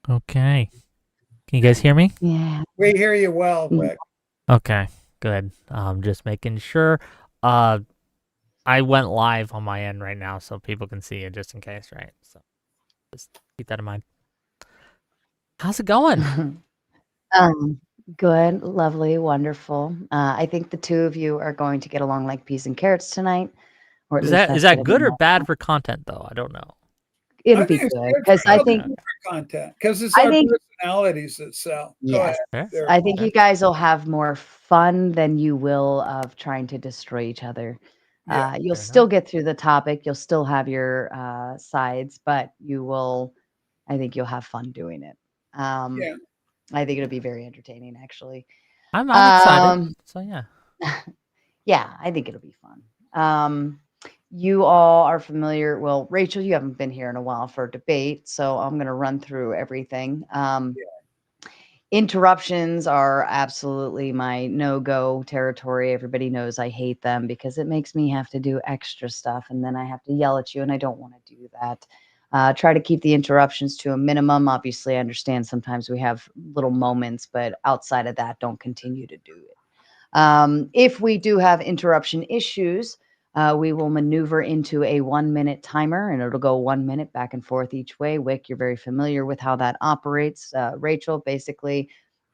Okay. Can you guys hear me? Yeah. We hear you well, Mm. Wick. Okay, good. Just making sure. Uh, I went live on my end right now, so people can see it just in case, right? So just keep that in mind. How's it going? Um, Good, lovely, wonderful. I think the two of you are going to get along like peas and carrots tonight, or at Is least that is that's gonna that be good or my bad for content though? I don't know. it'll I be think it's good good because for Okay, okay. content because it's I our think personalities that sell. Go ahead. yes, Fair, There. I think fair. you guys will have more fun than you will of trying to destroy each other. Yeah. You'll Fair enough. still get through the topic, you'll still have your, sides, but I think you'll have fun doing it. Um, Yeah. I think it'll be very entertaining, actually. I'm excited. Um So yeah. Yeah, I think it'll be fun. You all are familiar. Well, Rachel, you haven't been here in a while for debate, so I'm going to run through everything. Interruptions are absolutely my no-go territory. Everybody knows I hate them because it makes me have to do extra stuff, and then I have to yell at you, and I don't want to do that. Try to keep the interruptions to a minimum. Obviously, I understand sometimes we have little moments, but outside of that, don't continue to do it. If we do have interruption issues, we will maneuver into a 1 minute timer and it'll go 1 minute back and forth each way. Wick, you're very familiar with how that operates. Rachel, basically,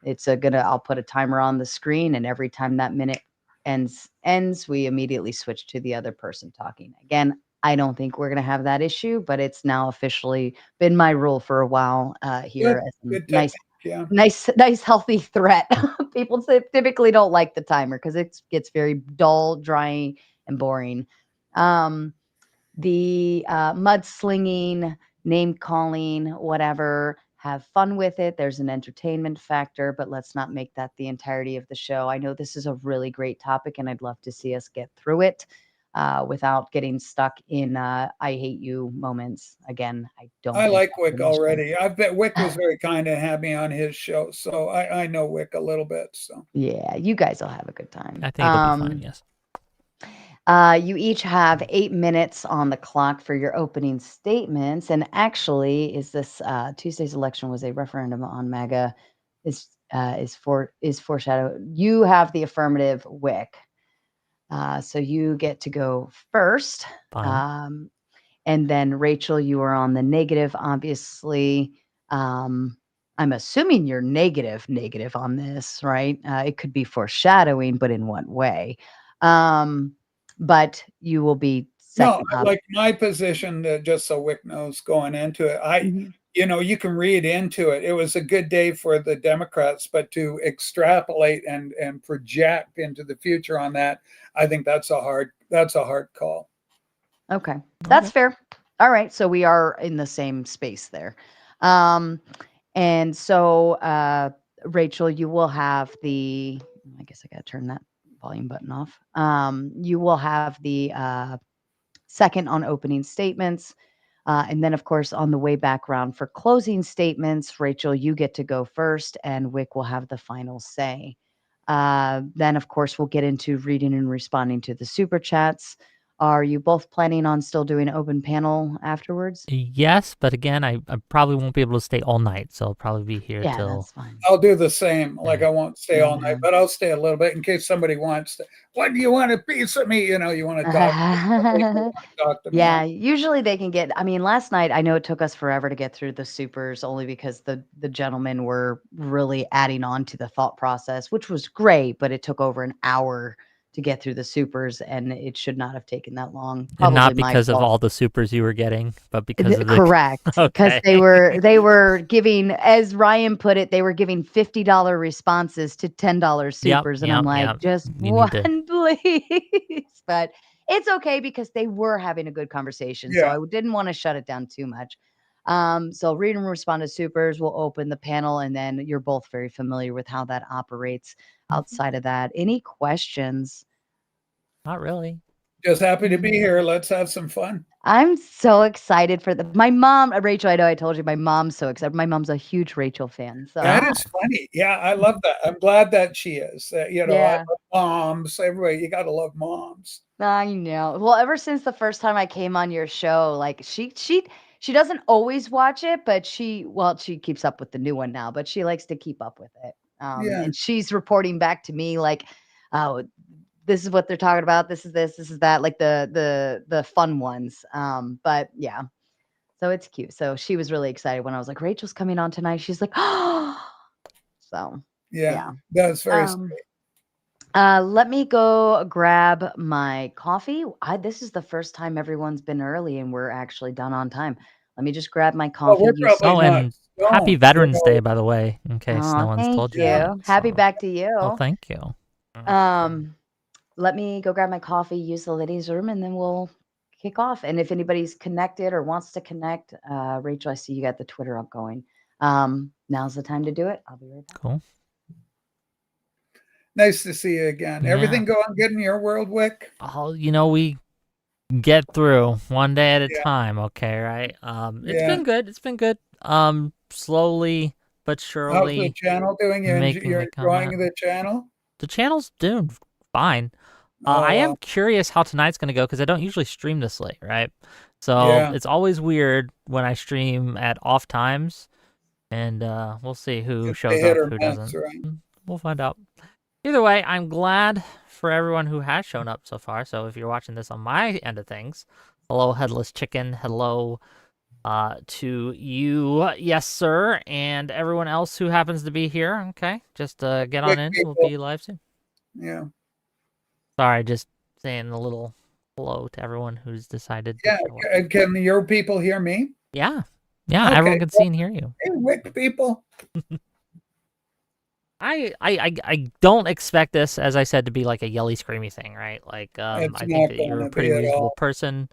I'll put a timer on the screen, and every time that minute ends, we immediately switch to the other person talking. Again, I don't think we're gonna have that issue, but it's now officially been my rule for a while Good. here as a Good nice technique. Yeah. nice healthy threat. People typically don't like the timer because it gets very dull, dry, and boring. Um, the mudslinging, name calling, whatever, have fun with it. There's an entertainment factor, but let's not make that the entirety of the show. I know this is a really great topic, and I'd love to see us get through it without getting stuck in I hate you moments. Again, I don't I think like that's Wick an issue. already. I bet Wick was very kind to have me on his show, so I know Wick a little bit. So Yeah, you guys will have a good time. I think it'll be fine. Yes. You each have 8 minutes on the clock for your opening statements. And actually, is this Tuesday's election was a referendum on MAGA? Is foreshadow? You have the affirmative, Wick. So you get to go first. Fine. Um, and then Rachel, you are on the negative. Obviously, I'm assuming you're negative on this, right? It could be foreshadowing, but in what way? Um, but you will be no, second I like my position. Just so Wick knows going into it, Mhm. you can read into it. It was a good day for the Democrats, but to extrapolate and project into the future on that, I think that's a hard call. Okay, that's Okay. fair. All right, so we are in the same space there. Um, and so, Rachel, you will have I guess I got to turn that volume button off. You will have the second on opening statements. And then, of course, on the way back round for closing statements, Rachel, you get to go first, and Wick will have the final say. Then, of course, we'll get into reading and responding to the super chats. Are you both planning on still doing open panel afterwards? Yes, but again, I probably won't be able to stay all night, so I'll probably be here Yeah, till that's fine. I'll do the same. Like yeah. I won't stay all night, Yeah. but I'll stay a little bit in case somebody wants to. What do you want a piece of me? You want to talk. Somebody will want to talk to me. Yeah, usually they can get I mean, last night, I know it took us forever to get through the supers only because the gentlemen were really adding on to the thought process, which was great, but it took over an hour to get through the supers, and it should not have taken that long. And Probably not my because of fault. all the supers you were getting, but because of the Correct, because okay. they were giving, as Ryan put it, they were giving $50 responses to $10 Yep, supers, and I'm yep, like, yep. "Just You need one, to please." But it's okay because they were having a good conversation, so Yeah. I didn't wanna shut it down too much. So read and respond to supers, we'll open the panel, and then you're both very familiar with how that operates. Mhm. Outside of that, any questions? Not really. Just happy to be Mm. here. Let's have some fun. I'm so excited for my mom, Rachel, I know I told you my mom's so excited. My mom's a huge Rachel fan, That so is Oh, funny. Yeah, I love that. I'm glad that she is. I yeah, love moms. Everybody, you got to love moms. I know. Well, ever since the first time I came on your show, like She doesn't always watch it, but she keeps up with the new one now, but she likes to keep up with it. Yeah. And she's reporting back to me like, oh, this is what they're talking about. This is that, like the fun ones. But yeah, so it's cute. So she was really excited when I was like, Rachel's coming on tonight. She's like, oh, so Yeah. That's very um, let me go grab my coffee. This is the first time everyone's been early and we're actually done on time. Let me just grab my Well, coffee. we're probably Oh, not and happy stoned, Veterans Day, by the way, in case no Oh, one's thank told you you. that. Happy So, back to you. oh, thank you. Let me go grab my coffee, use the ladies' room, and then we'll kick off. And if anybody's connected or wants to connect, Rachel, I see you got the Twitter up going. Now's the time to do it. I'll be right back. Cool. Nice to see you again. Yeah. Everything going good in your world, Wick? Oh, we get through one day at a Yeah. time, okay, right? It's Yeah. been good. It's been good. Slowly but How's the surely channel doing? You're making the enjoying comeback. the channel? The channel's doing fine. Oh, I am wow. curious how tonight's going to go because I don't usually stream this late, right? So Yeah. it's always weird when I stream at off times, and we'll see who It's a shows hit up, or who miss, doesn't. right? We'll find out. Either way, I'm glad for everyone who has shown up so far. So if you're watching this on my end of things, hello, Headless Chicken. Hello to you, yes, sir, and everyone else who happens to be here. Okay, just get on Wick in. We'll people. be live soon. Yeah. Sorry, just saying a little hello to everyone who's decided to Yeah. show up. Can your people hear me? Yeah, Okay. everyone can see and hear you. Hey, Wick people. I don't expect this, as I said, to be like a yelly screamy thing, right? Like It's I think not that going you're a to pretty be at reasonable all. person.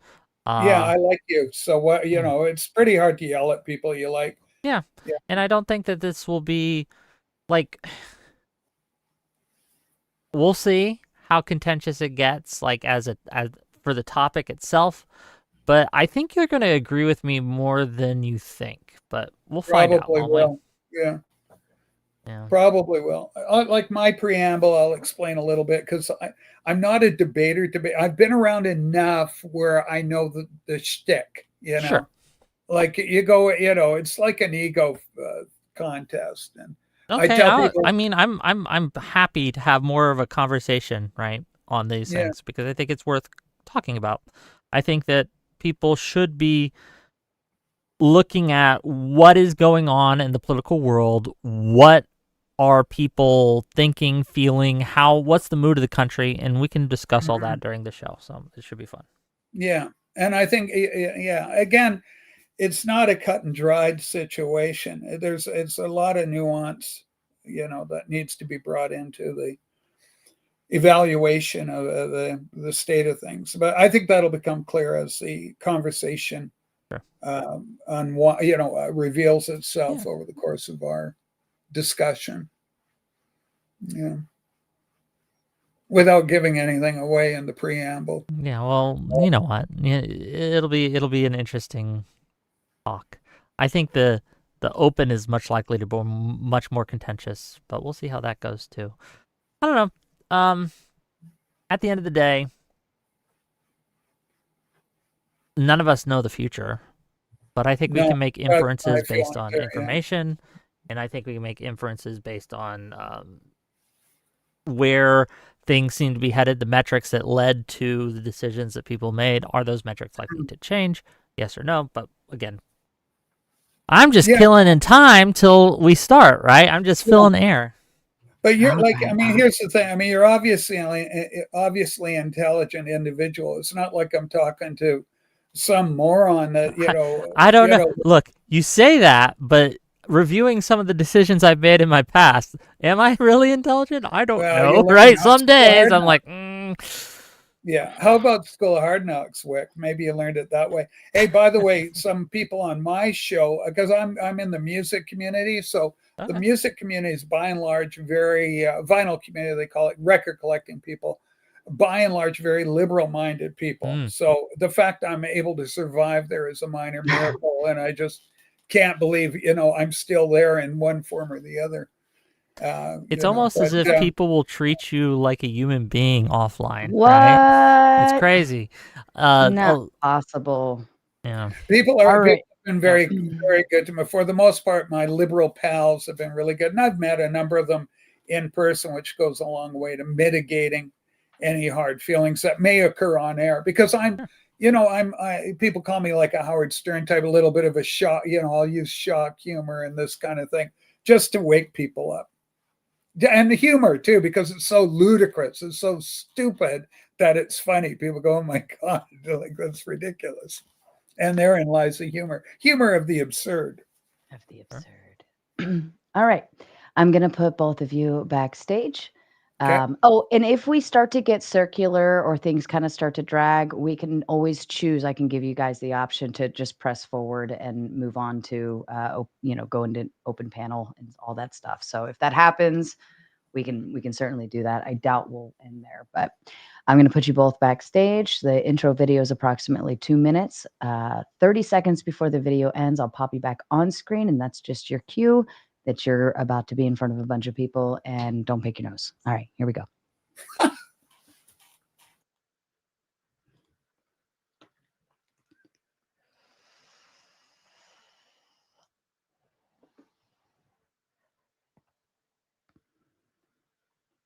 Yeah, I like you. So what, Yeah. it's pretty hard to yell at people you like. Yeah. Yeah. And I don't think that this will be like, we'll see how contentious it gets, like as for the topic itself. But I think you're going to agree with me more than you think. But we'll find out. Probably will. Yeah. Yeah. Probably will. Like my preamble, I'll explain a little bit because I'm not a debater. I've been around enough where I know the shtick. Sure. Like you go, it's like an ego contest, and I Okay, tell people, I mean, I'm happy to have more of a conversation, right, on these yeah, things because I think it's worth talking about. I think that people should be looking at what is going on in the political world, what are people thinking, feeling, what's the mood of the country, and we can discuss all that during the show. So it should be fun. yeah, and I think, yeah, again, it's not a cut and dried situation. It's a lot of nuance, that needs to be brought into the evaluation of the state of things. But I think that'll become clear as the conversation Sure. on what reveals itself Yeah. over the course of our discussion. Yeah. Without giving anything away in the preamble. Yeah, well, you know what? It'll be an interesting talk. I think the open is much likely to be much more contentious, but we'll see how that goes too. I don't know. At the end of the day, none of us know the future, but I think we can make inferences based on information, and I think we can make inferences based on where things seem to be headed, the metrics that led to the decisions that people made. Are those metrics likely to change? Yes or no? But again, I'm just killing in time till we start, right? I'm just filling air. But you're like, I mean, here's the thing. I mean, you're obviously intelligent individual. It's not like I'm talking to some moron that, I don't know. Look, you say that, but reviewing some of the decisions I've made in my past, am I really intelligent? I don't know, right? Some days I'm like, Yeah. How about School of Hard Knocks, Wick? Maybe you learned it that way. Hey, by the way, some people on my show, because I'm in the music community, so the music community is by and large very vinyl community, they call it, record collecting people, by and large very liberal-minded people. So the fact I'm able to survive there is a minor miracle, and I just can't believe I'm still there in one form or the other. It's almost as if people will treat you like a human being offline. What? Right? It's crazy. Not possible. Yeah. People are. been very, very good to me. For the most part, my liberal pals have been really good. And I've met a number of them in person, which goes a long way to mitigating any hard feelings that may occur on air. Because people call me like a Howard Stern type, a little bit of a shock, I'll use shock humor and this kind of thing just to wake people up. And the humor too, because it's so ludicrous, it's so stupid that it's funny. People go, "Oh my God," they're like, "That's ridiculous." And therein lies the humor of the absurd. Of the absurd. All right, I'm gonna put both of you backstage. Okay. And if we start to get circular or things kind of start to drag, we can always choose. I can give you guys the option to just press forward and move on to, go into open panel and all that stuff. So if that happens, we can certainly do that. I doubt we'll end there, but I'm going to put you both backstage. The intro video is approximately 2 minutes. 30 seconds before the video ends, I'll pop you back on screen, and that's just your cue that you're about to be in front of a bunch of people, and don't pick your nose. All right, here we go.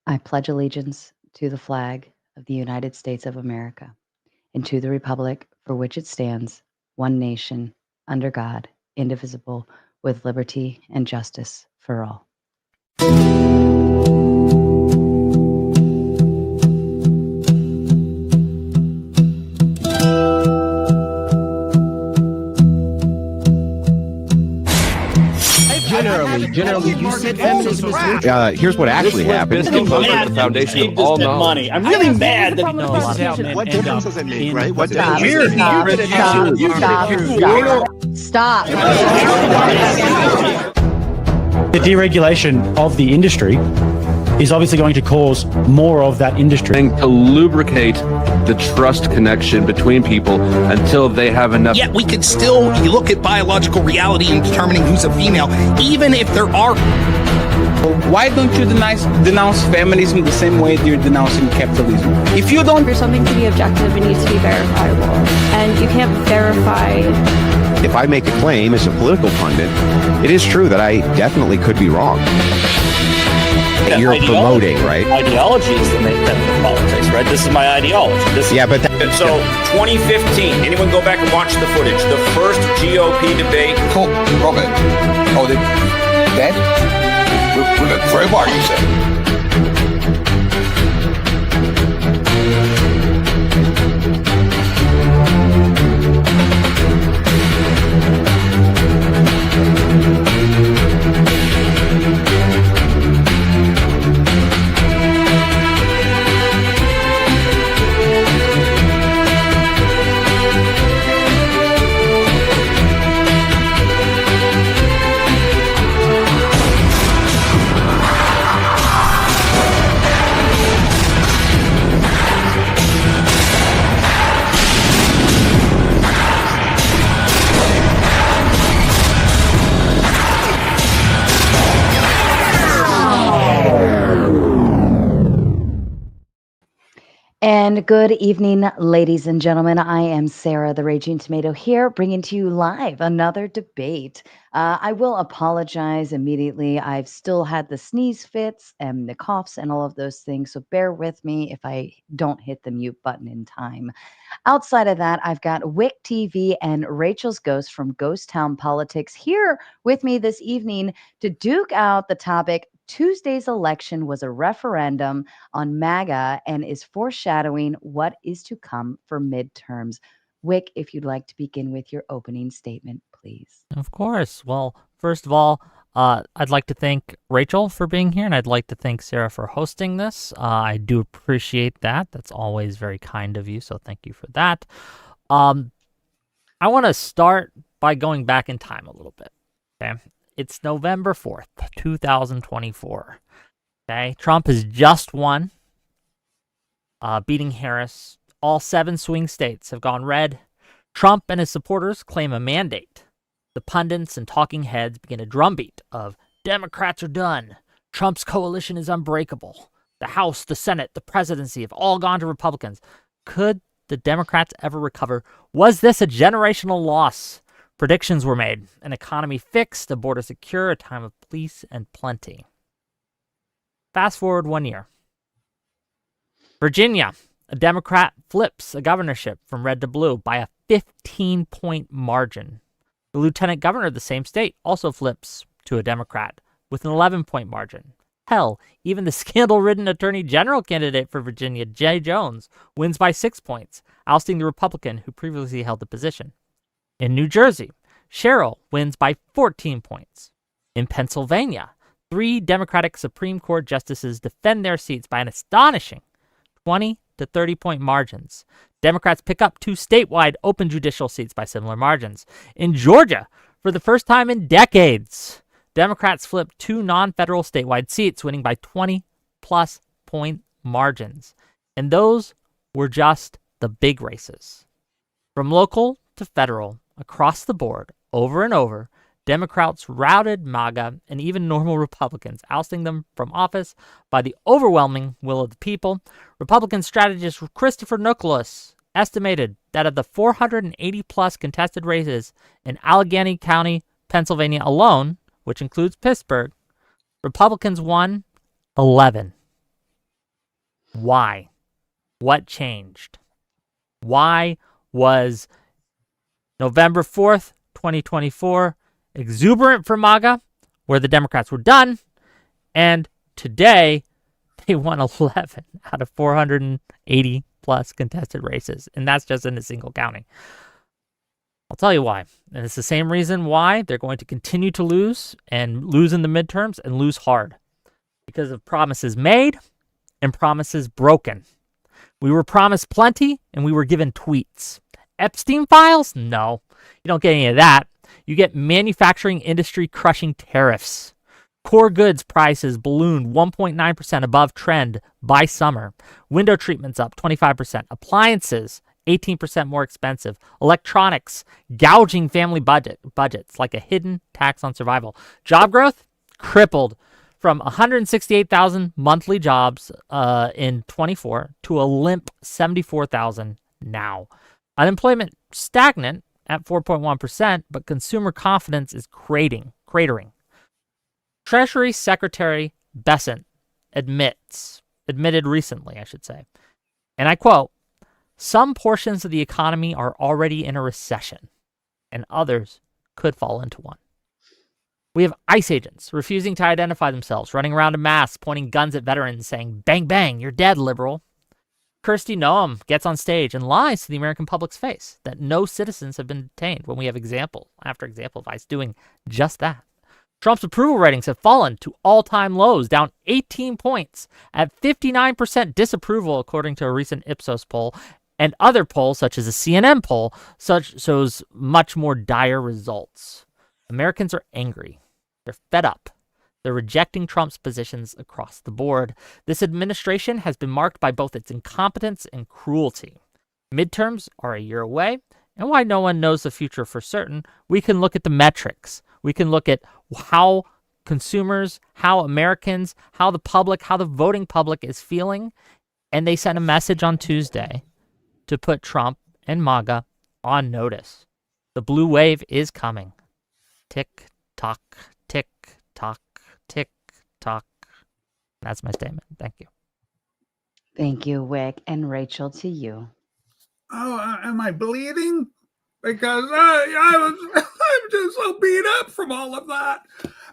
I pledge allegiance to the flag of the United States of America and to the republic for which it stands, one nation, under God, indivisible, with liberty and justice for all. Generally, you said feminism is neutral. Here's what actually happened. The foundation of all knowledge. I'm really mad that What difference does it make, right? What Stop. Stop. The deregulation of the industry is obviously going to cause more of that industry. And to lubricate the trust connection between people until they have enough. Yet we could still look at biological reality in determining who's a female, even if there are. Why don't you denounce feminism the same way you're denouncing capitalism? If you don't... For something to be objective, it needs to be verifiable. And you can't verify... If I make a claim as a political pundit, it is true that I definitely could be wrong. That you're promoting, right? Ideology is the main thing for politics, right? This is my ideology. So 2015, anyone go back and watch the footage? The first GOP debate. Robert, dead? For a while, you said. And good evening, ladies and gentlemen. I am Sarah, the Raging Tomato, here, bringing to you live another debate. I will apologize immediately. I've still had the sneeze fits and the coughs and all of those things, so bear with me if I don't hit the mute button in time. Outside of that, I've got Wick TV and Rachel's Ghost from Ghost Town Politics here with me this evening to duke out the topic. Tuesday's election was a referendum on MAGA and is foreshadowing what is to come for midterms. Wick, if you'd like to begin with your opening statement, please. Of course. Well, first of all, I'd like to thank Rachel for being here, and I'd like to thank Sarah for hosting this. I do appreciate that. That's always very kind of you, so thank you for that. I want to start by going back in time a little bit. Okay. It's November 4th, 2024. Okay, Trump has just won, beating Harris. All 7 swing states have gone red. Trump and his supporters claim a mandate. The pundits and talking heads begin a drumbeat of Democrats are done. Trump's coalition is unbreakable. The House, the Senate, the presidency have all gone to Republicans. Could the Democrats ever recover? Was this a generational loss Predictions were made: an economy fixed, a border secure, a time of peace and plenty. Fast forward 1 year. Virginia, a Democrat flips a governorship from red to blue by a 15-point margin. The lieutenant governor of the same state also flips to a Democrat with an 11-point margin. Hell, even the scandal-ridden attorney general candidate for Virginia, Jay Jones, wins by 6 points, ousting the Republican who previously held the position. In New Jersey, Sherrill wins by 14 points. In Pennsylvania, 3 Democratic Supreme Court justices defend their seats by an astonishing 20 to 30-point margins. Democrats pick up 2 statewide open judicial seats by similar margins. In Georgia, for the first time in decades, Democrats flip 2 non-federal statewide seats, winning by 20-plus point margins. And those were just the big races. From local to federal, across the board, over and over, Democrats routed MAGA and even normal Republicans, ousting them from office by the overwhelming will of the people. Republican strategist Christopher Nicholas estimated that of the 480-plus contested races in Allegheny County, Pennsylvania alone, which includes Pittsburgh, Republicans won 11. Why? What changed? Why was November 4th, 2024, exuberant for MAGA, where the Democrats were done, and today they won 11 out of 480 plus contested races, and that's just in a single county. I'll tell you why, and it's the same reason why they're going to continue to lose, and lose in the midterms, and lose hard, because of promises made and promises broken. We were promised plenty, and we were given tweets. Epstein files? No, you don't get any of that. You get manufacturing industry crushing tariffs. Core goods prices ballooned 1.9% above trend by summer. Window treatments up 25%. Appliances 18% more expensive. Electronics gouging family budgets like a hidden tax on survival. Job growth crippled from 168,000 monthly jobs in 24 to a limp 74,000 now. Unemployment stagnant at 4.1%, but consumer confidence is cratering. Treasury Secretary Bessent admitted recently, I should say, and I quote, "Some portions of the economy are already in a recession, and others could fall into one." We have ICE agents refusing to identify themselves, running around in masks, pointing guns at veterans, saying, "Bang, bang, you're dead, liberal." Kirsty Noem gets on stage and lies to the American public's face that no citizens have been detained, when we have example after example of ICE doing just that. Trump's approval ratings have fallen to all-time lows, down 18 points at 59% disapproval, according to a recent Ipsos poll, and other polls, such as a CNN poll, shows much more dire results. Americans are angry. They're fed up. They're rejecting Trump's positions across the board. This administration has been marked by both its incompetence and cruelty. Midterms are a year away, and while no one knows the future for certain, we can look at the metrics. We can look at how consumers, how Americans, how the public, how the voting public is feeling, and they sent a message on Tuesday to put Trump and MAGA on notice. The blue wave is coming. Tick, tock, tick, tock, tick, tock. That's my statement. Thank you. Thank you, Wick. And Rachel, to you. Oh, am I bleeding? Because I'm just so beat up from all of that.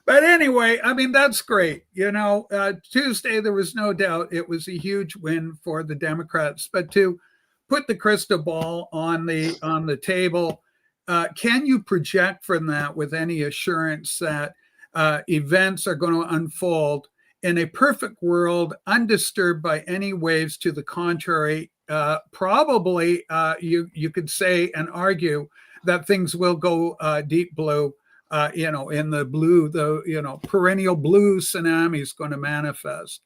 But anyway, I mean, that's great. You know, Tuesday, there was no doubt it was a huge win for the Democrats. But to put the crystal ball on the table, can you project from that with any assurance that events are going to unfold in a perfect world, undisturbed by any waves to the contrary? Probably you could say and argue that things will go deep blue, in the blue, the perennial blue tsunami is going to manifest.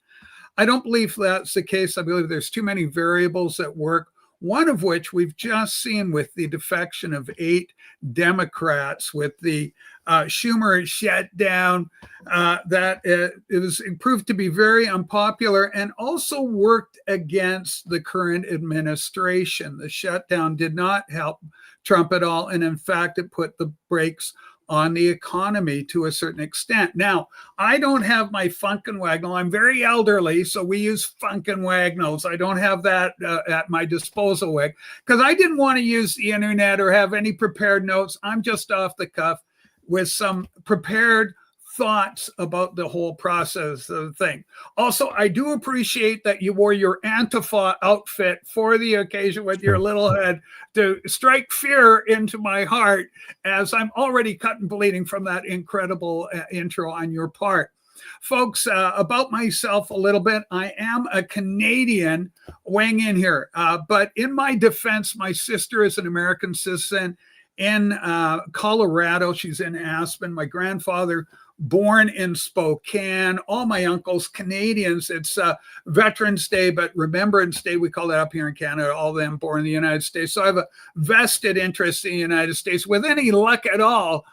I don't believe that's the case. I believe there's too many variables at work. one of which we've just seen with the defection of 8 Democrats, with the Schumer shutdown, that it was proved to be very unpopular and also worked against the current administration. The shutdown did not help Trump at all, and in fact, it put the brakes on the economy to a certain extent. Now, I don't have my Funkin' Wagnall. I'm very elderly, so we use Funkin' Wagnalls. I don't have that at my disposal, because I didn't want to use the internet or have any prepared notes. I'm just off the cuff with some prepared thoughts about the whole process of the thing. Also, I do appreciate that you wore your Antifa outfit for the occasion with your little head to strike fear into my heart, as I'm already cut and bleeding from that incredible intro on your part. Folks, about myself a little bit. I am a Canadian weighing in here, but in my defense, my sister is an American citizen in Colorado. She's in Aspen. My grandfather born in Spokane. All my uncles Canadians. It's Veterans Day, but Remembrance Day, we call it up here in Canada. All of them born in the United States. So I have a vested interest in the United States. With any luck at all,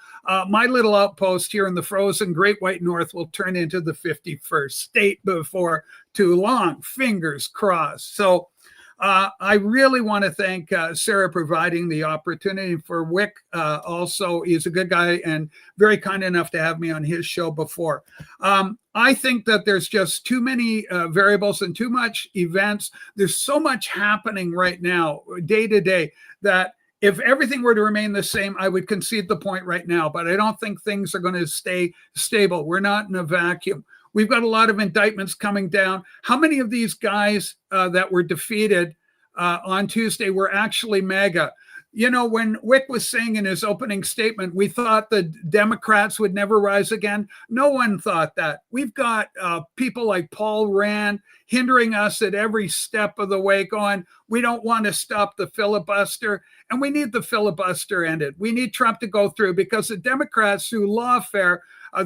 my little outpost here in the frozen Great White North will turn into the 51st state before too long. Fingers crossed. So I really want to thank Sarah providing the opportunity for Wick. Also, he's a good guy and very kind enough to have me on his show before. I think that there's just too many variables and too much events. There's so much happening right now, day to day, that if everything were to remain the same, I would concede the point right now. But I don't think things are going to stay stable. We're not in a vacuum. We've got a lot of indictments coming down. How many of these guys that were defeated on Tuesday were actually MAGA? You know, when Wick was saying in his opening statement, we thought the Democrats would never rise again. No one thought that. We've got people like Paul Rand hindering us at every step of the way, going, we don't want to stop the filibuster. And we need the filibuster ended. We need Trump to go through, because the Democrats, through lawfare,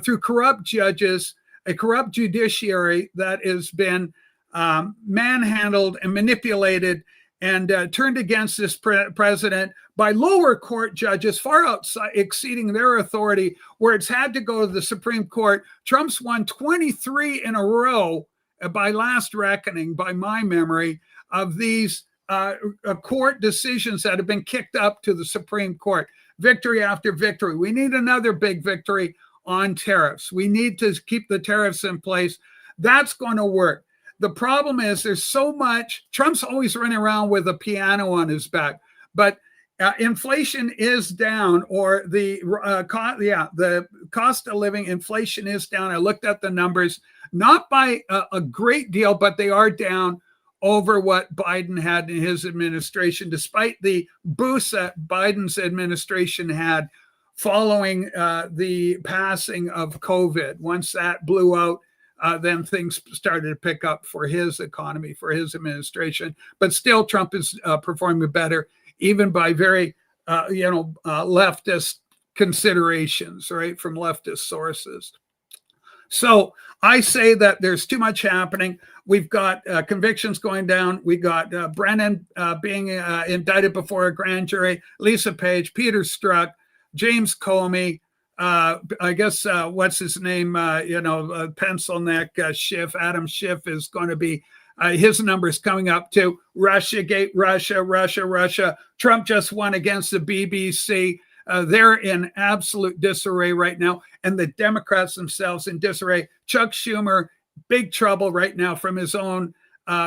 through corrupt judges, a corrupt judiciary that has been manhandled and manipulated and turned against this president by lower court judges far outside, exceeding their authority, where it's had to go to the Supreme Court. Trump's won 23 in a row, by last reckoning, by my memory, of these court decisions that have been kicked up to the Supreme Court. Victory after victory. We need another big victory on tariffs. We need to keep the tariffs in place. That's going to work. The problem is there's so much. Trump's always running around with a piano on his back, but inflation is down, or the cost of living, inflation is down. I looked at the numbers, not by a great deal, but they are down over what Biden had in his administration, despite the boost that Biden's administration had following the passing of COVID. Once that blew out, then things started to pick up for his economy, for his administration. But still, Trump is performing better, even by very, leftist considerations, right, from leftist sources. So I say that there's too much happening. We've got convictions going down. We got Brennan being indicted before a grand jury, Lisa Page, Peter Strzok, James Comey, I guess, what's his name? Pencil neck Schiff, Adam Schiff is going to be, his numbers coming up too. Russiagate, Russia. Trump just won against the BBC. They're in absolute disarray right now. And the Democrats themselves in disarray. Chuck Schumer, big trouble right now from his own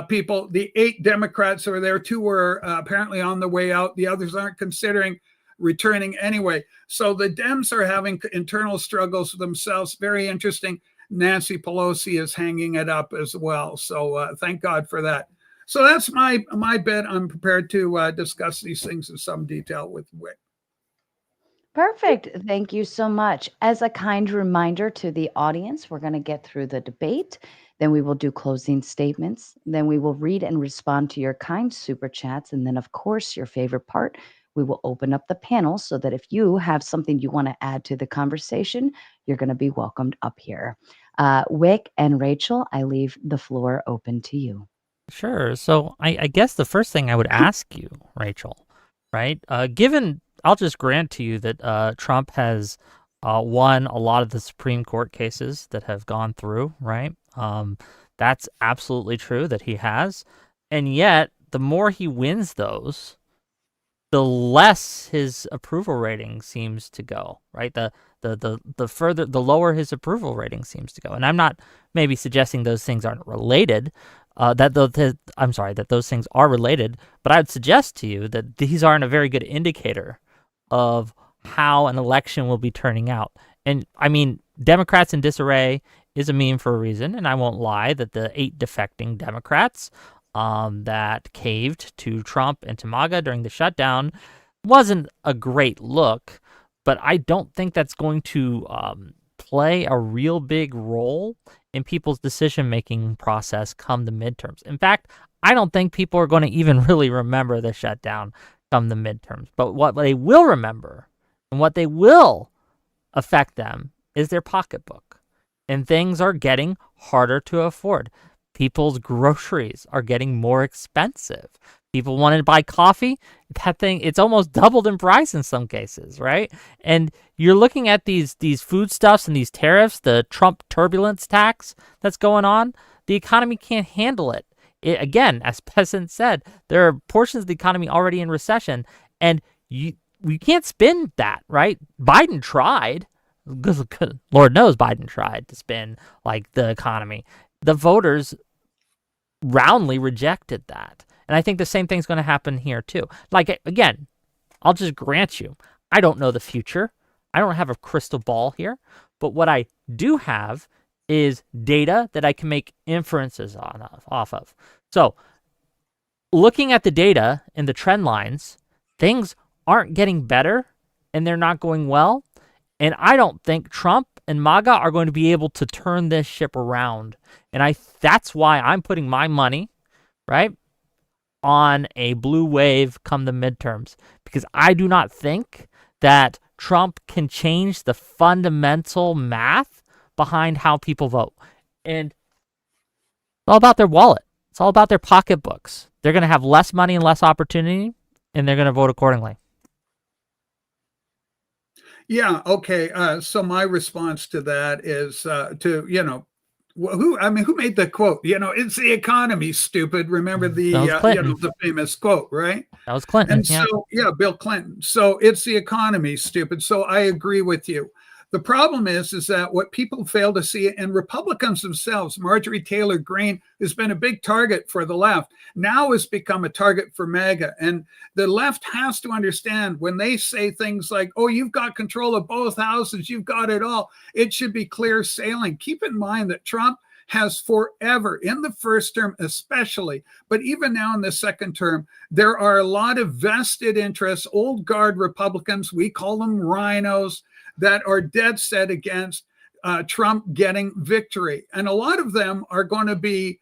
people. The 8 Democrats who are there, 2 were apparently on the way out. The others aren't considering returning anyway. So the Dems are having internal struggles themselves. Very interesting. Nancy Pelosi is hanging it up as well. So thank God for that. So that's my bit. I'm prepared to discuss these things in some detail with Wick. Perfect. Thank you so much. As a kind reminder to the audience, we're going to get through the debate. Then we will do closing statements. Then we will read and respond to your kind super chats. And then, of course, your favorite part, we will open up the panel so that if you have something you want to add to the conversation, you're going to be welcomed up here. Wick and Rachel, I leave the floor open to you. Sure. So I guess the first thing I would ask you, Rachel, right? Given, I'll just grant to you that Trump has won a lot of the Supreme Court cases that have gone through, right? That's absolutely true that he has. And yet, the more he wins those, the less his approval rating seems to go, right? The further, the lower his approval rating seems to go. And I'm not maybe suggesting those things aren't related, that those things are related, but I'd suggest to you that these aren't a very good indicator of how an election will be turning out. And I mean, Democrats in disarray is a meme for a reason, and I won't lie that the 8 defecting Democrats that caved to Trump and to MAGA during the shutdown wasn't a great look, but I don't think that's going to play a real big role in people's decision-making process come the midterms. In fact, I don't think people are going to even really remember the shutdown come the midterms. But what they will remember and what they will affect them is their pocketbook. And things are getting harder to afford. People's groceries are getting more expensive. People want to buy coffee. That thing, it's almost doubled in price in some cases, right? And you're looking at these foodstuffs and these tariffs, the Trump turbulence tax that's going on. The economy can't handle it. Again, as Peasant said, there are portions of the economy already in recession, and we can't spin that, right? Biden tried. Lord knows Biden tried to spin like the economy. The voters roundly rejected that. And I think the same thing's going to happen here too. Like, again, I'll just grant you, I don't know the future. I don't have a crystal ball here. But what I do have is data that I can make inferences off of. So looking at the data and the trend lines, things aren't getting better and they're not going well. And I don't think Trump and MAGA are going to be able to turn this ship around. And that's why I'm putting my money, right, on a blue wave come the midterms. Because I do not think that Trump can change the fundamental math behind how people vote. And it's all about their wallet. It's all about their pocketbooks. They're going to have less money and less opportunity, and they're going to vote accordingly. Yeah. Okay. So my response to that is who made the quote? It's the economy, stupid. Remember the famous quote, right? That was Clinton. And so, Bill Clinton. So it's the economy, stupid. So I agree with you. The problem is that what people fail to see, and Republicans themselves, Marjorie Taylor Greene has been a big target for the left, now has become a target for MAGA. And the left has to understand when they say things like, oh, you've got control of both houses, you've got it all, it should be clear sailing. Keep in mind that Trump has forever, in the first term especially, but even now in the second term, there are a lot of vested interests, old guard Republicans, we call them rhinos, that are dead set against Trump getting victory. And a lot of them are going to be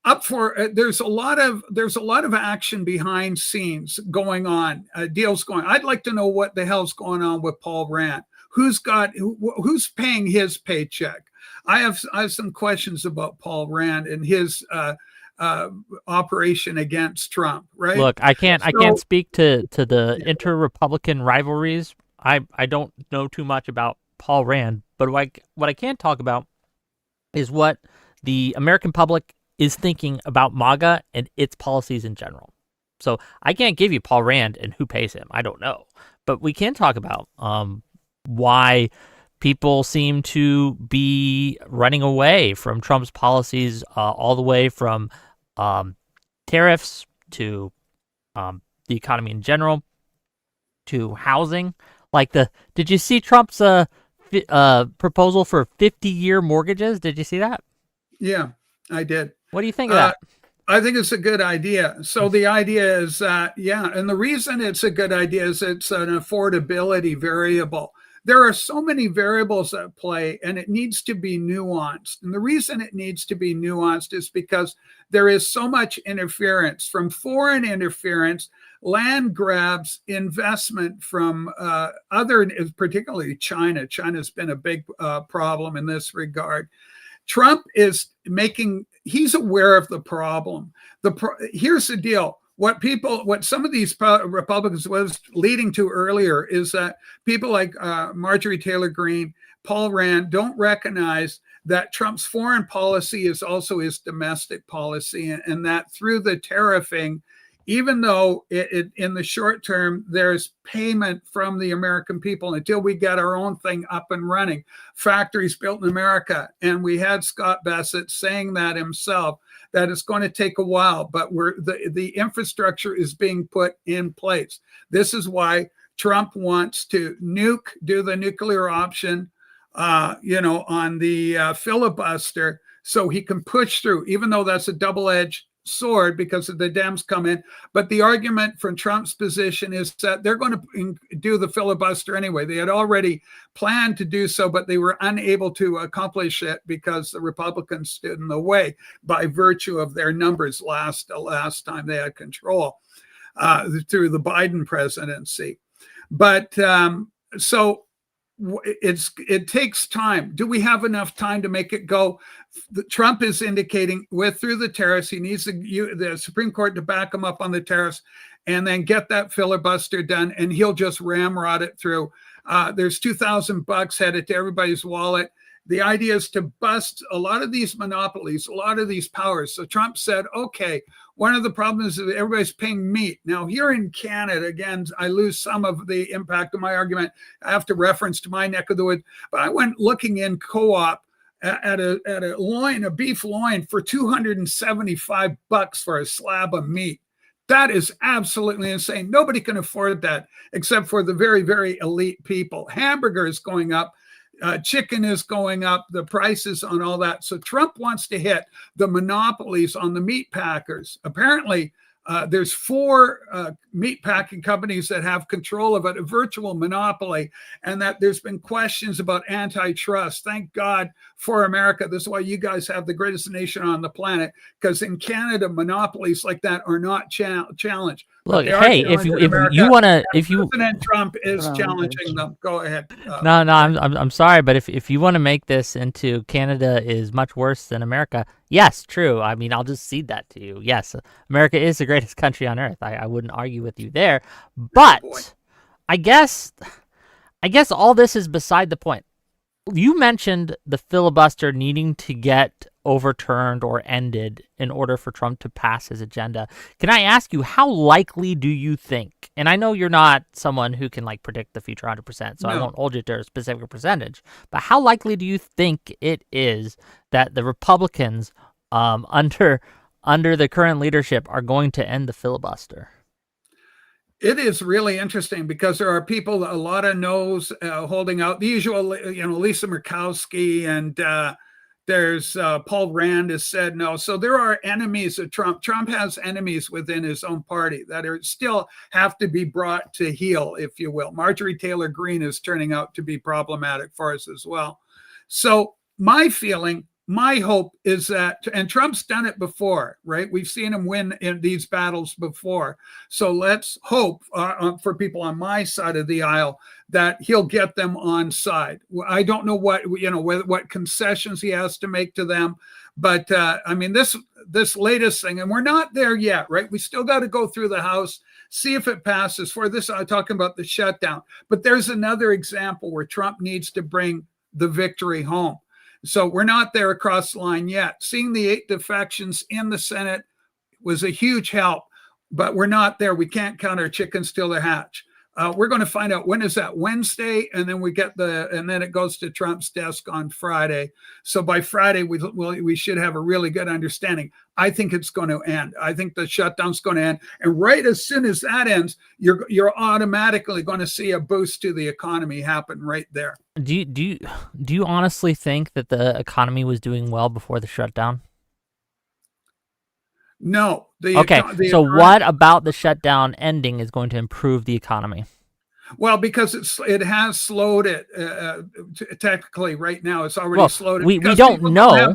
up for there's a lot of action behind scenes going on, deals going. I'd like to know what the hell's going on with Paul Rand. Who's paying his paycheck? I have some questions about Paul Rand and his operation against Trump, right? Look, I can't speak to the inter-Republican rivalries. I don't know too much about Paul Rand, but what I can talk about is what the American public is thinking about MAGA and its policies in general. So I can't give you Paul Rand and who pays him. I don't know. But we can talk about why people seem to be running away from Trump's policies, all the way from tariffs to the economy in general to housing. Did you see Trump's proposal for 50-year mortgages? Did you see that? Yeah, I did. What do you think of that? I think it's a good idea. So the idea is that, and the reason it's a good idea is it's an affordability variable. There are so many variables at play, and it needs to be nuanced. And the reason it needs to be nuanced is because there is so much interference from foreign interference, land grabs, investment from particularly China. China's been a big problem in this regard. Trump is making he's aware of the problem. Here's the deal. What some of these Republicans was leading to earlier is that people like Marjorie Taylor Greene, Paul Rand don't recognize that Trump's foreign policy is also his domestic policy, and that through the tariffing, even though in the short term, there's payment from the American people until we get our own thing up and running, factories built in America. And we had Scott Bassett saying that himself, that it's going to take a while, but the infrastructure is being put in place. This is why Trump wants to do the nuclear option, on the filibuster, so he can push through, even though that's a double-edged sword because of the Dems come in. But the argument from Trump's position is that they're going to do the filibuster anyway. They had already planned to do so, but they were unable to accomplish it because the Republicans stood in the way by virtue of their numbers last time they had control through the Biden presidency. But so it takes time. Do we have enough time to make it go? Trump is indicating through the tariffs, he needs the Supreme Court to back him up on the tariffs and then get that filibuster done, and he'll just ramrod it through. There's $2,000 headed to everybody's wallet. The idea is to bust a lot of these monopolies, a lot of these powers. So Trump said, okay, one of the problems is that everybody's paying meat. Now, here in Canada, again, I lose some of the impact of my argument. I have to reference to my neck of the woods. But I went looking in co-op at a beef loin for $275 for a slab of meat. That is absolutely insane. Nobody can afford that except for the very, very elite people. Hamburger is going up. Chicken is going up, the prices on all that. So Trump wants to hit the monopolies on the meat packers. Apparently, there's 4 meat packing companies that have control of it, a virtual monopoly, and that there's been questions about antitrust. Thank God for America. This is why you guys have the greatest nation on the planet, because in Canada, monopolies like that are not challenged. Look, hey, if you want to, President Trump is challenging them. Go ahead. No, I'm sorry, but if you want to make this into Canada is much worse than America, yes, true. I mean, I'll just cede that to you. Yes, America is the greatest country on earth. I wouldn't argue with you there, but I guess all this is beside the point. You mentioned the filibuster needing to get overturned or ended in order for Trump to pass his agenda. Can I ask you, how likely do you think, and I know you're not someone who can predict the future 100%, so I won't hold you to a specific percentage, but how likely do you think it is that the Republicans under the current leadership are going to end the filibuster? It is really interesting because there are people, a lot of no's holding out. The usual, Lisa Murkowski, and there's Paul Rand has said no. So there are enemies of Trump. Trump has enemies within his own party that still have to be brought to heel, if you will. Marjorie Taylor Greene is turning out to be problematic for us as well. So my hope is that, and Trump's done it before, right? We've seen him win in these battles before. So let's hope for people on my side of the aisle that he'll get them on side. I don't know what concessions he has to make to them, but this latest thing, and we're not there yet, right? We still got to go through the House, see if it passes. For this, I'm talking about the shutdown. But there's another example where Trump needs to bring the victory home. So we're not there across the line yet. Seeing the 8 defections in the Senate was a huge help, but we're not there. We can't count our chickens till they hatch. We're going to find out, when is that? Wednesday, and then and then it goes to Trump's desk on Friday. So by Friday, we should have a really good understanding. I think it's going to end. I think the shutdown's going to end, and right as soon as that ends, you're automatically going to see a boost to the economy happen right there. Do you honestly think that the economy was doing well before the shutdown? No. So what about the shutdown ending is going to improve the economy? Well, because it has slowed it technically right now. It's already slowed it. We don't know.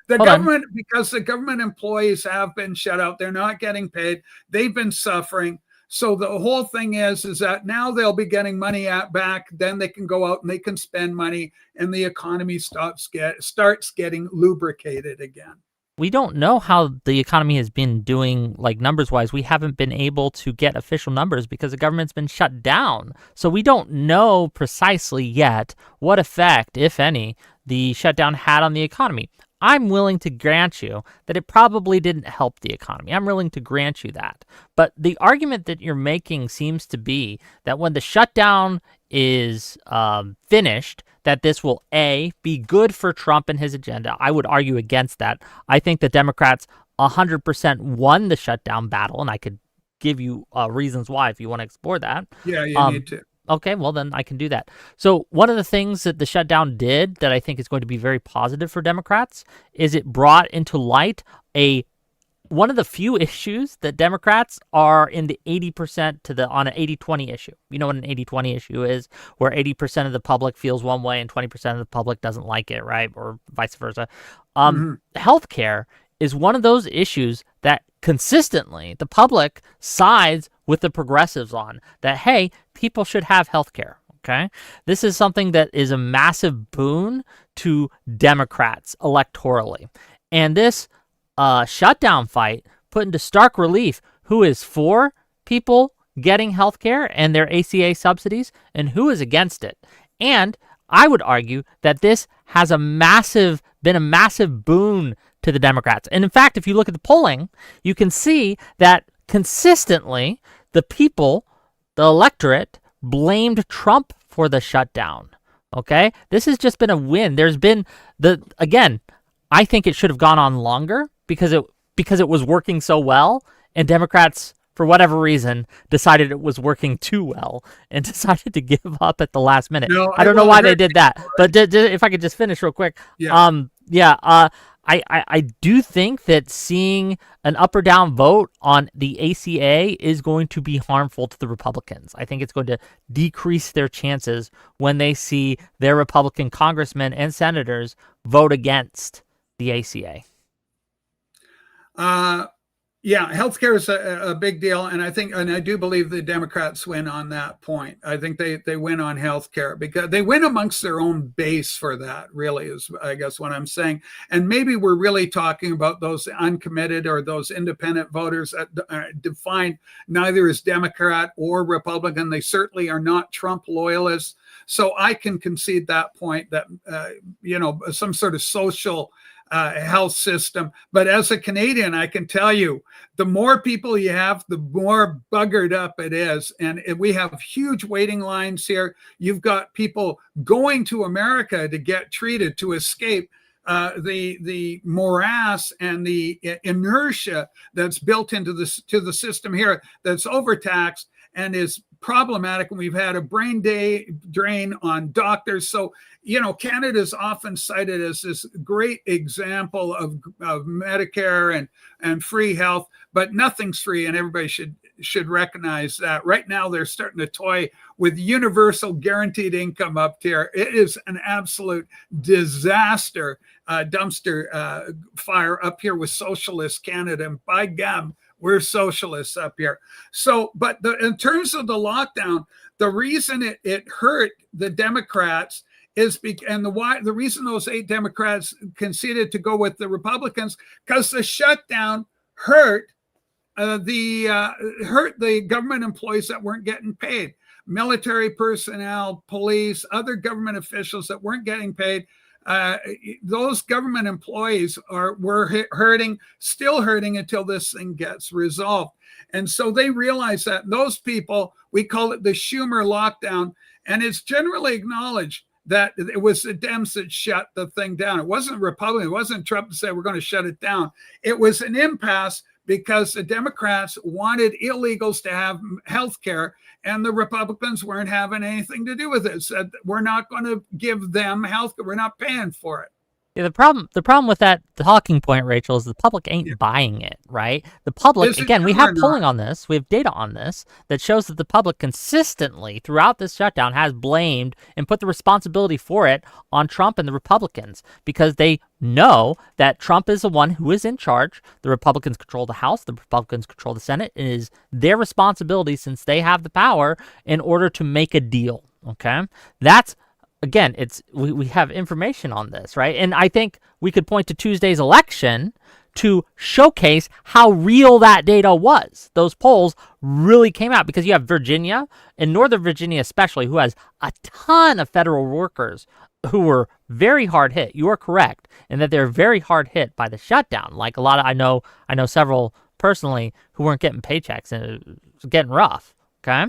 Because the government employees have been shut out. They're not getting paid. They've been suffering. So the whole thing is that now they'll be getting money back. Then they can go out and they can spend money, and the economy starts getting lubricated again. we don't know how the economy has been doing, like numbers wise. We haven't been able to get official numbers because the government's been shut down. So we don't know precisely yet what effect, if any, the shutdown had on the economy. I'm willing to grant you that it probably didn't help the economy. I'm willing to grant you that. But the argument that you're making seems to be that when the shutdown is finished, that this will, A, be good for Trump and his agenda. I would argue against that. I think the Democrats 100% won the shutdown battle, and I could give you reasons why if you want to explore that. Yeah, you need to. Okay, well, then I can do that. So one of the things that the shutdown did that I think is going to be very positive for Democrats is it brought into light one of the few issues that Democrats are in the 80% on an 80-20 issue. You know what an 80-20 issue is, where 80% of the public feels one way and 20% of the public doesn't like it, right? Or vice versa. Healthcare is one of those issues that consistently the public sides with the progressives on, that, hey, people should have healthcare. Okay, this is something that is a massive boon to Democrats electorally. And this shutdown fight put into stark relief who is for people getting health care and their ACA subsidies and who is against it. And I would argue that this has been a massive boon to the Democrats. And in fact, if you look at the polling, you can see that consistently the electorate blamed Trump for the shutdown. Okay, this has just been a win. There's been I think it should have gone on longer because it was working so well, and Democrats, for whatever reason, decided it was working too well and decided to give up at the last minute. No, I don't know why they did that, but if I could just finish real quick. I do think that seeing an up or down vote on the ACA is going to be harmful to the Republicans. I think it's going to decrease their chances when they see their Republican congressmen and senators vote against the ACA. Healthcare is a big deal, and I do believe the Democrats win on that point. I think they win on healthcare because they win amongst their own base for that, really, is I guess what I'm saying. And maybe we're really talking about those uncommitted or those independent voters that defined neither as Democrat or Republican. They certainly are not Trump loyalists. So I can concede that point that, some sort of social health system. But as a Canadian, I can tell you, the more people you have, the more buggered up it is. And we have huge waiting lines here. You've got people going to America to get treated, to escape the morass and the inertia that's built into the system here, that's overtaxed and is problematic. And we've had a brain drain on doctors. So, Canada's often cited as this great example of Medicare and free health, but nothing's free, and everybody should recognize that. Right now, they're starting to toy with universal guaranteed income up here. It is an absolute disaster, dumpster fire up here with socialist Canada. And by gum, we're socialists up here. So, but in terms of the lockdown, the reason it hurt the Democrats is the reason those 8 Democrats conceded to go with the Republicans, because the shutdown hurt the government employees that weren't getting paid, military personnel, police, other government officials that weren't getting paid. Those government employees were still hurting until this thing gets resolved. And so they realize that those people, we call it the Schumer lockdown, and it's generally acknowledged that it was the Dems that shut the thing down. It wasn't Republican. It wasn't Trump to say we're going to shut it down. It was an impasse because the Democrats wanted illegals to have health care, and the Republicans weren't having anything to do with it. Said, we're not going to give them health care. We're not paying for it. Yeah, the problem with that talking point, Rachel, is the public ain't buying it, right? The public, again, we have polling on this, we have data on this that shows that the public consistently throughout this shutdown has blamed and put the responsibility for it on Trump and the Republicans, because they know that Trump is the one who is in charge. The Republicans control the House, the Republicans control the Senate. It is their responsibility, since they have the power, in order to make a deal, okay? That's, again, we have information on this, right? And I think we could point to Tuesday's election to showcase how real that data was. Those polls really came out because you have Virginia, and Northern Virginia especially, who has a ton of federal workers who were very hard hit. You are correct in that they're very hard hit by the shutdown. Like a lot of, I know several personally who weren't getting paychecks, and it was getting rough. Okay.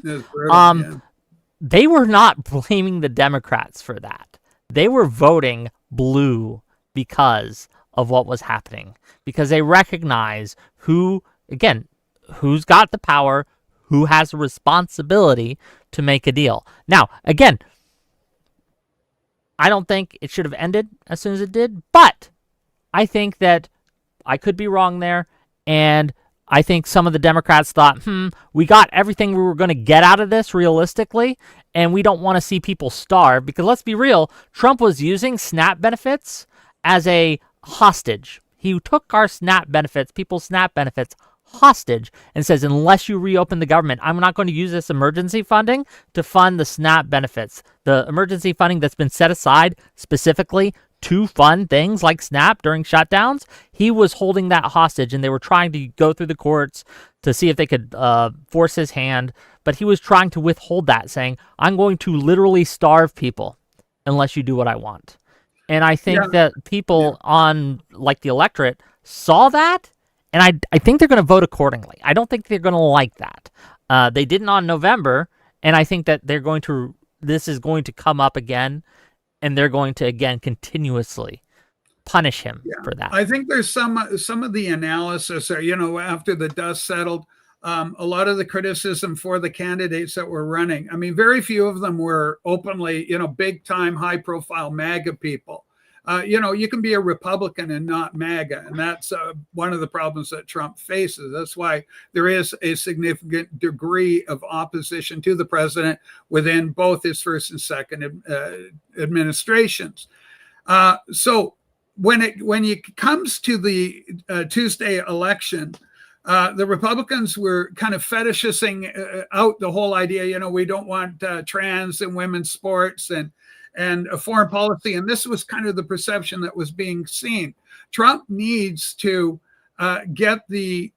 They were not blaming the Democrats for that. They were voting blue because of what was happening, because they recognize who's got the power, who has a responsibility to make a deal. Now, again, I don't think it should have ended as soon as it did, but I think that I could be wrong there, and I think some of the Democrats thought, we got everything we were going to get out of this realistically, and we don't want to see people starve, because let's be real, Trump was using SNAP benefits as a hostage. He took our SNAP benefits, people's SNAP benefits, hostage, and says, unless you reopen the government, I'm not going to use this emergency funding to fund the SNAP benefits. The emergency funding that's been set aside specifically to fund things like SNAP during shutdowns, he was holding that hostage, and they were trying to go through the courts to see if they could force his hand, but he was trying to withhold that, saying, I'm going to literally starve people unless you do what I want. And I think that people on, like, the electorate saw that, and I think they're going to vote accordingly. I don't think they're going to like that. They didn't on November, and I think that this is going to come up again, and they're going to, again, continuously punish him for that. I think there's some of the analysis there, after the dust settled, a lot of the criticism for the candidates that were running. I mean, very few of them were openly, big time, high profile MAGA people. You can be a Republican and not MAGA, and that's one of the problems that Trump faces. That's why there is a significant degree of opposition to the president within both his first and second administrations. So when it comes to the Tuesday election, the Republicans were kind of fetishizing out the whole idea. We don't want trans and women's sports and a foreign policy. And this was kind of the perception that was being seen. Trump needs to get the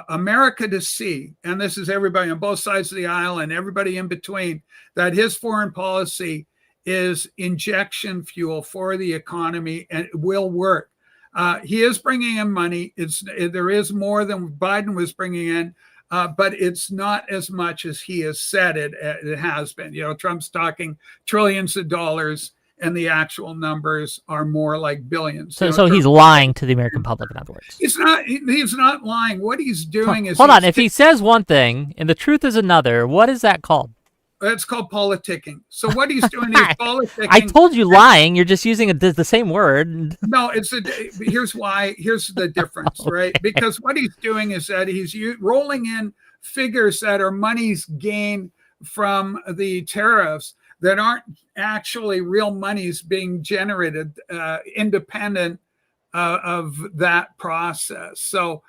America to see, and this is everybody on both sides of the aisle and everybody in between, that his foreign policy is injection fuel for the economy and it will work. He is bringing in money. There is more than Biden was bringing in, but it's not as much as he has said it has been. Trump's talking trillions of dollars, and the actual numbers are more like billions. So he's lying to the American public, in other words. He's not lying. What he's doing is... Hold on. If he says one thing and the truth is another, what is that called? It's called politicking. So what he's doing is politicking. I told you lying. You're just using the same word. No, here's why. Here's the difference, okay. Right? Because what he's doing is that he's rolling in figures that are money's gain from the tariffs that aren't actually real monies being generated independent of that process. So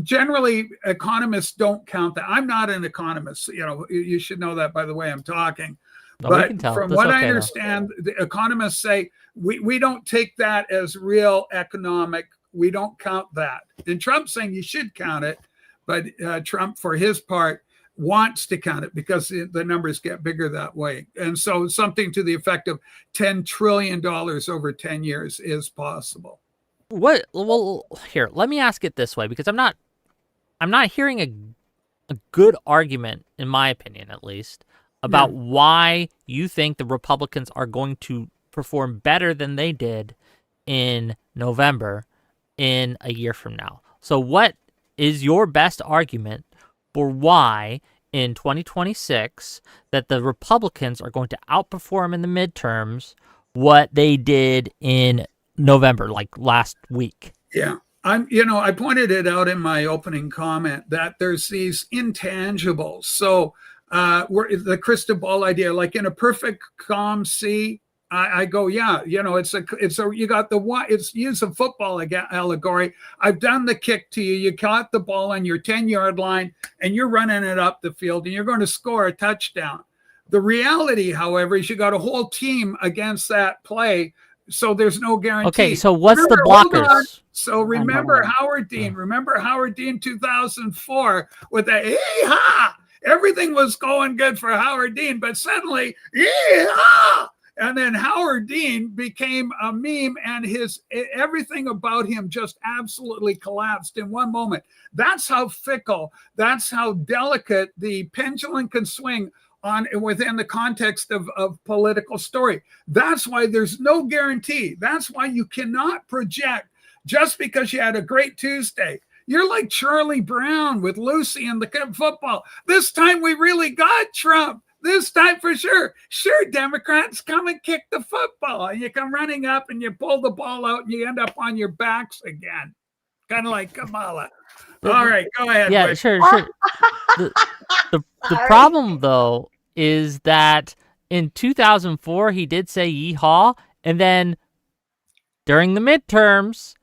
generally, economists don't count that. I'm not an economist. You should know that by the way I'm talking. No, but from what I understand, the economists say we don't take that as real economic. We don't count that. And Trump's saying you should count it, but Trump, for his part, wants to count it because the numbers get bigger that way. And so something to the effect of $10 trillion over 10 years is possible. Well, here, let me ask it this way, because I'm not hearing a good argument, in my opinion at least, about why you think the Republicans are going to perform better than they did in November in a year from now. So what is your best argument for why in 2026 that the Republicans are going to outperform in the midterms what they did in November, like last week? Yeah. I pointed it out in my opening comment that there's these intangibles. So the crystal ball idea, like in a perfect calm sea, I go, yeah, you got use a football allegory. I've done the kick to you. You caught the ball on your 10-yard line and you're running it up the field and you're going to score a touchdown. The reality, however, is you got a whole team against that play So there's no guarantee. Okay, so what's remember, the blockers? So remember Howard Dean. Remember Howard Dean 2004 with the yee-haw. Everything was going good for Howard Dean, but suddenly, yee-haw! And then Howard Dean became a meme, and everything about him just absolutely collapsed in one moment. That's how fickle, that's how delicate the pendulum can swing within the context of political story. That's why there's no guarantee. That's why you cannot project just because you had a great Tuesday. You're like Charlie Brown with Lucy and the football. This time we really got Trump. This time for sure. Sure, Democrats, come and kick the football. And you come running up and you pull the ball out and you end up on your backs again. Kind of like Kamala. All right, go ahead. Yeah, Rick. sure. The problem, though, is that in 2004, he did say yeehaw. And then during the midterms,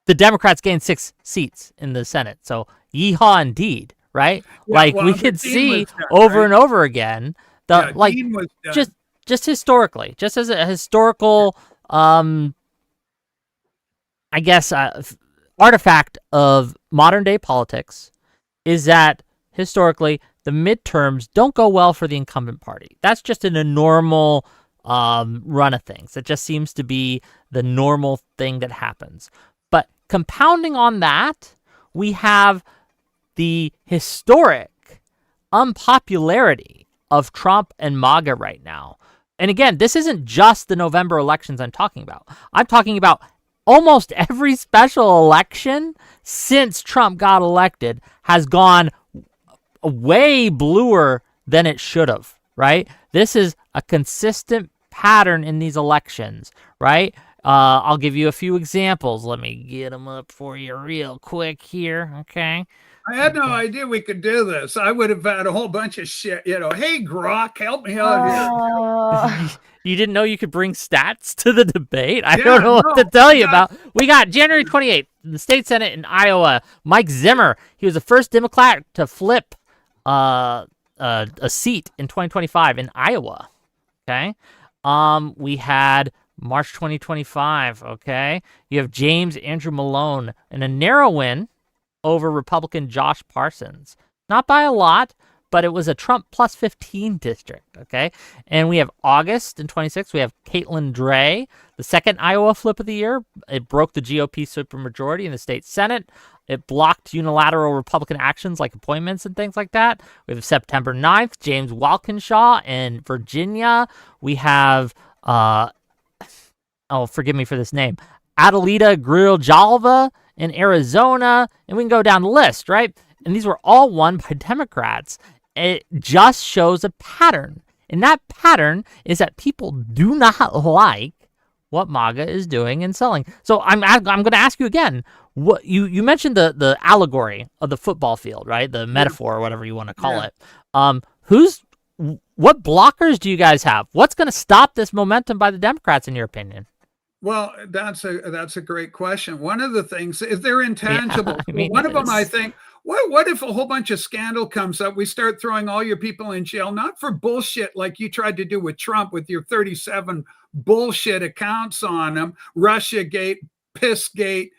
the Democrats gained 6 seats in the Senate. So yeehaw indeed. Right? Yeah, we could see over and over again just historically, just as a historical I guess artifact of modern day politics is that historically the midterms don't go well for the incumbent party. That's just in a normal run of things. It just seems to be the normal thing that happens. But compounding on that, we have the historic unpopularity of Trump and MAGA right now. And again, this isn't just the November elections I'm talking about. I'm talking about almost every special election since Trump got elected has gone way bluer than it should have, right? This is a consistent pattern in these elections, right? I'll give you a few examples. Let me get them up for you real quick here, okay? I had no idea we could do this. I would have had a whole bunch of shit, hey, Grok, help me out here. You didn't know you could bring stats to the debate? I don't know what to tell you about. We got January 28th, in the state Senate in Iowa. Mike Zimmer, he was the first Democrat to flip a seat in 2025 in Iowa, okay? We had March 2025, okay? You have James Andrew Malone in a narrow win over Republican Josh Parsons. Not by a lot, but it was a Trump plus 15 district, okay? And we have August in 26, we have Caitlin Dray, the second Iowa flip of the year. It broke the GOP supermajority in the state Senate. It blocked unilateral Republican actions like appointments and things like that. We have September 9th, James Walkinshaw in Virginia. We have, forgive me for this name, Adelita Grijalva in Arizona, and we can go down the list, right? And these were all won by Democrats. It just shows a pattern. And that pattern is that people do not like what MAGA is doing and selling. So I'm going to ask you again, what you mentioned the allegory of the football field, right? The metaphor or whatever you want to call it. What blockers do you guys have? What's going to stop this momentum by the Democrats in your opinion? Well, that's a great question. One of the things is they're intangible. Yeah, one of them, I think, what if a whole bunch of scandal comes up? We start throwing all your people in jail, not for bullshit like you tried to do with Trump with your 37 bullshit accounts on them, Russiagate, Pissgate,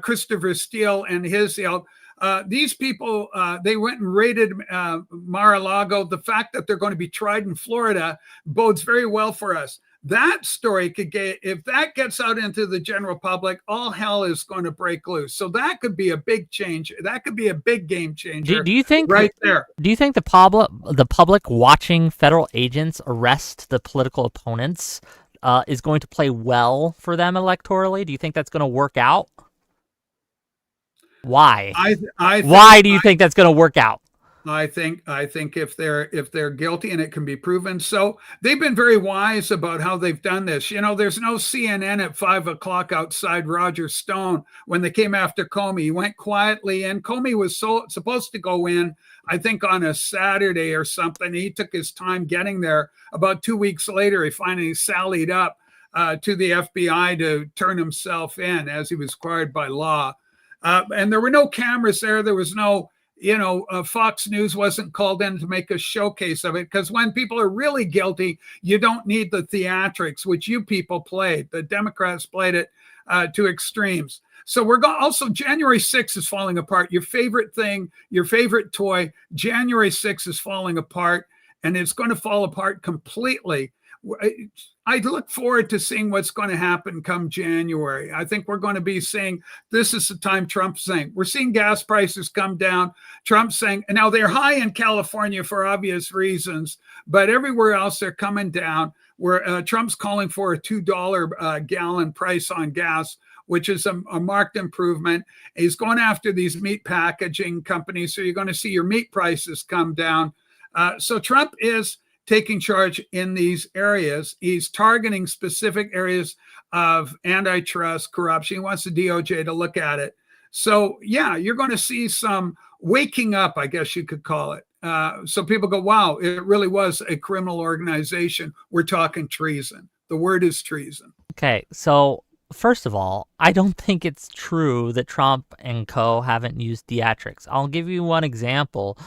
Christopher Steele and his ilk. These people, they went and raided Mar-a-Lago. The fact that they're going to be tried in Florida bodes very well for us. That story could get, if that gets out into the general public, all hell is going to break loose. So that could be a big change. That could be a big game changer. Do you think right there? Do you think the public watching federal agents arrest the political opponents is going to play well for them electorally? Do you think that's going to work out? Why? Why do you think that's going to work out? I think if they're guilty and it can be proven. So they've been very wise about how they've done this. There's no CNN at 5:00 outside Roger Stone when they came after Comey. He went quietly in. Comey was supposed to go in, I think, on a Saturday or something. He took his time getting there. About 2 weeks later, he finally sallied up to the FBI to turn himself in as he was required by law. And there were no cameras there. There was no Fox News wasn't called in to make a showcase of it, because when people are really guilty, you don't need the theatrics, which you people played. The Democrats played it to extremes. So we're going. Also, January 6th is falling apart. Your favorite thing, your favorite toy, January 6th is falling apart, and it's going to fall apart completely. I look forward to seeing what's going to happen come January. I think we're going to be seeing, this is the time Trump's saying, we're seeing gas prices come down. Trump's saying, and now they're high in California for obvious reasons, but everywhere else they're coming down, where Trump's calling for a $2 gallon price on gas, which is a marked improvement. He's going after these meat packaging companies, so you're going to see your meat prices come down. So Trump is taking charge in these areas. He's targeting specific areas of antitrust, corruption. He wants the DOJ to look at it. So yeah, you're going to see some waking up, I guess you could call it. So people go, wow, it really was a criminal organization. We're talking treason. The word is treason. Okay, so first of all, I don't think it's true that Trump and co. haven't used theatrics. I'll give you one example.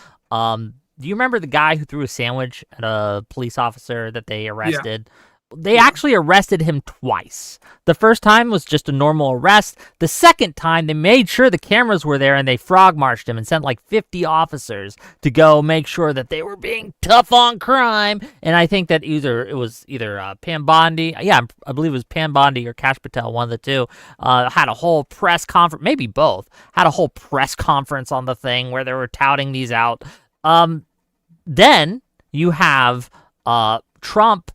Do you remember the guy who threw a sandwich at a police officer that they arrested? Yeah. They actually arrested him twice. The first time was just a normal arrest. The second time, they made sure the cameras were there and they frog marched him and sent like 50 officers to go make sure that they were being tough on crime. And I think that it was either Pam Bondi, I believe it was Pam Bondi or Kash Patel, one of the two, had a whole press conference, maybe both, had a whole press conference on the thing where they were touting these out. Then you have Trump,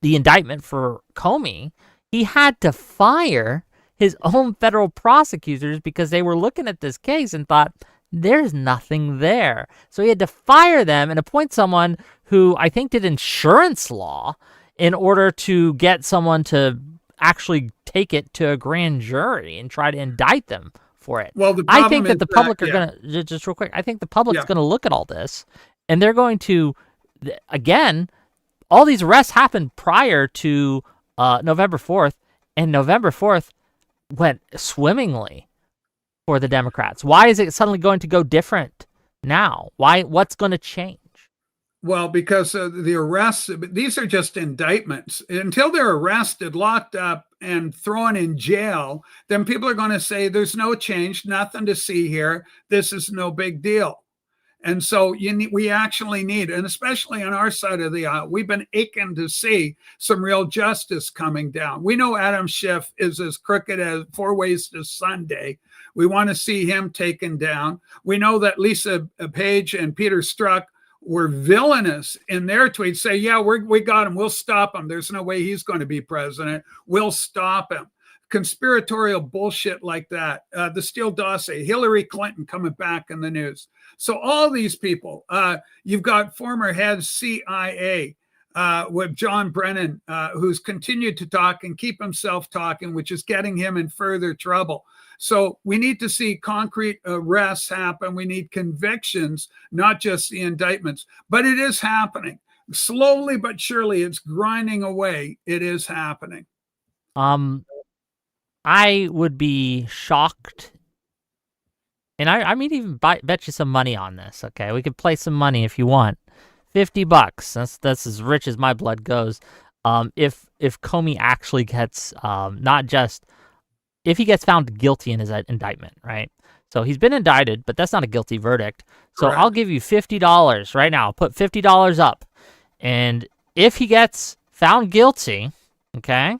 the indictment for Comey. He had to fire his own federal prosecutors because they were looking at this case and thought, there's nothing there. So he had to fire them and appoint someone who I think did insurance law in order to get someone to actually take it to a grand jury and try to indict them for it. Well, I think that the public are going to, just real quick, I think the public's going to look at all this and they're going to, again, all these arrests happened prior to November 4th, and November 4th went swimmingly for the Democrats. Why is it suddenly going to go different now? What's going to change? Well, because the arrests, these are just indictments. Until they're arrested, locked up, and thrown in jail, then people are going to say there's no change, nothing to see here. This is no big deal. And so we actually need, and especially on our side of the aisle, we've been aching to see some real justice coming down. We know Adam Schiff is as crooked as 4 ways to Sunday. We want to see him taken down. We know that Lisa Page and Peter Strzok were villainous in their tweets, say, yeah, we got him. We'll stop him. There's no way he's going to be president. We'll stop him. Conspiratorial bullshit like that. The Steele dossier, Hillary Clinton coming back in the news. So all these people, you've got former head CIA with John Brennan, who's continued to talk and keep himself talking, which is getting him in further trouble. So we need to see concrete arrests happen. We need convictions, not just the indictments. But it is happening. Slowly but surely, it's grinding away. It is happening. I would be shocked, and I mean, even bet you some money on this, okay? We could play some money if you want. $50, that's as rich as my blood goes. If Comey actually gets, not just, if he gets found guilty in his indictment, right? So he's been indicted, but that's not a guilty verdict. So Correct. I'll give you $50 right now. I'll put $50 up. And if he gets found guilty, okay,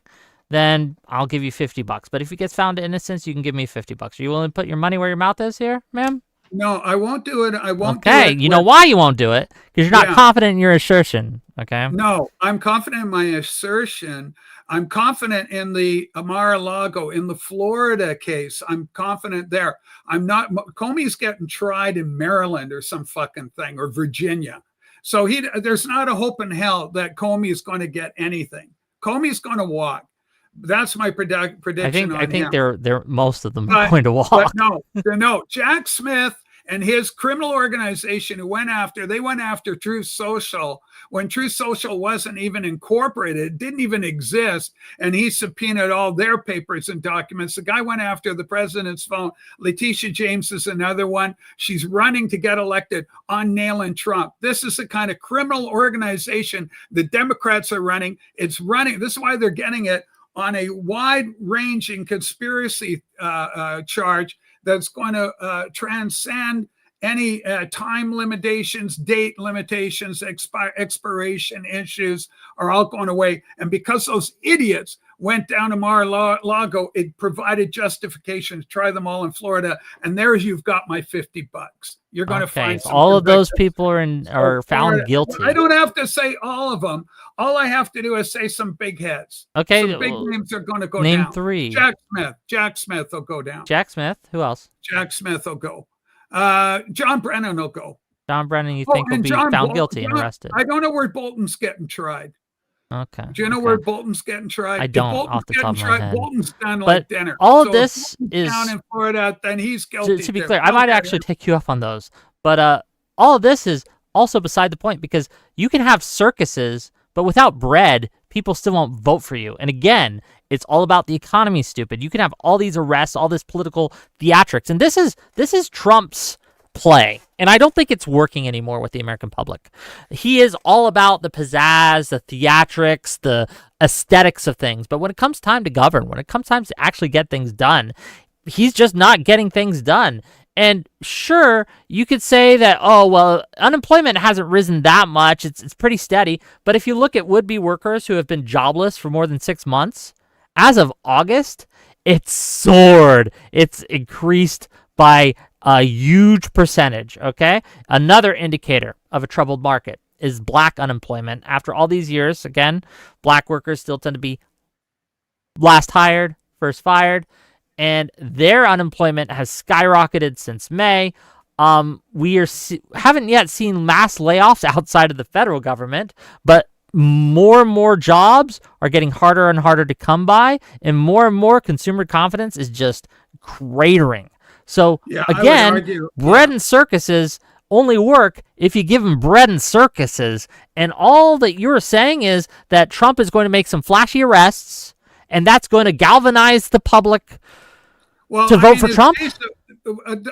then I'll give you $50. But if he gets found innocent, you can give me $50. Are you willing to put your money where your mouth is here, ma'am? No, I won't do it. I won't do it. Okay, you know why you won't do it? Because you're not confident in your assertion, okay? No, I'm confident in my assertion. I'm confident in the Mar-a-Lago, in the Florida case. I'm confident there. I'm not, Comey's getting tried in Maryland or some fucking thing, or Virginia. So there's not a hope in hell that Comey is going to get anything. Comey's going to walk. That's my prediction. I think they're most of them are going to walk. But no. Jack Smith and his criminal organization who went after Truth Social when Truth Social wasn't even incorporated, didn't even exist, and he subpoenaed all their papers and documents. The guy went after the president's phone. Letitia James is another one. She's running to get elected on nailing Trump. This is the kind of criminal organization the Democrats are running. It's running. This is why they're getting it on a wide-ranging conspiracy charge that's going to transcend any time limitations, date limitations, expiration issues are all going away. And because those idiots went down to Mar-a-Lago, it provided justification to try them all in Florida. And there you've got my $50. You're going to find so all of those people are found guilty. I don't have to say all of them. All I have to do is say some big heads. Okay. Some big names are going to go down. Name 3. Jack Smith will go down. Jack Smith. Who else? Jack Smith will go. John Brennan will go. John Brennan, you think will be found guilty and arrested? I don't know where Bolton's getting tried. Okay. Do you know where Bolton's getting tried? I don't off the top of my head. Bolton's done like dinner. All of this is down in Florida, then he's guilty. To be clear, I might actually take you up on those. But all of this is also beside the point because you can have circuses, but without bread, people still won't vote for you. And again, it's all about the economy, stupid. You can have all these arrests, all this political theatrics, and this is Trump's play. And I don't think it's working anymore with the American public. He is all about the pizzazz, the theatrics, the aesthetics of things. But when it comes time to govern, when it comes time to actually get things done, he's just not getting things done. And sure, you could say that, oh, well, unemployment hasn't risen that much. It's pretty steady. But if you look at would-be workers who have been jobless for more than 6 months, as of August, it's soared. It's increased by a huge percentage, okay? Another indicator of a troubled market is black unemployment. After all these years, again, black workers still tend to be last hired, first fired, and their unemployment has skyrocketed since May. We haven't yet seen mass layoffs outside of the federal government, but more and more jobs are getting harder and harder to come by, and more consumer confidence is just cratering. So again, bread and circuses only work if you give them bread and circuses. And all that you're saying is that Trump is going to make some flashy arrests, and that's going to galvanize the public to vote for Trump.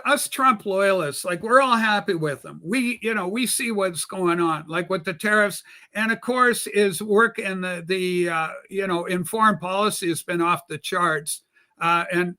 Us Trump loyalists, like, we're all happy with him. We see what's going on, like with the tariffs, and of course his work in the in foreign policy has been off the charts. And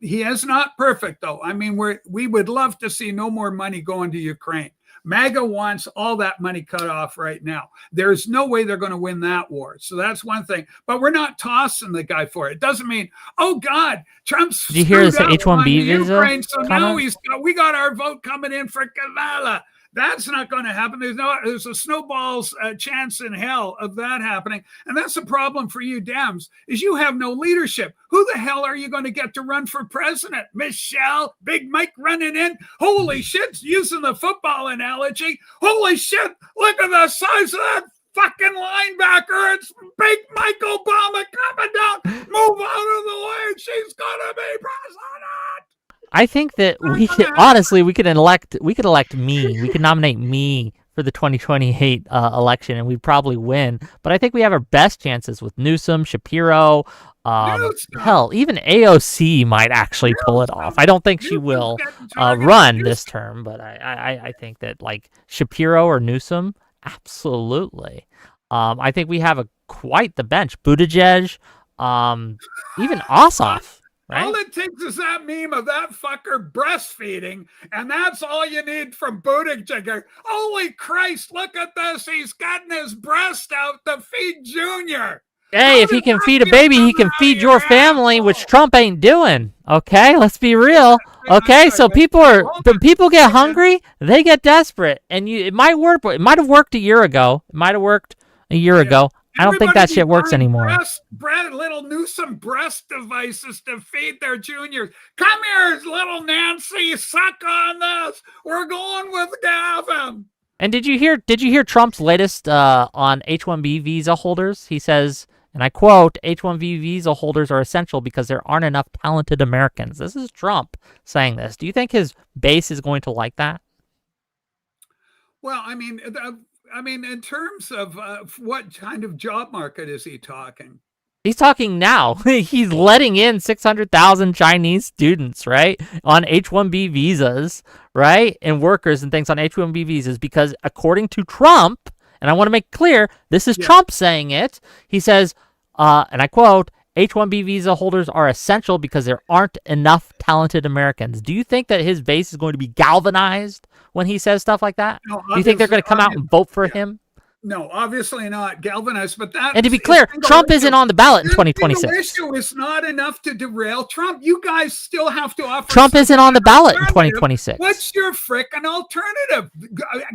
he is not perfect, though. I mean, we would love to see no more money going to Ukraine. MAGA wants all that money cut off right now. There's no way they're going to win that war. So that's one thing. But we're not tossing the guy for it. It doesn't mean, oh, God, Trump's Did you hear his H-1B visa? Ukraine, so now we got our vote coming in for Kavala. That's not going to happen. There's a snowball's chance in hell of that happening. And that's the problem for you Dems, is you have no leadership. Who the hell are you going to get to run for president? Michelle, Big Mike running in. Holy shit, using the football analogy. Holy shit, look at the size of that fucking linebacker. It's Big Mike Obama coming down. Move out of the way. She's going to be president. I think that we could elect me. We could nominate me for the 2028 election, and we'd probably win. But I think we have our best chances with Newsom, Shapiro, hell, even AOC might actually pull it off. I don't think she will run this term, but I think that like Shapiro or Newsom, absolutely. I think we have quite the bench. Buttigieg, even Ossoff. Right? All it takes is that meme of that fucker breastfeeding, and that's all you need from Buttigieg. Holy Christ, look at this. He's getting his breast out to feed Junior. Hey, if he can feed a baby, he can feed your family, which Trump ain't doing. Okay, let's be real. Okay, so people get hungry, they get desperate, and it might work. It might have worked a year ago. I don't think that shit works anymore. Little Newsom breast devices to feed their juniors. Come here, little Nancy, suck on this. We're going with Gavin. And did you hear Trump's latest on H-1B visa holders? He says, And I quote, H-1B visa holders are essential because there aren't enough talented Americans. This is Trump saying this. Do you think his base is going to like that? Well, I mean, in terms of what kind of job market is he talking? He's talking now. He's letting in 600,000 Chinese students, right, on H-1B visas, right, and workers and things on H-1B visas because according to Trump, and I want to make clear, this is Trump saying it, he says, and I quote, H-1B visa holders are essential because there aren't enough talented Americans. Do you think that his base is going to be galvanized when he says stuff like that? No, do you think they're going to come out and vote for him? No, obviously not galvanized, but that. And to be clear, Trump isn't on the ballot in 2026. The issue is not enough to derail Trump. You guys still have to offer. Trump isn't on the ballot in 2026. What's your frickin' alternative?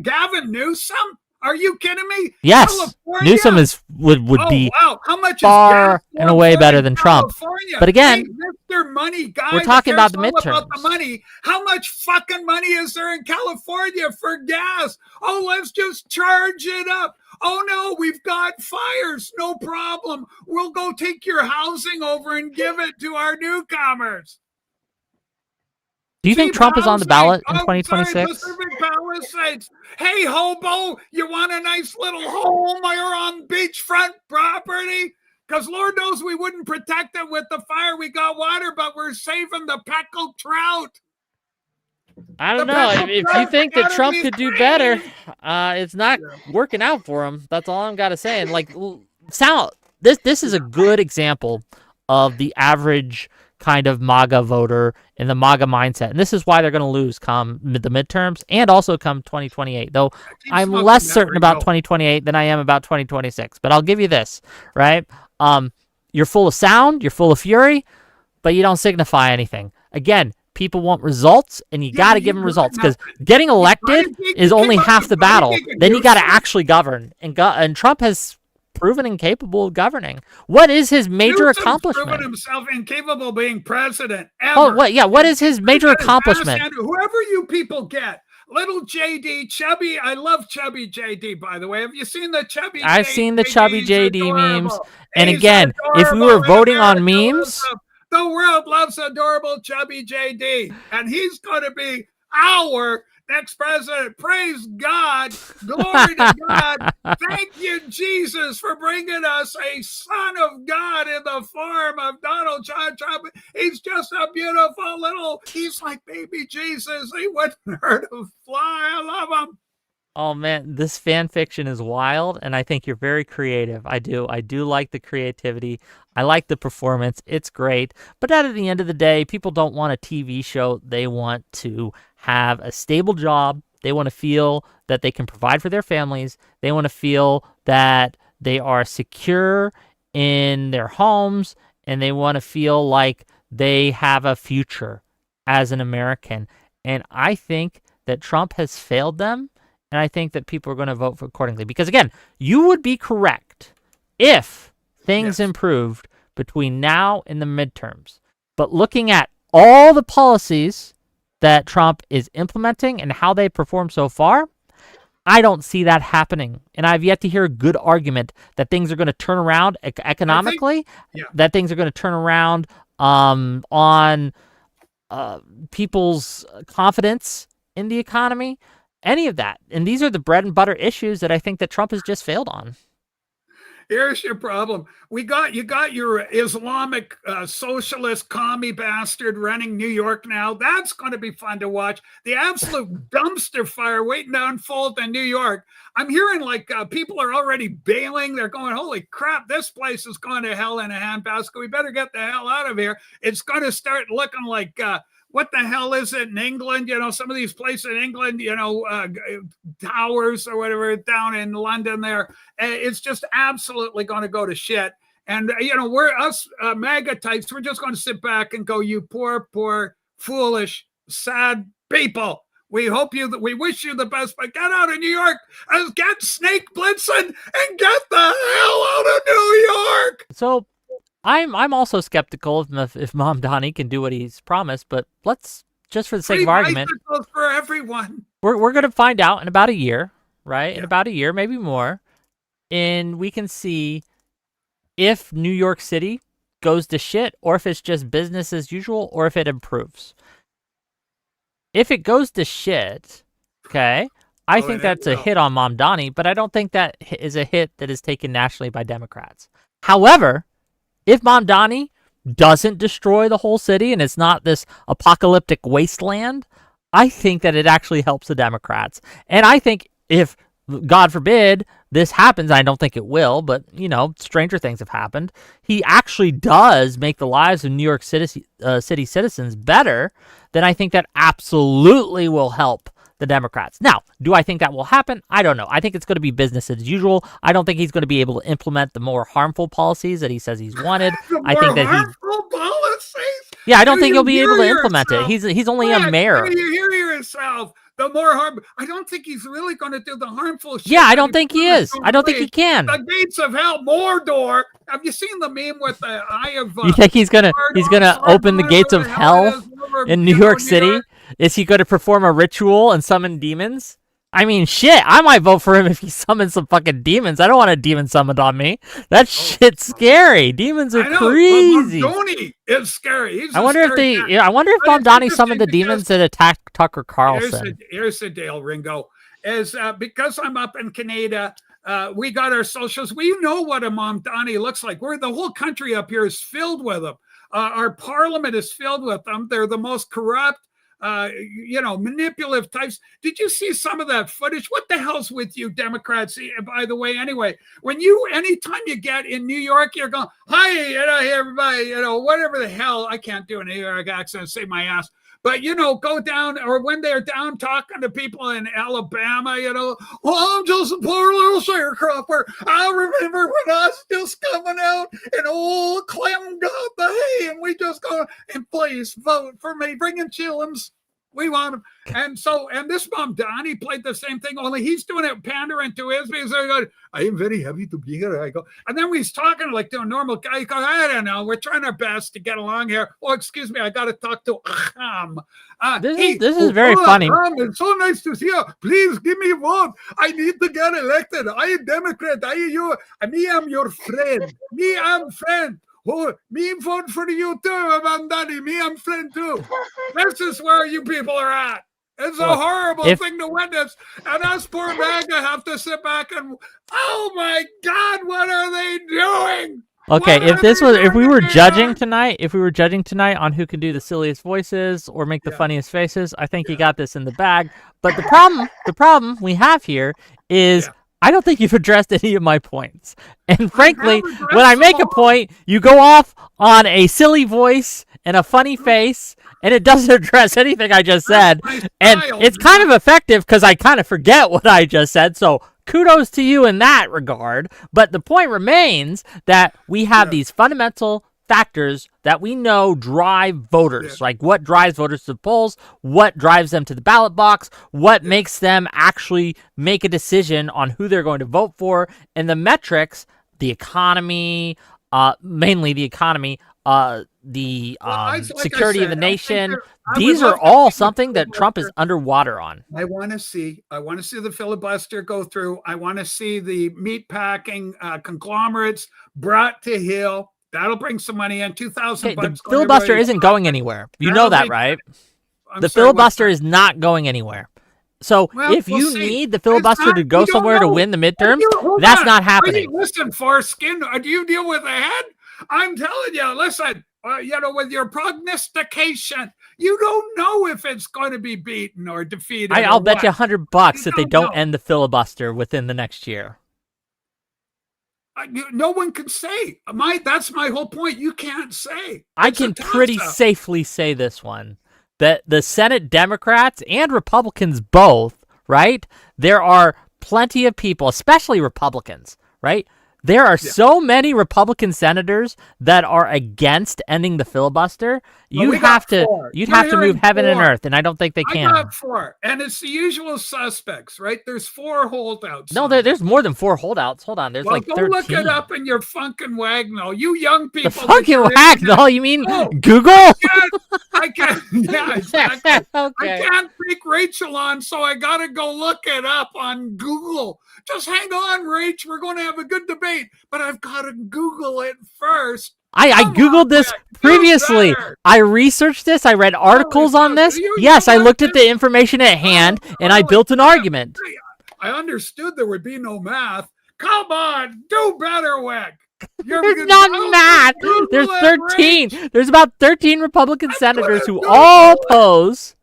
Gavin Newsom? Are you kidding me? Yes, California? Newsom would be How much far is and away better than Trump. But again, Mr. Money guy, we're talking about the midterms. About the money. How much fucking money is there in California for gas? Oh, let's just charge it up. Oh no, we've got fires. No problem. We'll go take your housing over and give it to our newcomers. Do you think Trump is on the ballot in 2026? Pacific Palisades. Hey, hobo, you want a nice little home or on beachfront property? Because Lord knows we wouldn't protect it with the fire. We got water, but we're saving the peckled trout. I don't know. If you think that Trump could do better, it's not working out for him. That's all I'm got to say. And like, this is a good example of the average kind of MAGA voter and the MAGA mindset. And this is why they're going to lose come the midterms and also come 2028. Though I'm less certain about 2028 than I am about 2026. But I'll give you this, right? You're full of sound, you're full of fury, but you don't signify anything. Again, people want results, and you got to give them results because getting elected is only half the battle. Then you got to actually govern. And Trump has proven incapable of governing. What is his major accomplishment? Proven himself incapable of being president. Ever. Oh, what? Yeah. What is his major accomplishment? Whoever you people get, little JD, chubby. I love chubby JD. By the way, have you seen the chubby? I've seen the chubby JD memes. And again, if we were voting on memes, the world loves adorable chubby JD, and he's going to be our next president. Praise God. Glory to God. Thank you, Jesus, for bringing us a son of God in the form of Donald John Trump. He's just a beautiful he's like baby Jesus. He wouldn't hurt a fly. I love him. Oh man, this fan fiction is wild, and I think you're very creative. I do like the creativity. I like the performance. It's great. But at the end of the day, people don't want a TV show. They want to have a stable job. They want to feel that they can provide for their families. They want to feel that they are secure in their homes, and they want to feel like they have a future as an American. And I think that Trump has failed them. And I think that people are going to vote for accordingly. Because, again, you would be correct if things improved between now and the midterms. But looking at all the policies that Trump is implementing and how they perform so far, I don't see that happening. And I've yet to hear a good argument that things are going to turn around economically, that things are going to turn around on people's confidence in the economy. Any of that. And these are the bread and butter issues that I think that Trump has just failed on. Here's your problem. You got your Islamic socialist commie bastard running New York now. That's going to be fun to watch. The absolute dumpster fire waiting to unfold in New York. I'm hearing like people are already bailing. They're going, holy crap, this place is going to hell in a handbasket. We better get the hell out of here. It's going to start looking like what the hell is it in England? You know, some of these places in England, you know, towers or whatever down in London there. It's just absolutely going to go to shit. And, you know, we're us MAGA types. We're just going to sit back and go, you poor, poor, foolish, sad people. We wish you the best, but get out of New York and get Snake Blitzen and get the hell out of New York. So, I'm also skeptical if Mamdani can do what he's promised, but let's, just for the sake of argument, for everyone. We're going to find out in about a year, right? Yeah. In about a year, maybe more, and we can see if New York City goes to shit, or if it's just business as usual, or if it improves. If it goes to shit, okay, I think that's a hit on Mamdani, but I don't think that is a hit that is taken nationally by Democrats. However, if Mamdani doesn't destroy the whole city and it's not this apocalyptic wasteland, I think that it actually helps the Democrats. And I think if, God forbid, this happens, I don't think it will, but, you know, stranger things have happened, he actually does make the lives of New York City citizens better, then I think that absolutely will help the Democrats. Now, do I think that will happen? I don't know. I think it's going to be business as usual. I don't think he's going to be able to implement the more harmful policies that he says he's wanted. I think that harmful policies? Yeah, I don't think he'll be able to implement it. He's only a mayor. You hear yourself. The more harm. I don't think he's really going to do the harmful shit. Yeah, I don't think he is. I don't think he can. The gates of hell, Mordor. Have you seen the meme with the eye of? You think he's gonna open the gates of hell in New York City? Is he going to perform a ritual and summon demons? I mean, shit, I might vote for him if he summons some fucking demons. I don't want a demon summoned on me. That shit's scary. Demons are crazy. Mamdani is scary. I wonder if Mamdani summoned the demons that attacked Tucker Carlson. Here's the deal, Ringo. Is because I'm up in Canada, we got our socials. We know what a Mamdani looks like. The whole country up here is filled with them. Our parliament is filled with them. They're the most corrupt, manipulative types. Did you see some of that footage? What the hell's with you Democrats? By the way, anyway, anytime you get in New York, you're going, hi, hey, everybody, whatever the hell. I can't do an New York accent, save my ass. But, go down, or when they're down talking to people in Alabama, I'm just a poor little sharecropper. I remember when I was just coming out and old Clem got the hay, and we just go, and please vote for me, bring in chillums. We want him. And this Mamdani played the same thing, only he's doing it pandering to his because I am very happy to be here. I go, and then when he's talking like to a normal guy, he goes, I don't know, we're trying our best to get along here. Oh, excuse me, I got to talk to Aham. This is very funny. It's so nice to see you. Please give me a vote. I need to get elected. I am Democrat. Me, I'm your friend. Me, I'm friend. Oh, me vote for you too, Mamdani. Me, I'm friend too. This is where you people are at. It's a horrible thing to witness. And us poor MAGA have to sit back and, oh my God, what are they doing? Okay, if we were judging tonight on who can do the silliest voices or make the funniest faces, I think you got this in the bag. But the problem we have here is I don't think you've addressed any of my points. And frankly, when I make a point, you go off on a silly voice and a funny face, and it doesn't address anything I just said. And it's kind of effective because I kind of forget what I just said. So kudos to you in that regard. But the point remains that we have these fundamental factors that we know drive voters, like what drives voters to the polls, what drives them to the ballot box, what makes them actually make a decision on who they're going to vote for, and the metrics, the economy, mainly the economy, security of the nation. These are all something that Trump is underwater on. I want to see the filibuster go through. I want to see the meatpacking conglomerates brought to heel. That'll bring some money in. $2,000 bucks. The filibuster isn't going anywhere. You know that, right? The filibuster is not going anywhere. So if you need the filibuster to go somewhere to win the midterms, that's not happening. Listen, foreskin, do you deal with a head? I'm telling you, listen, with your prognostication, you don't know if it's going to be beaten or defeated. I'll bet you $100 that they don't end the filibuster within the next year. No one can say. That's my whole point. You can't say. I can pretty safely say this one, that the Senate Democrats and Republicans both, right? There are plenty of people, especially Republicans, right? There are so many Republican senators that are against ending the filibuster. You'd have to move heaven and earth, and I don't think they can. I got 4, and it's the usual suspects, right? There's 4 holdouts. No, there's more than 4 holdouts. Hold on, there's like 13. Go look it up in your Funkin' Wagnall. You young people. The Funkin' Wagnall? You mean Google? I can't. Yeah, exactly. Okay. I can't take Rachel on, so I got to go look it up on Google. Just hang on, Rach. We're going to have a good debate. great, but I've got to Google it first. I Googled this previously. I researched this. I read articles on this. Yes, I looked at the information at hand, and I built an argument. I understood there would be no math. Come on, do better, Wick. There's not math. There's 13. There's about 13 Republican senators who all oppose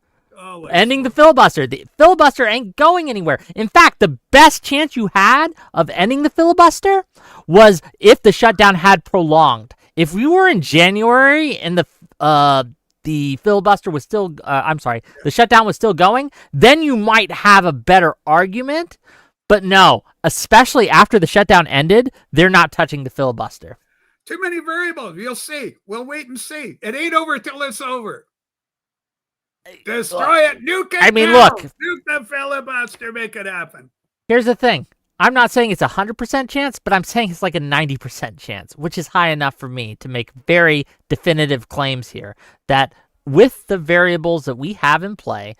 ending the filibuster. The filibuster ain't going anywhere. In fact, the best chance you had of ending the filibuster was if the shutdown had prolonged. If we were in January and the filibuster was still, the shutdown was still going, then you might have a better argument. But no, especially after the shutdown ended, they're not touching the filibuster. Too many variables. You'll see. We'll wait and see. It ain't over till it's over. Destroy it. Nuke it. Look. Nuke the filibuster. Make it happen. Here's the thing. I'm not saying it's 100% chance, but I'm saying it's like a 90% chance, which is high enough for me to make very definitive claims here that with the variables that we have in play,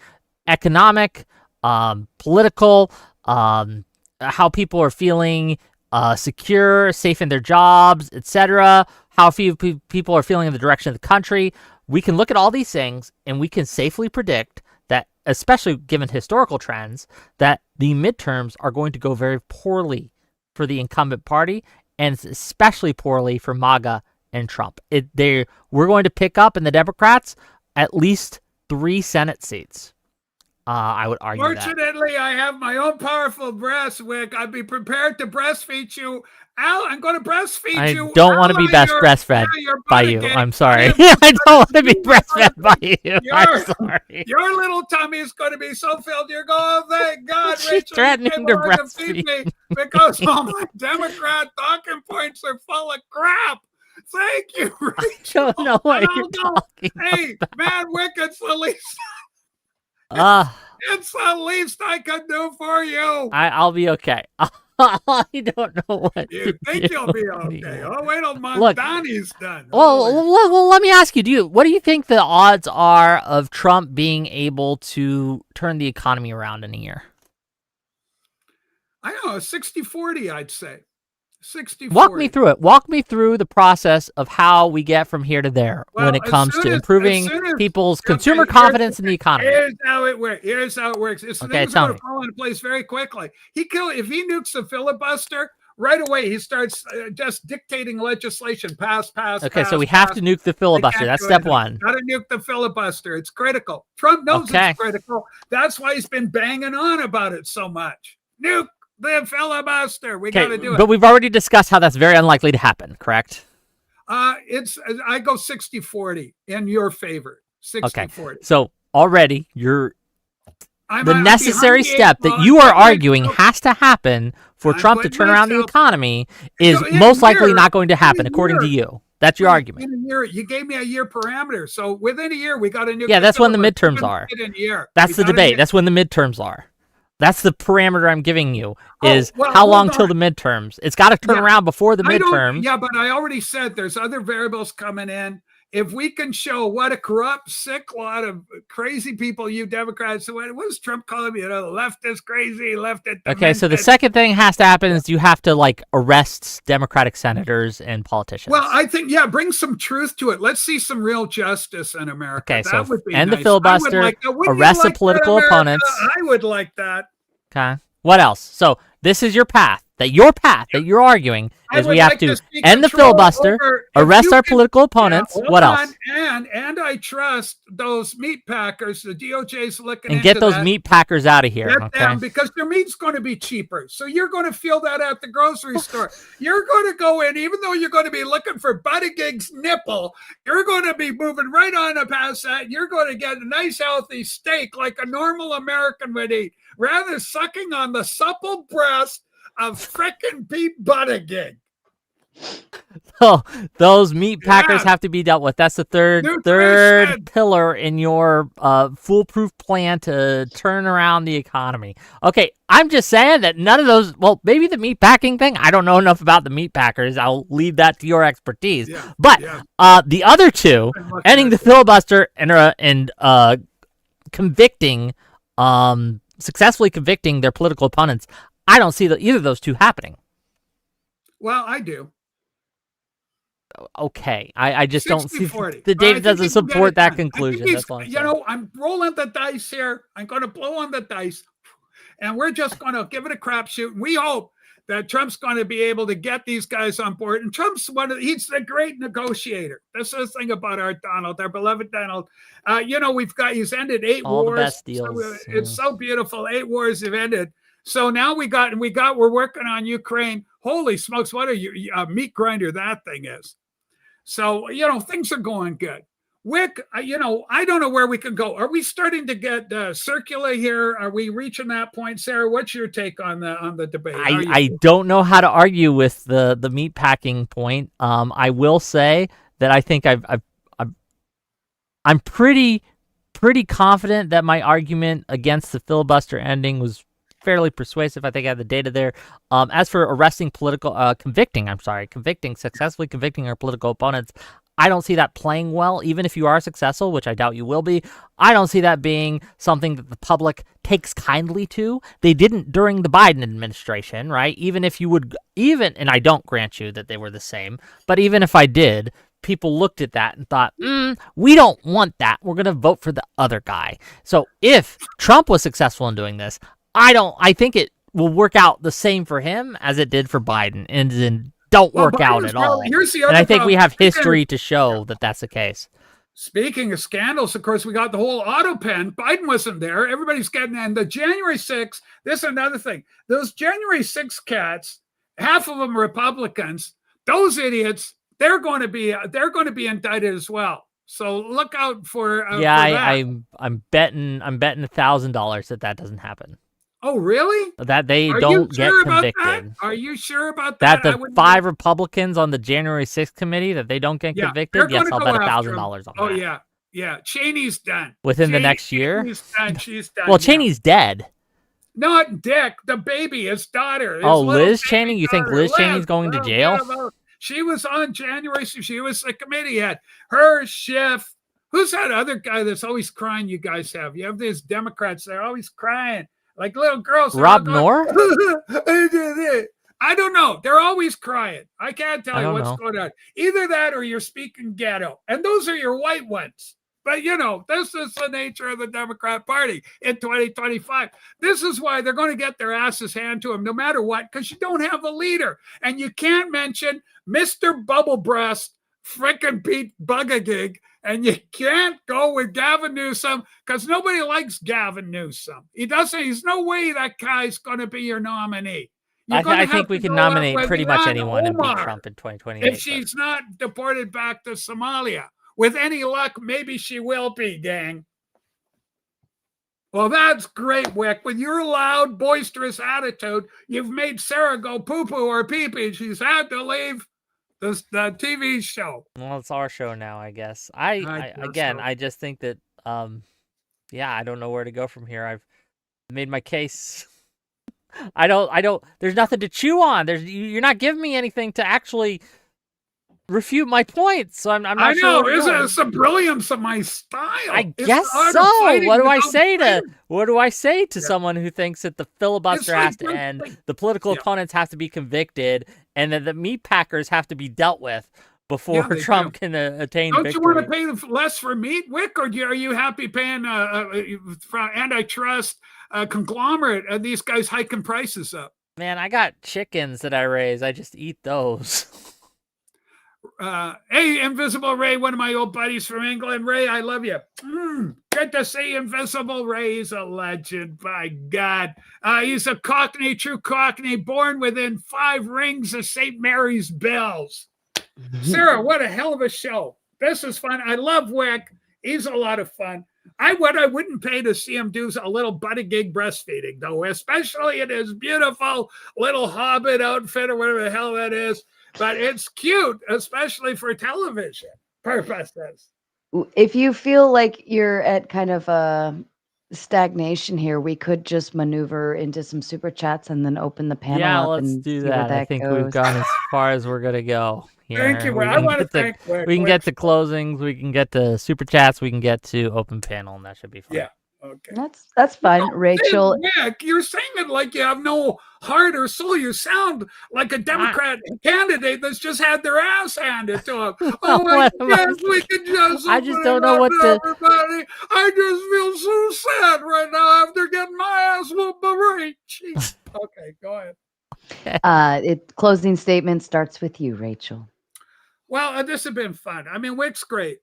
economic, political, how people are feeling secure, safe in their jobs, etc., how few people are feeling in the direction of the country, we can look at all these things and we can safely predict that, especially given historical trends, that the midterms are going to go very poorly for the incumbent party, and especially poorly for MAGA and Trump. We're going to pick up in the Democrats at least 3 Senate seats. I would argue Fortunately, I have my own powerful breast, Wick. I'd be prepared to breastfeed you. Al, I'm going to breastfeed you. I don't want to be breastfed by you. I'm sorry. I don't want to be breastfed by you. I'm sorry. Your little tummy is going to be so filled, you're going, oh, thank God, She's Rachel, threatening to breastfeed me because all my Democrat talking points are full of crap. Thank you, Rachel. I don't know what you're talking Hey, man, Wick, it's the least. It's the least I can do for you. I'll be okay. I don't know what. You think you'll be okay? Oh, wait till Montani's done. Well, let me ask you. What do you think the odds are of Trump being able to turn the economy around in a year? I don't know, 60-40, I'd say. 60-40. Walk me through it. Walk me through the process of how we get from here to there when it comes to improving people's consumer confidence in the economy. Here's how it works. It's going to fall into place very quickly. If he nukes the filibuster, right away he starts just dictating legislation. Pass. Okay, so we have to nuke the filibuster. That's step one. Got to nuke the filibuster. It's critical. Trump knows it's critical. That's why he's been banging on about it so much. Nuke the filibuster. We got to do it. But we've already discussed how that's very unlikely to happen, correct? I go 60-40 in your favor. 60-40. So already the necessary step that you are arguing has to happen for Trump to turn around the economy is most likely not going to happen, according to you. That's your argument. In a year, you gave me a year parameter. So within a year, we got a new. Yeah, that's when the midterms are. That's the debate. That's when the midterms are. That's the parameter I'm giving you is how long till the midterms. It's got to turn around before the midterms. Yeah, but I already said there's other variables coming in. If we can show what a corrupt, sick lot of crazy people you Democrats, what was Trump calling me? The left is crazy, left is demented. Okay, so the second thing has to happen is you have to arrest Democratic senators and politicians. Well, I think, bring some truth to it. Let's see some real justice in America. Okay, that so would be end nice. the filibuster, arrest the political opponents. I would like that. Okay. What else? So this is your path that you're arguing is we have to end the filibuster, arrest our political opponents. What else? And I trust those meat packers. The DOJ's looking and get those meat packers out of here. Get them, because their meat's going to be cheaper. So you're going to feel that at the grocery store. You're going to go in, even though you're going to be looking for Buttigig's nipple, you're going to be moving right on past that. You're going to get a nice healthy steak like a normal American would eat, rather sucking on the supple breast of frickin' Pete Buttigieg. So those meat packers have to be dealt with. That's the third pillar in your foolproof plan to turn around the economy. Okay, I'm just saying that none of those. Well, maybe the meat packing thing. I don't know enough about the meat packers. I'll leave that to your expertise. But the other two, ending the filibuster and successfully convicting their political opponents, I don't see either of those two happening. Well, I do. Okay, I just don't see 60-40. the data doesn't support that I conclusion. think That's all I'm saying. I'm rolling the dice here. I'm going to blow on the dice, and we're just going to give it a crapshoot. We hope that Trump's going to be able to get these guys on board. And Trump's he's the great negotiator. This is the thing about our Donald, our beloved Donald. He's ended 8 all wars. The best deals. So it's so beautiful. 8 wars have ended. So now we're working on Ukraine. Holy smokes, what a meat grinder that thing is. So, things are going good. Wick, I don't know where we can go. Are we starting to get circular here? Are we reaching that point, Sarah? What's your take on the debate? I don't know how to argue with the meat packing point. I will say that I think I'm pretty confident that my argument against the filibuster ending was fairly persuasive. I think I have the data there. As for successfully convicting our political opponents, I don't see that playing well, even if you are successful, which I doubt you will be. I don't see that being something that the public takes kindly to. They didn't during the Biden administration, right? And I don't grant you that they were the same, but even if I did, people looked at that and thought, we don't want that. We're going to vote for the other guy. So if Trump was successful in doing this, I think it will work out the same for him as it did for Biden, and don't work out at all. And I think we have history to show that that's the case. Speaking of scandals, of course, we got the whole auto pen. Biden wasn't there. Everybody's getting, and the January 6th, this is another thing. Those January 6th cats, half of them Republicans, those idiots, they're going to be indicted as well. So look out for that. I'm betting $1,000 that doesn't happen. Oh, really? That they don't get convicted. Are you sure about that? That the 5 Republicans on the January 6th committee, that they don't get convicted? Yes, I'll bet $1,000 on that. Oh, yeah. Cheney's done. Within the next year? She's done. Well, Cheney's dead. Not Dick, the baby, his daughter. Liz Cheney? You think Liz Cheney's going to jail? She was on January. She was the committee head. Her, Schiff. Who's that other guy that's always crying you guys have? You have these Democrats that are always crying. Like little girls. Rob Noor? I don't know. They're always crying. I can't tell you what's going on. Either that or you're speaking ghetto. And those are your white ones. But, this is the nature of the Democrat Party in 2025. This is why they're going to get their asses handed to them no matter what, because you don't have a leader. And you can't mention Mr. Bubble Breast, frickin' Pete Buttigieg, and you can't go with Gavin Newsom because nobody likes Gavin Newsom. He's no way that guy's going to be your nominee. I think we can nominate pretty much anyone and beat Trump in 2028. If she's not deported back to Somalia. With any luck, maybe she will be, gang. Well, that's great, Wick. With your loud, boisterous attitude, you've made Sarah go poo-poo or pee-pee. She's had to leave the TV show. Well, it's our show now, I guess. I just think that, I don't know where to go from here. I've made my case. I don't, there's nothing to chew on. You're not giving me anything to actually refute my points, so I'm not sure. I know, it's the brilliance of my style. I guess so. What do I say to someone who thinks that the filibuster has to end, the political opponents have to be convicted, and that the meat packers have to be dealt with before Trump can attain victory? Don't you want to pay less for meat, Wick, or are you happy paying for antitrust conglomerate? These guys hiking prices up. Man, I got chickens that I raise. I just eat those. Hey, Invisible Ray, one of my old buddies from England. Ray, I love you. Good to see Invisible Ray. He's a legend, by God. He's a Cockney, true Cockney, born within 5 rings of St. Mary's bells. Sarah, what a hell of a show. This is fun. I love Wick. He's a lot of fun. What I wouldn't pay to see him do is a little Buttigieg breastfeeding, though, especially in his beautiful little Hobbit outfit or whatever the hell that is. But it's cute, especially for television purposes. If you feel like you're at kind of a stagnation here, we could just maneuver into some super chats and then open the panel. Yeah, up let's and do see that. where I think goes. we've gone as far as we're going to go. Thank you. I want to thank We can get to closings. We can get to super chats. We can get to open panel, and that should be fun. Yeah. Okay. That's fun, Rachel. Nick, you're saying it like you have no heart or soul. You sound like a Democrat candidate that's just had their ass handed to him. Oh my God, we can just I just don't know what to. Everybody, I just feel so sad right now after getting my ass whooped by Ray. Jeez. Okay, go ahead. Closing statement starts with you, Rachel. Well, this has been fun. I mean, Wick's great.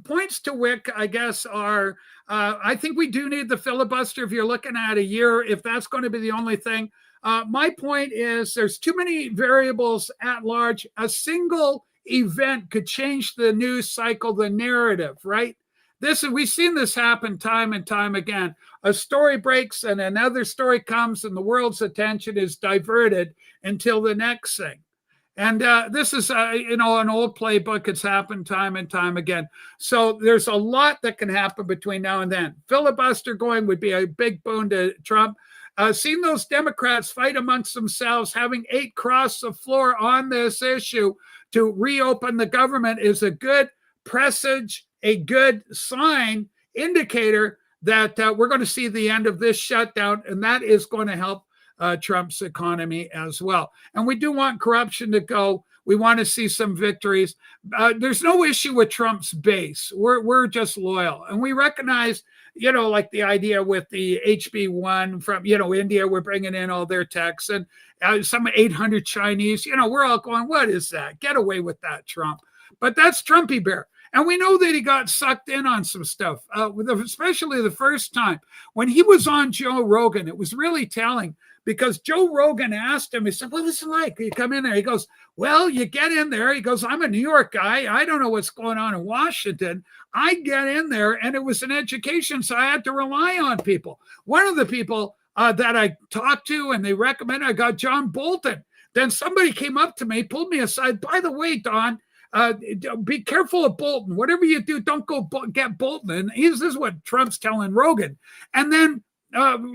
Points to Wick, I guess, are I think we do need the filibuster if you're looking at a year, if that's going to be the only thing. My point is there's too many variables at large. A single event could change the news cycle, the narrative, right? We've seen this happen time and time again. A story breaks and another story comes and the world's attention is diverted until the next thing. And this is, an old playbook. It's happened time and time again. So there's a lot that can happen between now and then. Filibuster going would be a big boon to Trump. Seeing those Democrats fight amongst themselves, having 8 cross the floor on this issue to reopen the government is a good presage, a good sign, indicator that we're going to see the end of this shutdown, and that is going to help Trump's economy as well. And we do want corruption to go. We want to see some victories. There's no issue with Trump's base. We're just loyal. And we recognize, like the idea with the HB1 from, India, we're bringing in all their techs and some 800 Chinese, we're all going, what is that? Get away with that, Trump. But that's Trumpy Bear. And we know that he got sucked in on some stuff, especially the first time. When he was on Joe Rogan, it was really telling because Joe Rogan asked him, he said, what was it like? You come in there. He goes, well, you get in there. He goes, I'm a New York guy. I don't know what's going on in Washington. I get in there and it was an education. So I had to rely on people. One of the people that I talked to and they recommended, I got John Bolton. Then somebody came up to me, pulled me aside. By the way, Don, be careful of Bolton. Whatever you do, don't go get Bolton. And this is what Trump's telling Rogan. And then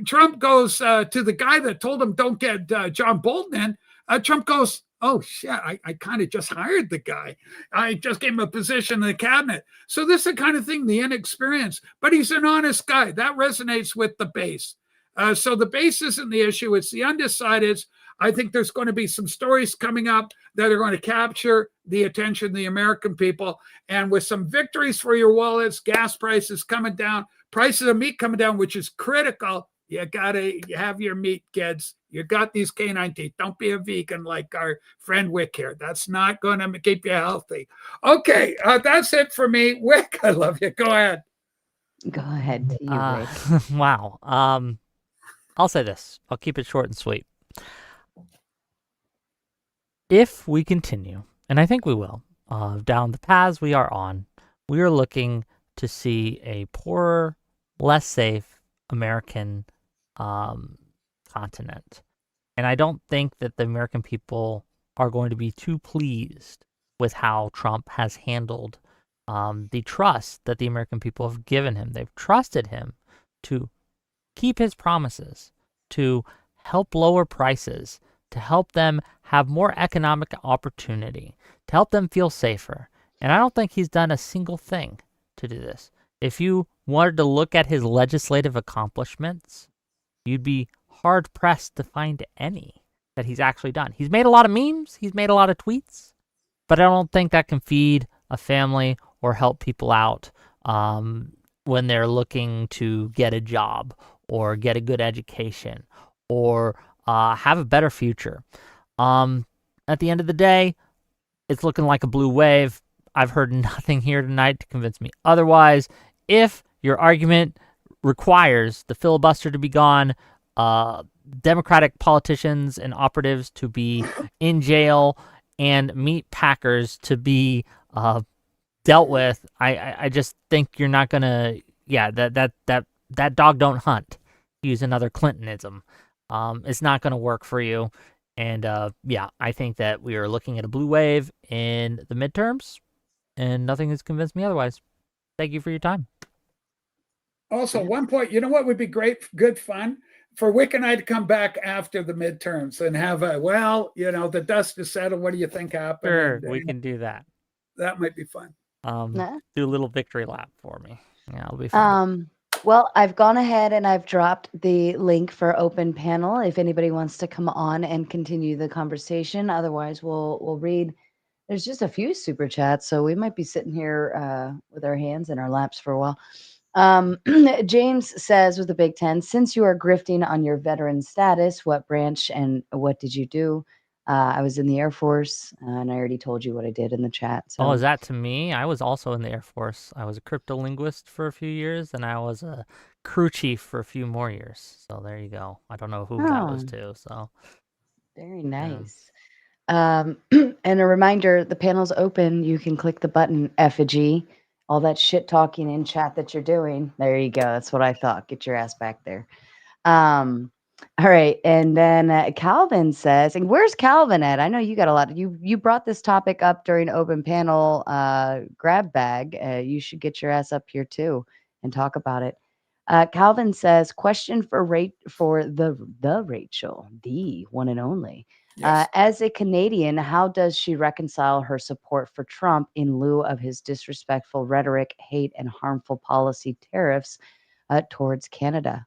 Trump goes to the guy that told him don't get John Bolton in. Trump goes, oh, shit, I kind of just hired the guy. I just gave him a position in the cabinet. So this is the kind of thing, the inexperience. But he's an honest guy. That resonates with the base. So the base isn't the issue. It's the undecideds. I think there's going to be some stories coming up that are going to capture the attention of the American people. And with some victories for your wallets, gas prices coming down, prices of meat coming down, which is critical. You got to have your meat, kids. You got these canine teeth. Don't be a vegan like our friend Wick here. That's not going to keep you healthy. Okay, that's it for me. Wick, I love you. Go ahead. Go ahead to you, Wick. Wow. I'll say this. I'll keep it short and sweet. If we continue, and I think we will, down the paths we are on, we are looking to see a poorer, less safe American continent. And I don't think that the American people are going to be too pleased with how Trump has handled the trust that the American people have given him. They've trusted him to keep his promises, to help lower prices, to help them have more economic opportunity, to help them feel safer. And I don't think he's done a single thing to do this. If you wanted to look at his legislative accomplishments, you'd be hard-pressed to find any that he's actually done. He's made a lot of memes, he's made a lot of tweets, but I don't think that can feed a family or help people out when they're looking to get a job or get a good education or have a better future. At the end of the day, it's looking like a blue wave. I've heard nothing here tonight to convince me otherwise. If your argument requires the filibuster to be gone, Democratic politicians and operatives to be in jail, and meat packers to be dealt with, I just think you're not gonna. Yeah, that dog don't hunt. Use another Clintonism. It's not going to work for you. And I think that we are looking at a blue wave in the midterms, and nothing has convinced me otherwise. Thank you for your time. Also, one point, you know what would be good fun? For Wick and I to come back after the midterms and have the dust is settled. What do you think happened? Sure, we can do that. That might be fun. Do a little victory lap for me. Yeah, it'll be fun. Well, I've gone ahead and I've dropped the link for open panel if anybody wants to come on and continue the conversation. Otherwise, we'll read. There's just a few super chats, so we might be sitting here with our hands in our laps for a while. James says with the Big Ten, since you are grifting on your veteran status, what branch and what did you do? I was in the Air Force, and I already told you what I did in the chat. So. Oh, is that to me? I was also in the Air Force. I was a cryptolinguist for a few years, and I was a crew chief for a few more years. So there you go. I don't know who that was to. So very nice. And a reminder, the panel's open. You can click the button effigy. All that shit talking in chat that you're doing. There you go. That's what I thought. Get your ass back there. All right. And then Calvin says, and where's Calvin at? I know you got a lot. You brought this topic up during open panel grab bag. You should get your ass up here too and talk about it. Calvin says, question for the Rachel, the one and only. Yes. As a Canadian, how does she reconcile her support for Trump in lieu of his disrespectful rhetoric, hate, and harmful policy tariffs towards Canada?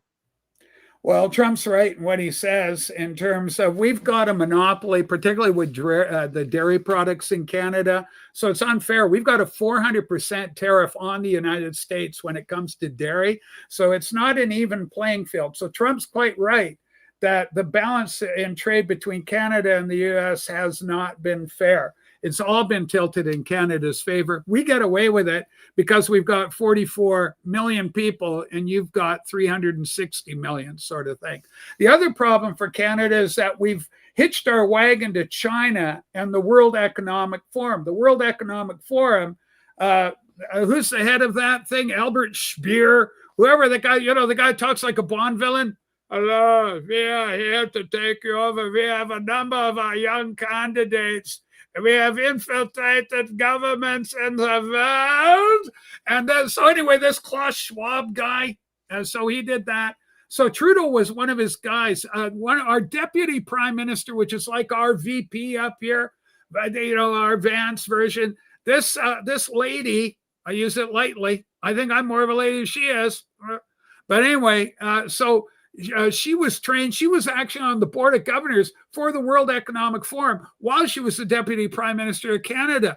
Well, Trump's right in what he says in terms of we've got a monopoly, particularly with the dairy products in Canada. So it's unfair. We've got a 400% tariff on the United States when it comes to dairy. So it's not an even playing field. So Trump's quite right that the balance in trade between Canada and the U.S. has not been fair. It's all been tilted in Canada's favor. We get away with it because we've got 44 million people and you've got 360 million, sort of thing. The other problem for Canada is that we've hitched our wagon to China and the World Economic Forum. The World Economic Forum, who's the head of that thing? Albert Speer, whoever the guy, the guy talks like a Bond villain. Hello, we are here to take you over. We have a number of our young candidates. We have infiltrated governments in the world. And then, so anyway, this Klaus Schwab guy, so he did that. So Trudeau was one of his guys. Our deputy prime minister, which is like our VP up here, our Vance version. This lady, I use it lightly. I think I'm more of a lady than she is. But anyway, she was trained. She was actually on the board of governors for the World Economic Forum while she was the deputy prime minister of Canada.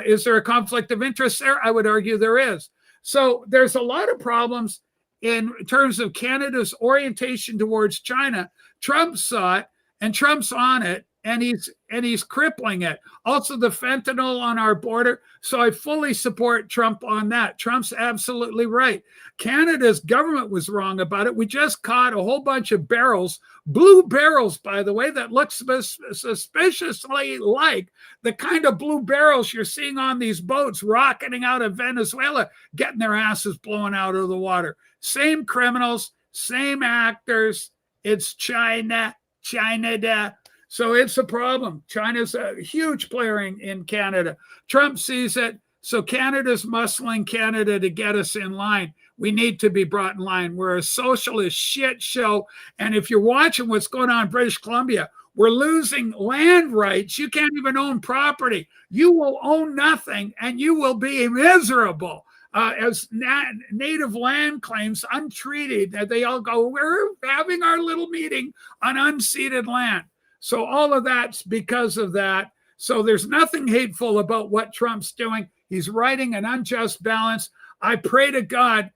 Is there a conflict of interest there? I would argue there is. So there's a lot of problems in terms of Canada's orientation towards China. Trump saw it, and Trump's on it, and he's crippling it. Also, the fentanyl on our border. So I fully support Trump on that. Trump's absolutely right. Canada's government was wrong about it. We just caught a whole bunch of barrels, blue barrels, by the way, that look suspiciously like the kind of blue barrels you're seeing on these boats rocketing out of Venezuela, getting their asses blown out of the water. Same criminals, same actors. It's China. So it's a problem. China's a huge player in Canada. Trump sees it. So Canada's muscling Canada to get us in line. We need to be brought in line. We're a socialist shit show. And if you're watching what's going on in British Columbia, we're losing land rights. You can't even own property. You will own nothing and you will be miserable. As native land claims untreated, they all go, we're having our little meeting on unceded land. So all of that's because of that. So there's nothing hateful about what Trump's doing. He's writing an unjust balance. I pray to God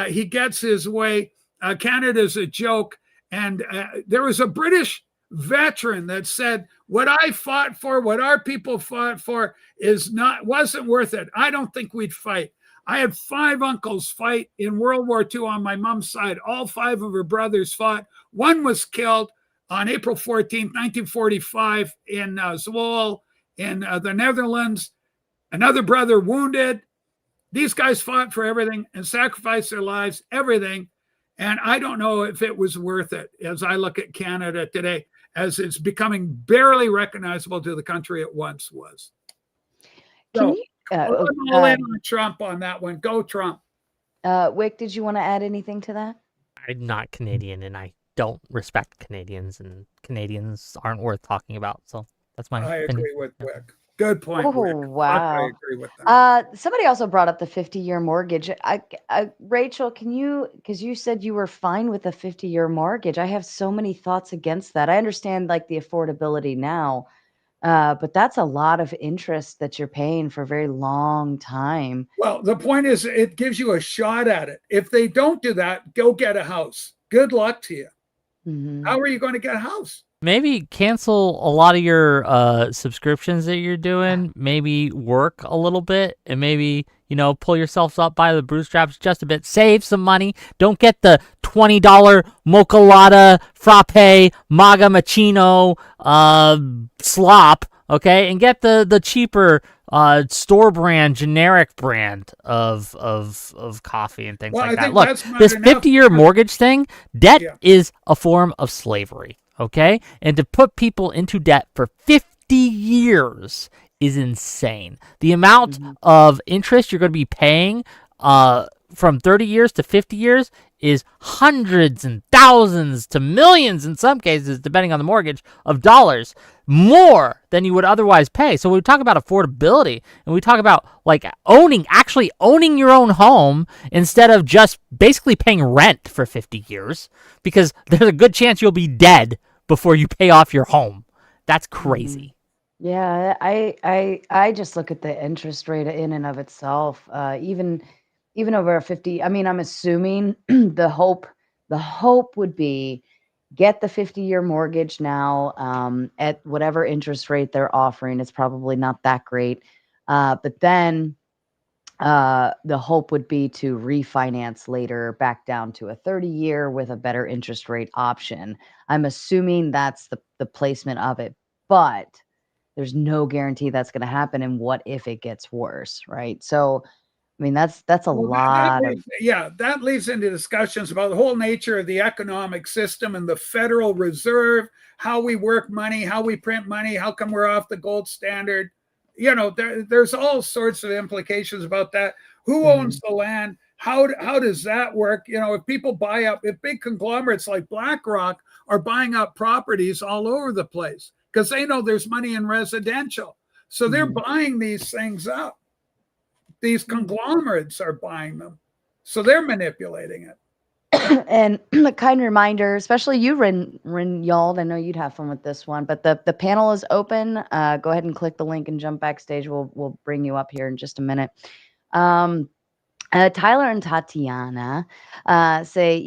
he gets his way. Canada's a joke. And there was a British veteran that said, what I fought for, what our people fought for wasn't worth it. I don't think we'd fight. I had 5 uncles fight in World War II on my mom's side. All 5 of her brothers fought. One was killed on April 14th, 1945 in Zwolle in the Netherlands. Another brother wounded. These guys fought for everything and sacrificed their lives, everything. And I don't know if it was worth it as I look at Canada today, as it's becoming barely recognizable to the country it once was. So I'm all in on Trump on that one. Go Trump. Wick, did you want to add anything to that? I'm not Canadian, and I don't respect Canadians, and Canadians aren't worth talking about. So that's my opinion. Agree with Wick. Good point. Oh, Rick. wow. I agree with that. Somebody also brought up the 50-year mortgage. Rachel, because you said you were fine with a 50-year mortgage. I have so many thoughts against that. I understand like the affordability now, but that's a lot of interest that you're paying for a very long time. Well, the point is it gives you a shot at it. If they don't do that, go get a house. Good luck to you. Mm-hmm. How are you going to get a house? Maybe cancel a lot of your subscriptions that you're doing. Maybe work a little bit and maybe, pull yourself up by the bootstraps just a bit. Save some money. Don't get the $20 mocha latte frappe maga machino slop, okay? And get the cheaper store brand, generic brand of coffee and things like that. Look, this 50-year mortgage thing, debt is a form of slavery. Okay? And to put people into debt for 50 years is insane. The amount of interest you're going to be paying from 30 years to 50 years is hundreds and thousands to millions in some cases, depending on the mortgage, of dollars more than you would otherwise pay. So when we talk about affordability and we talk about like actually owning your own home instead of just basically paying rent for 50 years, because there's a good chance you'll be dead before you pay off your home. That's crazy. Yeah, I just look at the interest rate in and of itself. Even over 50. I mean, I'm assuming the hope would be get the 50-year mortgage now at whatever interest rate they're offering. It's probably not that great, but then the hope would be to refinance later back down to a 30-year with a better interest rate option. I'm assuming that's the placement of it, but there's no guarantee that's going to happen. And what if it gets worse, right? So, I mean, that's a lot that leads into discussions about the whole nature of the economic system and the Federal Reserve, how we work money, how we print money, how come we're off the gold standard. There's all sorts of implications about that. Who owns the land? How does that work? If people if big conglomerates like BlackRock are buying up properties all over the place because they know there's money in residential. So they're buying these things up. These conglomerates are buying them. So they're manipulating it. And a kind reminder, especially you, Yald, I know you'd have fun with this one, but the panel is open. Go ahead and click the link and jump backstage. We'll bring you up here in just a minute. Tyler and Tatiana say,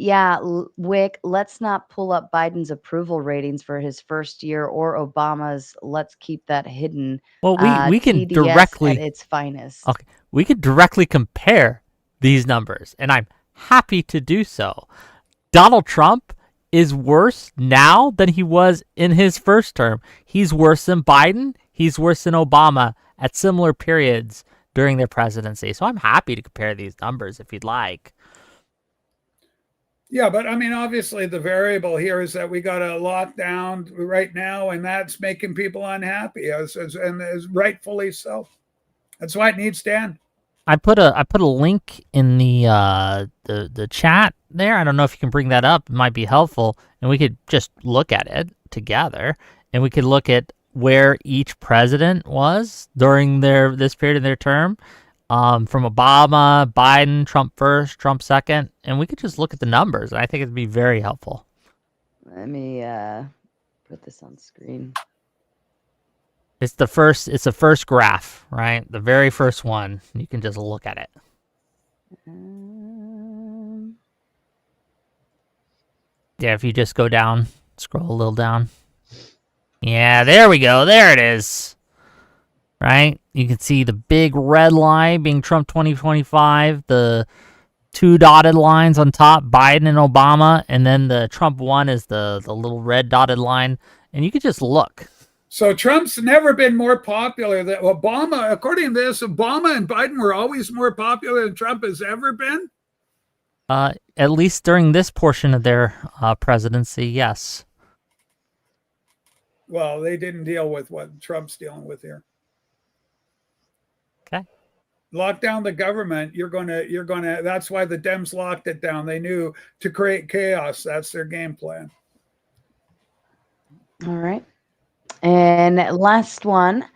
Wick, let's not pull up Biden's approval ratings for his first year or Obama's. Let's keep that hidden. Well, we can TDS directly at its finest. Okay, we could directly compare these numbers, and I'm happy to do so. Donald Trump is worse now than he was in his first term. He's worse than Biden. He's worse than Obama at similar periods during their presidency. So I'm happy to compare these numbers if you'd like. Yeah, but I mean, obviously the variable here is that we got a lockdown right now, and that's making people unhappy, and as rightfully so. That's why it needs to end. I put a link in the chat there. I don't know if you can bring that up. It might be helpful, and we could just look at it together, and we could look at where each president was during this period of their term, from Obama, Biden, Trump first, Trump second, and we could just look at the numbers. I think it'd be very helpful. Let me put this on screen. It's the first graph, right? The very first one. You can just look at it. Yeah, if you just go down, scroll a little down. Yeah, there we go. There it is. Right? You can see the big red line being Trump 2025, the two dotted lines on top, Biden and Obama, and then the Trump one is the little red dotted line. And you could just look. So Trump's never been more popular than Obama. According to this, Obama and Biden were always more popular than Trump has ever been? At least during this portion of their presidency, yes. Well, they didn't deal with what Trump's dealing with here. Okay. Lock down the government. You're gonna. That's why the Dems locked it down. They knew to create chaos. That's their game plan. All right. And last one,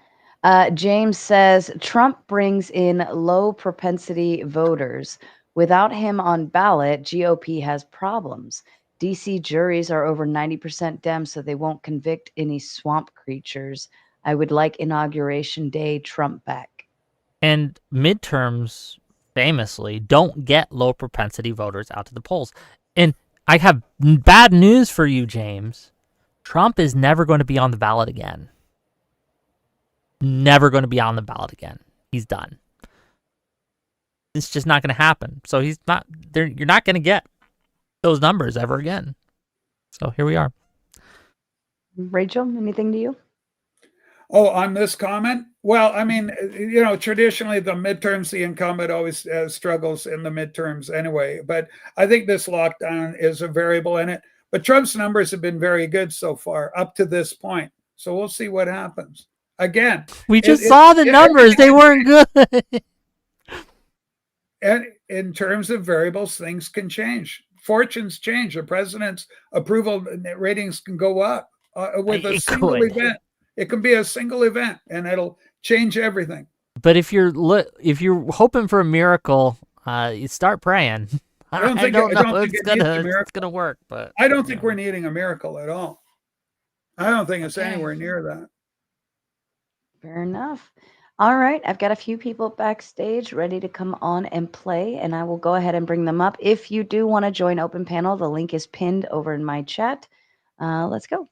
James says Trump brings in low propensity voters. Without him on ballot, GOP has problems. DC juries are over 90% Dem, so they won't convict any swamp creatures. I would like Inauguration Day Trump back. And midterms famously don't get low propensity voters out to the polls. And I have bad news for you, James. Trump is never going to be on the ballot again. Never going to be on the ballot again. He's done. It's just not going to happen. So he's not there. You're not going to get those numbers ever again. So here we are. Rachel, anything to you? Oh, on this comment? Well, I mean, traditionally the midterms, the incumbent always struggles in the midterms anyway. But I think this lockdown is a variable in it. But Trump's numbers have been very good so far up to this point. So we'll see what happens. Again, we just saw the numbers. They weren't good. And in terms of variables, things can change. Fortunes change. The president's approval ratings can go up with a single event. It can be a single event, and it'll change everything. But if you're hoping for a miracle, you start praying. I don't know if it's gonna work, but I don't think we're needing a miracle at all. I don't think it's anywhere near that. Fair enough. All right, I've got a few people backstage ready to come on and play, and I will go ahead and bring them up. If you do want to join Open Panel, the link is pinned over in my chat. Let's go.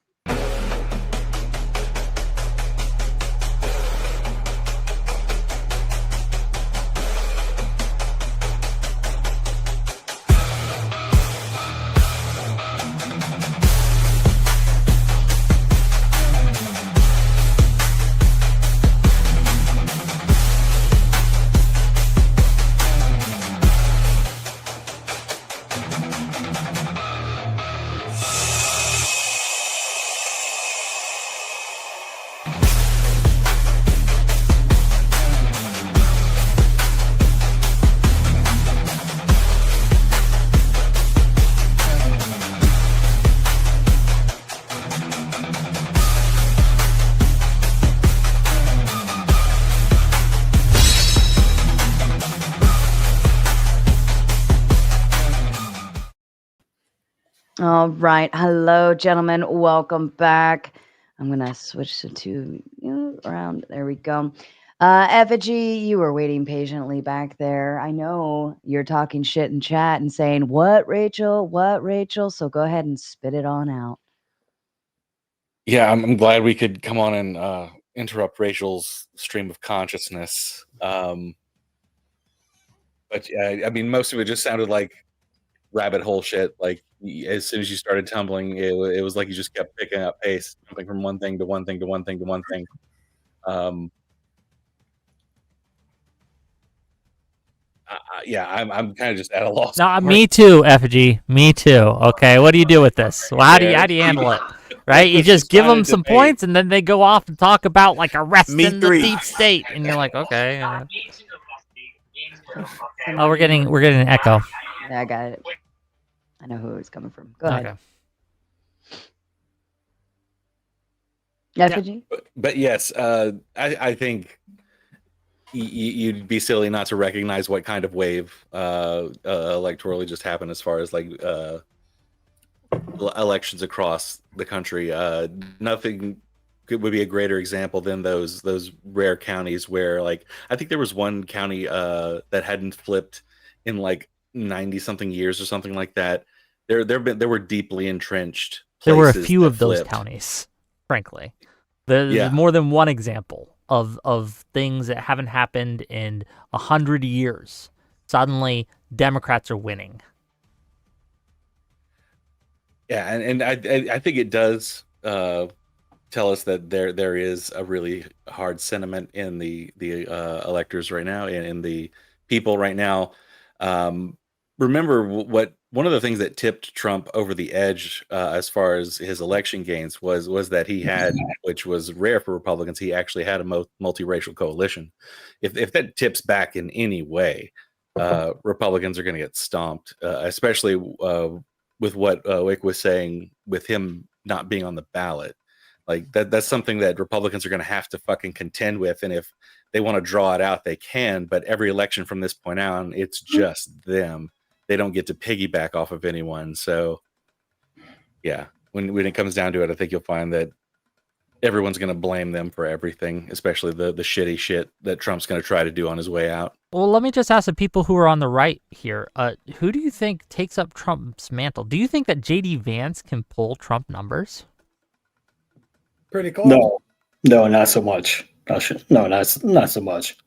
All right. Hello, gentlemen. Welcome back. I'm going to switch to around. There we go. Effigy, you were waiting patiently back there. I know you're talking shit in chat and saying, what, Rachel? What, Rachel? So go ahead and spit it on out. Yeah, I'm glad we could come on and interrupt Rachel's stream of consciousness. But yeah, I mean, most of it just sounded like rabbit hole shit. Like as soon as you started tumbling, it was like you just kept picking up pace, jumping from one thing to one thing to one thing to one thing. Yeah, I'm kind of just at a loss. No, me too, Effigy. Me too. Okay, what do you do with this? Well, how do you handle it? Right, you just give them some points, and then they go off and talk about like arresting the deep state, and you're like, okay. Oh, we're getting an echo. Yeah, I got it. I know who it's coming from. Go ahead. Effigy? But yes, I think you'd be silly not to recognize what kind of wave electorally just happened as far as like elections across the country. Nothing would be a greater example than those rare counties where, like, I think there was one county that hadn't flipped in like 90 something years or something like that. There were deeply entrenched places. There were a few of those counties, frankly. There's more than one example of things that haven't happened in 100 years. Suddenly, Democrats are winning. Yeah, and I think it does tell us that there is a really hard sentiment in the electors right now, and in the people right now. Remember what one of the things that tipped Trump over the edge as far as his election gains was that he had, which was rare for Republicans, he actually had a multiracial coalition. If that tips back in any way, Republicans are going to get stomped, especially with what Wick was saying with him not being on the ballot. Like that's something that Republicans are going to have to fucking contend with. And if they want to draw it out, they can. But every election from this point on, it's just them. They don't get to piggyback off of anyone. So, yeah, when it comes down to it, I think you'll find that everyone's going to blame them for everything, especially the shitty shit that Trump's going to try to do on his way out. Well, let me just ask the people who are on the right here. Who do you think takes up Trump's mantle? Do you think that J.D. Vance can pull Trump numbers? Pretty close. No, not so much. No, not so much.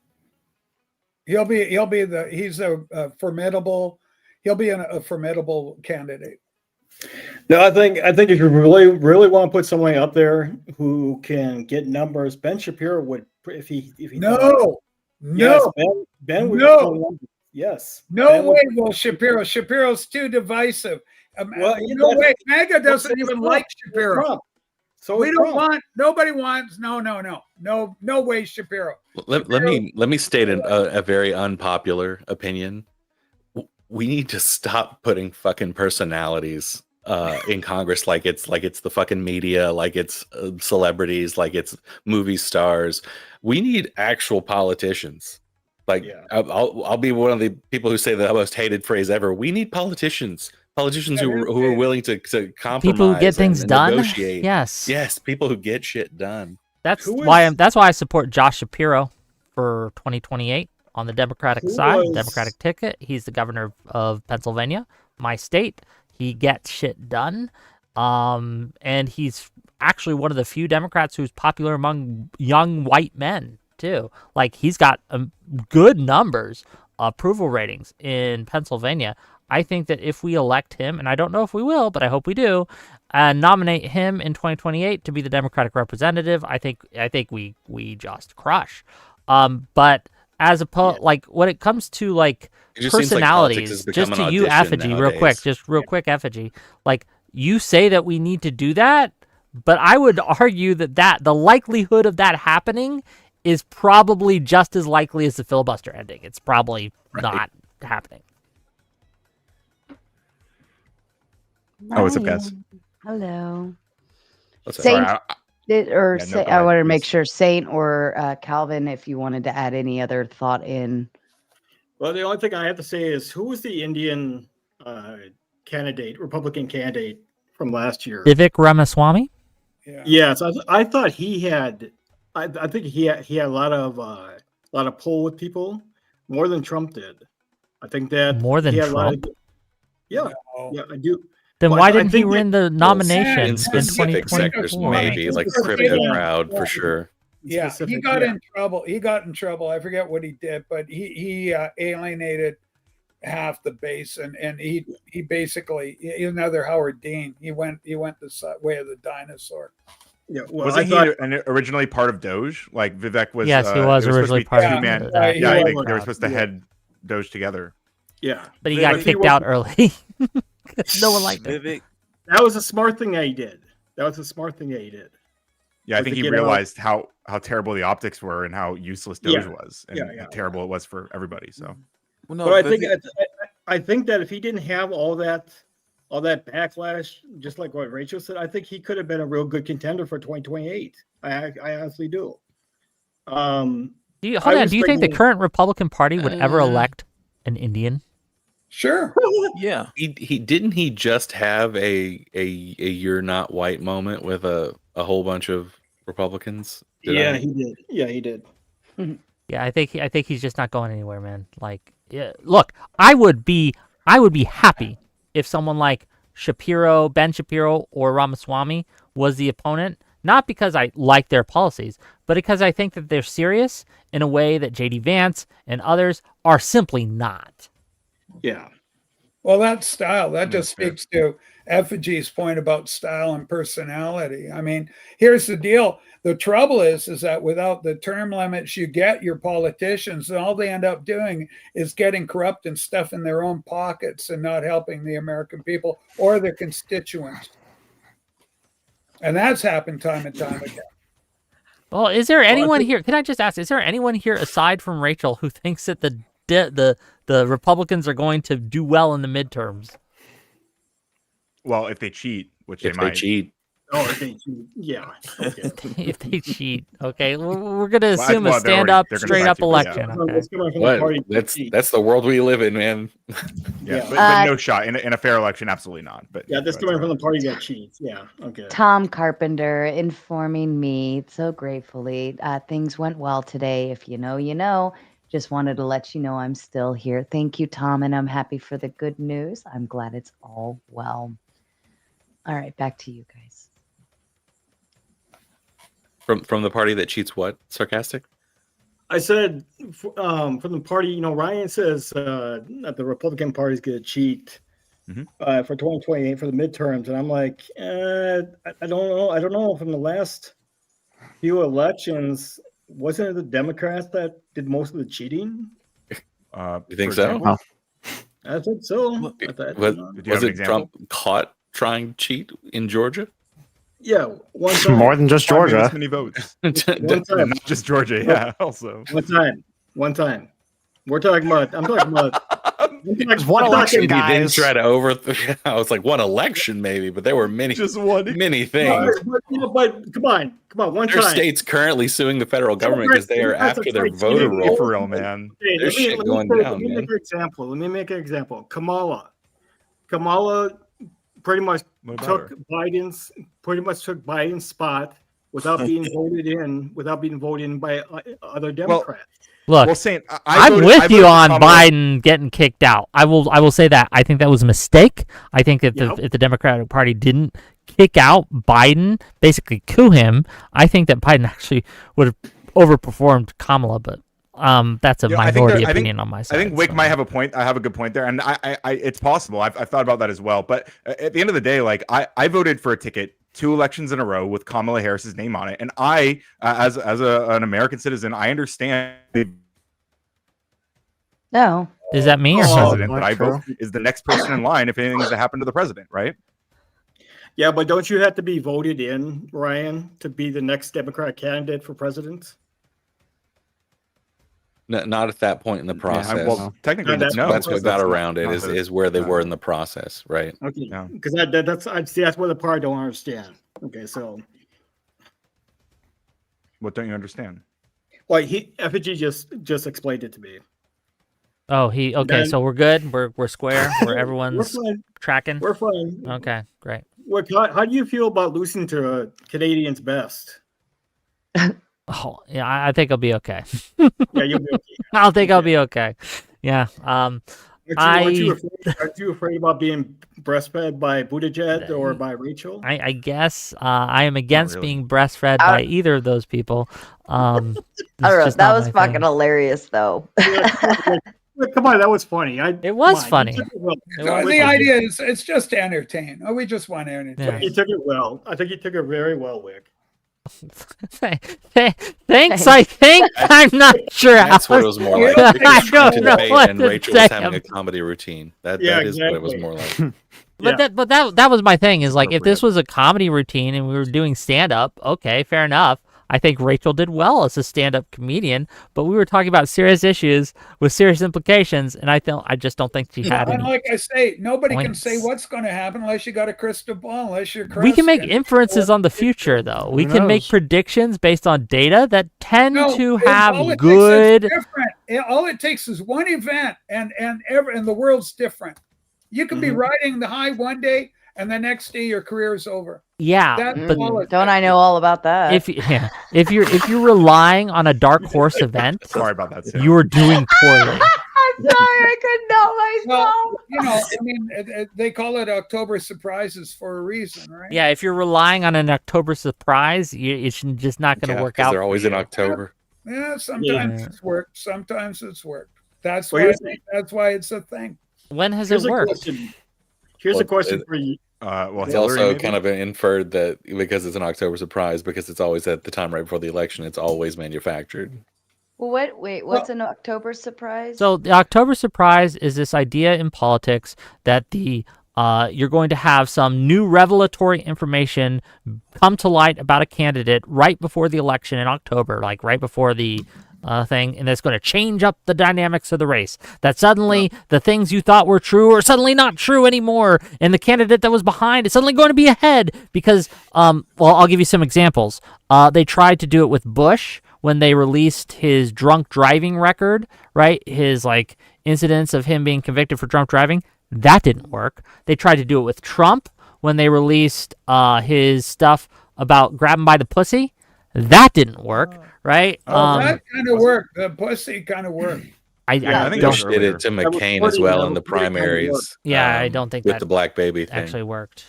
He's a formidable. He'll be a formidable candidate. No, I think if you really want to put someone up there who can get numbers, Ben Shapiro would. If he No. Yes, Ben would. No. Yes. No way, Will Shapiro. Shapiro's too divisive. Well, no way. MAGA doesn't even like Shapiro. Trump. So we don't want. Nobody wants. No way, Shapiro. Let me state a very unpopular opinion. We need to stop putting fucking personalities in Congress like it's the fucking media, like it's celebrities, like it's movie stars. We need actual politicians. I'll be one of the people who say the most hated phrase ever. We need politicians who are willing to compromise. People who get things done. Negotiate. Yes, people who get shit done. That's why I support Josh Shapiro for 2028 on the Democratic side, Democratic ticket. He's the governor of Pennsylvania, my state. He gets shit done, and he's actually one of the few Democrats who's popular among young white men too. Like, he's got good numbers, approval ratings in Pennsylvania. I think that if we elect him, and I don't know if we will, but I hope we do, and nominate him in 2028 to be the Democratic representative, I think we just crush. But as like when it comes to like personalities, just to you, Effigy, real quick, Effigy, like, you say that we need to do that, but I would argue that the likelihood of that happening is probably just as likely as the filibuster ending. It's probably not happening. Oh, what's up, guys? Hello. What's up? Saint, Sorry, I wanted to make sure Saint or Calvin, if you wanted to add any other thought in. Well, the only thing I have to say is, who was the Indian Republican candidate from last year? Vivek Ramaswamy. Yes, I thought he had. I think he had a lot of pull with people, more than Trump did. I think that more than Trump. Yeah, I do. Then why didn't he win the nomination in specific sectors? Maybe like crypto crowd for sure. Yeah, he got in trouble. I forget what he did, but he alienated half the base, and he basically, he's another Howard Dean. He went the way of the dinosaur. Yeah, well, wasn't he originally part of Doge? Like, Vivek was. Yes, he was originally part of that. Right, yeah, they were supposed to head Doge together. Yeah, but he got kicked out early. No one liked it. That was a smart thing that he did. Yeah, I think he realized how terrible the optics were and how useless Doge was, and how terrible it was for everybody. So, well, no, but I think that if he didn't have all that backlash, just like what Rachel said, I think he could have been a real good contender for 2028. I honestly do. Do you think the current Republican Party would ever elect an Indian? Sure. Yeah. He didn't he just have a you're not white moment with a whole bunch of Republicans? He did. Yeah, he did. Yeah, I think he's just not going anywhere, man. Like, yeah, look, I would be happy if someone like Ben Shapiro or Ramaswamy was the opponent, not because I like their policies, but because I think that they're serious in a way that J.D. Vance and others are simply not. Yeah. Well, that style, that just speaks to Effigy's point about style and personality. I mean, here's the deal. The trouble is that without the term limits, you get your politicians, and all they end up doing is getting corrupt and stuff in their own pockets and not helping the American people or their constituents. And that's happened time and time again. Well, is there anyone here? Can I just ask? Is there anyone here aside from Rachel who thinks that the Republicans are going to do well in the midterms? Well, if they cheat, which if they might. cheat. Oh, if they cheat, yeah. Okay. If they cheat, okay, we're gonna assume a stand-up, straight-up election. Okay. That's the world we live in, man. Yeah, but no shot in a fair election, absolutely not. But yeah, this coming from the party that cheats. Yeah, okay. Tom Carpenter informing me so gratefully. Things went well today. If you know, you know. Just wanted to let you know I'm still here. Thank you, Tom, and I'm happy for the good news. I'm glad it's all well. All right, back to you guys. From the party that cheats what? Sarcastic? I said from the party, you know, Ryan says that the Republican Party is going to cheat for 2028 for the midterms. And I'm like, I don't know. I don't know. From the last few elections, wasn't it the Democrats that did most of the cheating? You think so? I think so. Was it Trump caught trying to cheat in Georgia? Yeah, one time. More than just Georgia. This many votes. Not just Georgia. Yeah, also. One time. We're talking about. I'm talking about. One election, guys. He didn't try to overthrow. I was like one election, maybe, but there were many things. But come on. One there are time. states currently suing the federal government because they are after their voter roll. For real, man. Hey, There's shit going down. Let me make an example. Kamala pretty much took Biden's spot without being voted in by other Democrats. Look, I'm with you on Biden getting kicked out. I will say that. I think that was a mistake. I think that if the Democratic Party didn't kick out Biden, basically coup him, I think that Biden actually would have overperformed Kamala, but that's a minority opinion on my side. I think Wick might have a point. I have a good point there, and I it's possible. I've thought about that as well. But at the end of the day, like I voted for a ticket 2 elections in a row with Kamala Harris's name on it, and I, as an American citizen, I understand. No, is that me or president that I vote is the next person in line if anything is to happen to the president, right? Yeah, but don't you have to be voted in, Ryan, to be the next Democrat candidate for president? Not at that point in the process. Yeah, well, technically, that's what got around it is where they were in the process, right? Okay, because that's what the part I don't understand. Okay, so what don't you understand? Well, FG just explained it to me. Oh, so we're good. We're square. Everyone's tracking. We're fine. Okay, great. How do you feel about losing to Canadians' best? Oh, yeah, I think I'll be okay. Yeah, you'll be okay. I'll be okay. Yeah. Aren't you afraid about being breastfed by Buttigieg or by Rachel? I guess I am against being breastfed by either of those people. I don't know. That was fucking hilarious, though. Come on, that was funny. It was funny. The idea is it's just to entertain. We just want to entertain. Yeah. He took it well. I think he took it very well, Wick. Thanks. I think I'm not sure. That's what it was more like. I don't know what and to Rachel was say. having a comedy routine. That is exactly. what it was more like. But that was my thing. Is like if this was a comedy routine and we were doing stand up, okay, fair enough. I think Rachel did well as a stand-up comedian, but we were talking about serious issues with serious implications, and I just don't think she had any. And like I say, nobody can say what's going to happen unless you got a crystal ball, unless you're. We can make inferences on the future, though. We can make predictions based on data that tend to have good. All it takes is one event, and the world's different. You can be riding the high one day, and the next day your career is over. Yeah, but don't I know all about that? If you're relying on a dark horse event, sorry about that, Sam. You are doing poorly. I'm sorry, I couldn't help myself. Well, I mean, they call it October surprises for a reason, right? Yeah, if you're relying on an October surprise, it's just not going to work out. They're always in October. Yeah, sometimes it's worked. Sometimes it's worked. That's why it's a thing. When has it worked? Here's a question for you. It's also kind of inferred that because it's an October surprise, because it's always at the time right before the election, it's always manufactured. What's an October surprise? So the October surprise is this idea in politics that you're going to have some new revelatory information come to light about a candidate right before the election in October, like right before the thing, and that's going to change up the dynamics of the race. That suddenly the things you thought were true are suddenly not true anymore, and the candidate that was behind is suddenly going to be ahead because, well, I'll give you some examples. They tried to do it with Bush when they released his drunk driving record, right? His like incidents of him being convicted for drunk driving. That didn't work. They tried to do it with Trump when they released his stuff about grabbing by the pussy. That didn't work, right? That kind of worked. The pussy kind of worked. I think Bush did it to McCain as well in the primaries. Yeah, I don't think with that the black baby thing actually worked.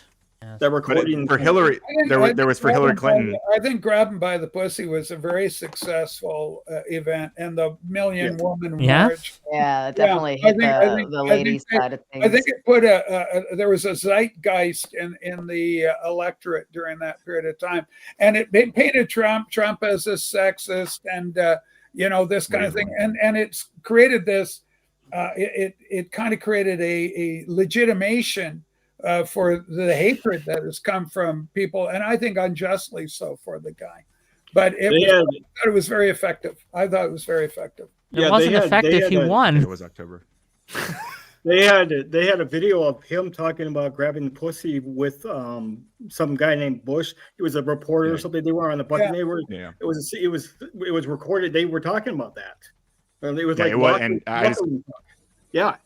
That recording for Hillary, there was for Hillary Clinton. I think grabbing by the pussy was a very successful event, and the Million Woman March. Yeah, it definitely hit the ladies' side of things. I think it put there was a zeitgeist in the electorate during that period of time, and it painted Trump as a sexist and this kind of thing, and it's created this. It kind of created a legitimation for the hatred that has come from people, and I think unjustly so for the guy. But I thought it was very effective. I thought it was very effective. It wasn't effective. He won. It was October. They had a video of him talking about grabbing pussy with some guy named Bush. He was a reporter or something. They were on the bus. They were. Yeah. It was recorded. They were talking about that. And it was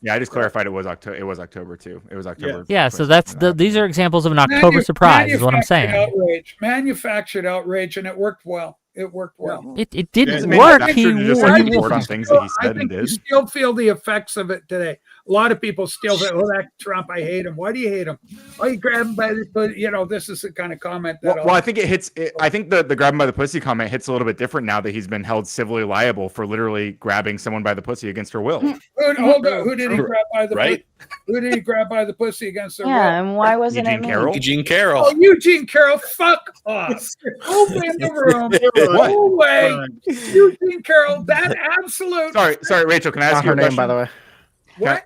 I just clarified it was October. It was October too. It was October. Yeah, so that's these are examples of an October surprise, is what I'm saying. Manufactured outrage, and it worked well. It worked well. It didn't work. He report on things that he said and did. You still feel the effects of it today. A lot of people still say, "Oh, that Trump, I hate him." Why do you hate him? Oh, you grab him by the, this is the kind of comment that. Well, I think it hits. I think the grab him by the pussy comment hits a little bit different now that he's been held civilly liable for literally grabbing someone by the pussy against her will. Hold on, who did he grab by the pussy? Who did he grab by the pussy against her will? Yeah, and why wasn't it me? Eugene Carroll. Oh, Eugene Carroll, fuck off! Go in the room. Go away, Eugene Carroll. That absolute. Sorry, Rachel. Can I ask you a question? By the way. What?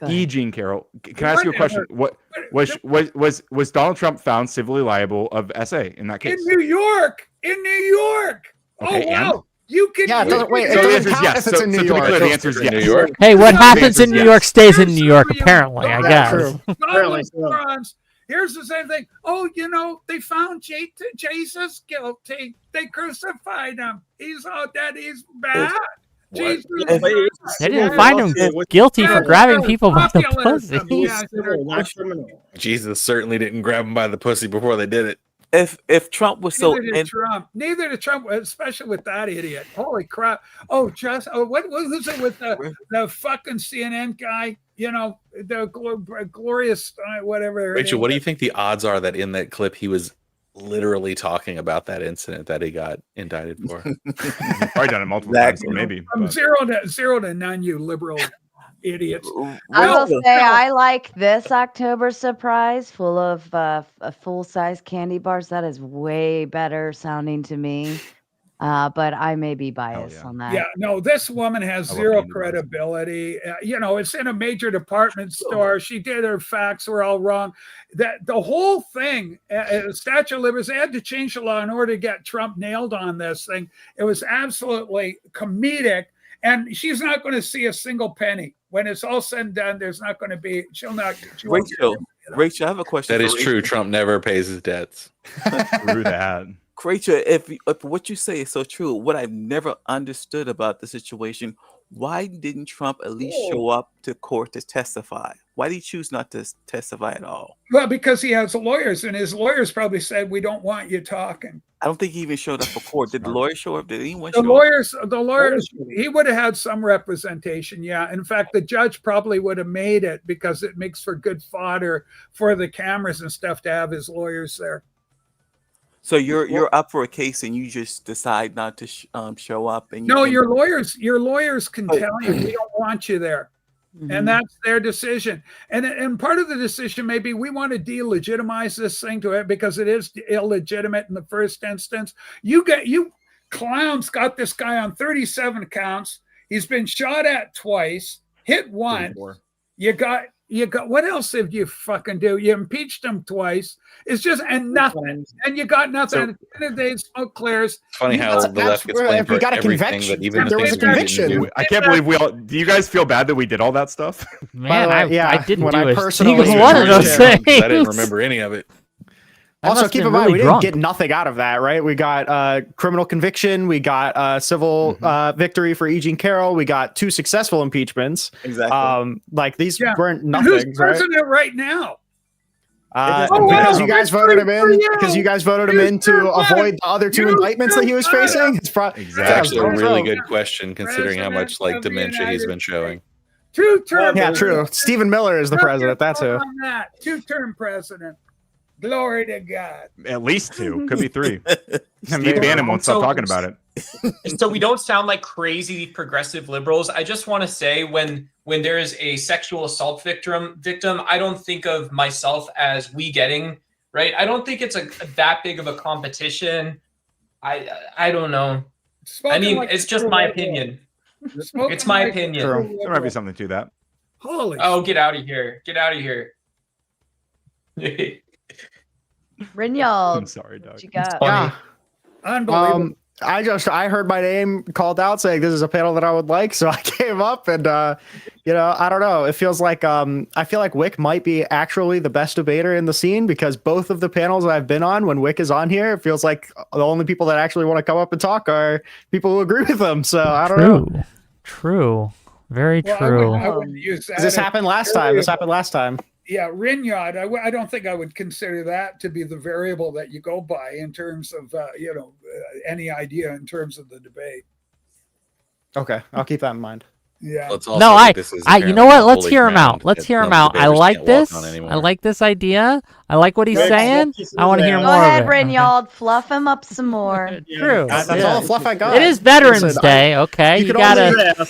Eugene Carroll. Can I ask you a question? What was Donald Trump found civilly liable of SA in that case? In New York. Okay, oh wow. And? You can. Yeah, it doesn't count if it's in New York. To be clear, the answer is yes. New York. Hey, what happens in New York stays in New York, apparently, I guess. Here's the same thing. Oh, they found Jesus guilty. They crucified him. He's all dead. He's bad. They didn't find him guilty for grabbing people by the pussy. Jesus certainly didn't grab him by the pussy before they did it. If Trump was neither did Trump, especially with that idiot. Holy crap! What was it with the fucking CNN guy? The glorious whatever. Rachel, what do you think the odds are that in that clip he was literally talking about that incident that he got indicted for? Probably done it multiple times, maybe. From zero to none, you liberal idiots. I will say I like this October surprise full of full-size candy bars. That is way better sounding to me. But I may be biased on that. Yeah, no, this woman has zero credibility. It's in a major department store. She did her facts were all wrong. That the whole thing, Statue of Liberty, they had to change the law in order to get Trump nailed on this thing. It was absolutely comedic, and she's not going to see a single penny when it's all said and done. There's not going to be. Rachel, I have a question. That is true. Trump never pays his debts. Through that. Rachel, if what you say is so true, what I've never understood about the situation, why didn't Trump at least show up to court to testify? Why did he choose not to testify at all? Well, because he has lawyers, and his lawyers probably said, "We don't want you talking." I don't think he even showed up for court. Did the lawyers show up? Did anyone show up? The lawyers, he would have had some representation, yeah. In fact, the judge probably would have made it because it makes for good fodder for the cameras and stuff to have his lawyers there. So you're up for a case and you just decide not to show up. And your lawyers can tell you we don't want you there, and that's their decision. And part of the decision maybe we want to delegitimize this thing to it because it is illegitimate in the first instance. You clowns got this guy on 37 counts. He's been shot at twice, hit once. You got You got what else did you fucking do? You impeached him twice. It's just and nothing, and you got nothing. At the end of the day, smoke clears. It's funny how the left gets blamed for everything that even the there was things a we didn't conviction. do. I can't believe we all. Do you guys feel bad that we did all that stuff? Man, I didn't when do I a personally single one of those things. I didn't remember any of it. Also, keep in mind, we didn't get nothing out of that, right? We got criminal conviction. We got civil victory for E. Jean Carroll. We got 2 successful impeachments. Exactly. Like these weren't Who's nothing, right? president right now? Because you guys voted him in. Because you guys voted him in to avoid the other 2 indictments that he was facing. It's It's actually a really good question, considering how much like dementia he's been showing. 2-term. Yeah, true. Stephen Miller is the president. That's who. 2-term president. Glory to God. At least 2, could be 3. Steve Bannon won't stop talking about it. So we don't sound like crazy progressive liberals. I just want to say when there is a sexual assault victim, I don't think of myself as we getting, right? I don't think it's that big of a competition. I don't know. I mean, it's just my opinion. It's my opinion. True. There might be something to that. Holy. Oh, get out of here! Get out of here! Rinyal. I'm sorry, Doug. What you got? Yeah. Unbelievable. I heard my name called out saying this is a panel that I would like, so I came up and I don't know. It feels like I feel like Wick might be actually the best debater in the scene because both of the panels I've been on, when Wick is on here, it feels like the only people that actually want to come up and talk are people who agree with him. So I don't know. True. Very true. I wouldn't use that. This happened last time. Yeah, Rinyard. I don't think I would consider that to be the variable that you go by in terms of any idea in terms of the debate. Okay, I'll keep that in mind. Yeah. You know what? Let's hear him out. Let's hear him out. I like this. I like this idea. I like what he's saying. I want to hear more Go ahead, of it. Rinyard. Fluff him up some more. True. That's all the fluff I got. It is Veterans Day. Okay, you gotta.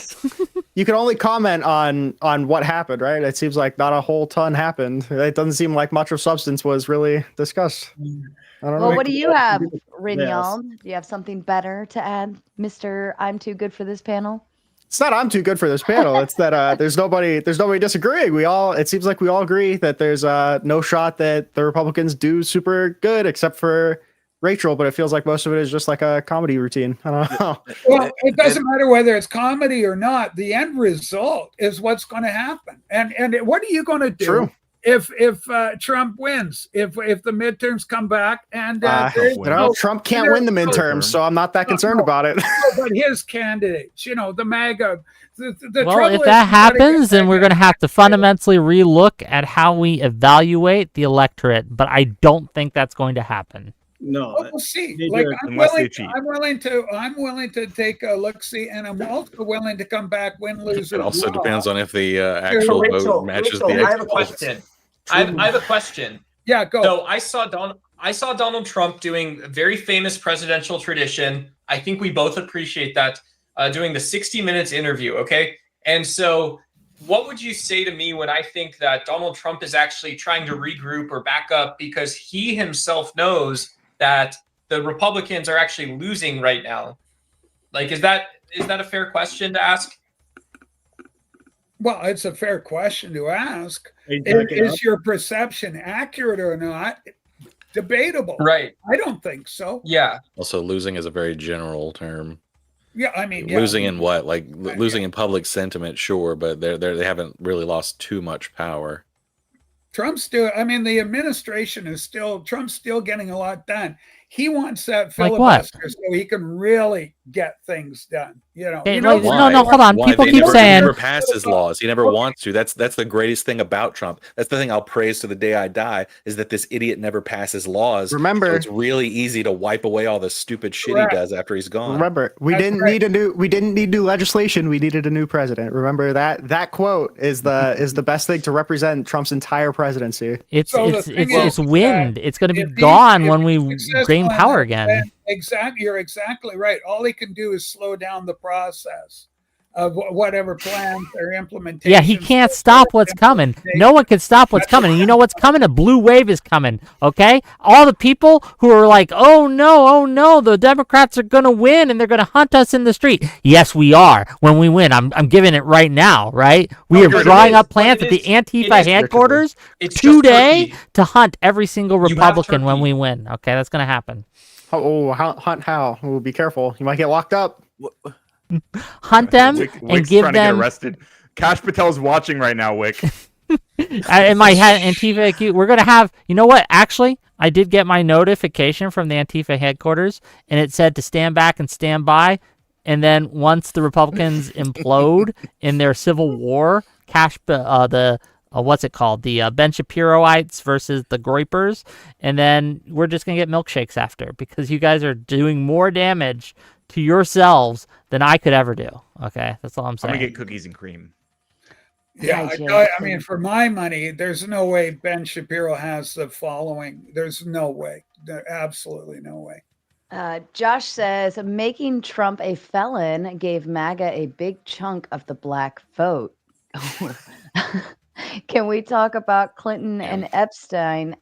You can only comment on what happened, right? It seems like not a whole ton happened. It doesn't seem like much of substance was really discussed. I don't know. Well, what do you have, Rinyal? Do you have something better to add, Mr. I'm too good for this panel? It's not I'm too good for this panel. It's that there's nobody disagreeing. It seems like we all agree that there's no shot that the Republicans do super good except for Rachel, but it feels like most of it is just like a comedy routine. I don't know. Well, it doesn't matter whether it's comedy or not. The end result is what's going to happen. And what are you going to do if Trump wins? If the midterms come back and Trump can't win the midterms, so I'm not that concerned about it. But his candidates, the MAGA. Well, if that happens, then we're going to have to fundamentally relook at how we evaluate the electorate. But I don't think that's going to happen. No, we'll see. Like I'm willing to take a look see, and I'm also willing to come back, win, lose. It also depends on if the actual vote matches the. I have a question. I have a question. Yeah, go. So I saw Donald Trump doing a very famous presidential tradition. I think we both appreciate that. Doing the 60 Minutes interview. Okay, and so. What would you say to me when I think that Donald Trump is actually trying to regroup or back up because he himself knows that the Republicans are actually losing right now? Like, is that a fair question to ask? Well, it's a fair question to ask. Is your perception accurate or not? Debatable. Right. I don't think so. Yeah. Also, losing is a very general term. Yeah, I mean, losing in what? Like losing in public sentiment, sure, but they haven't really lost too much power. Trump's still. I mean, the administration is still. Trump's still getting a lot done. He wants that filibuster so he can really get things done. No, hold on. People keep saying he never passes laws. He never wants to. That's the greatest thing about Trump. That's the thing I'll praise to the day I die is that this idiot never passes laws. Remember, so it's really easy to wipe away all the stupid shit he does after he's gone. Remember, we didn't need new legislation. We needed a new president. Remember that quote is the best thing to represent Trump's entire presidency. It's wind. It's going to be gone when we gain power again. Exactly, you're exactly right. All he can do is slow down the process. of whatever plans or implementation. Yeah, he can't stop what's coming. No one can stop what's coming. And you know what's coming? A blue wave is coming, okay? All the people who are like, oh no, the Democrats are going to win and they're going to hunt us in the street. Yes, we are when we win. I'm giving it right now, right? We are drawing up plans at the Antifa headquarters today to hunt every single Republican when we win. Okay, that's going to happen. Hunt how? Oh, be careful. You might get locked up. Hunt them and give trying them. To get arrested. Kash Patel's watching right now, Wick. In my head, Antifa, we're going to have, you know what? Actually, I did get my notification from the Antifa headquarters, and it said to stand back and stand by. And then once the Republicans implode in their civil war, what's it called? The Ben Shapiroites versus the Groypers. And then we're just going to get milkshakes after because you guys are doing more damage to yourselves than I could ever do. Okay, that's all I'm saying. I'm gonna get cookies and cream. Yeah, I mean, for my money, there's no way Ben Shapiro has the following. There's no way. Absolutely no way. Josh says making Trump a felon gave MAGA a big chunk of the black vote. Can we talk about Clinton and Epstein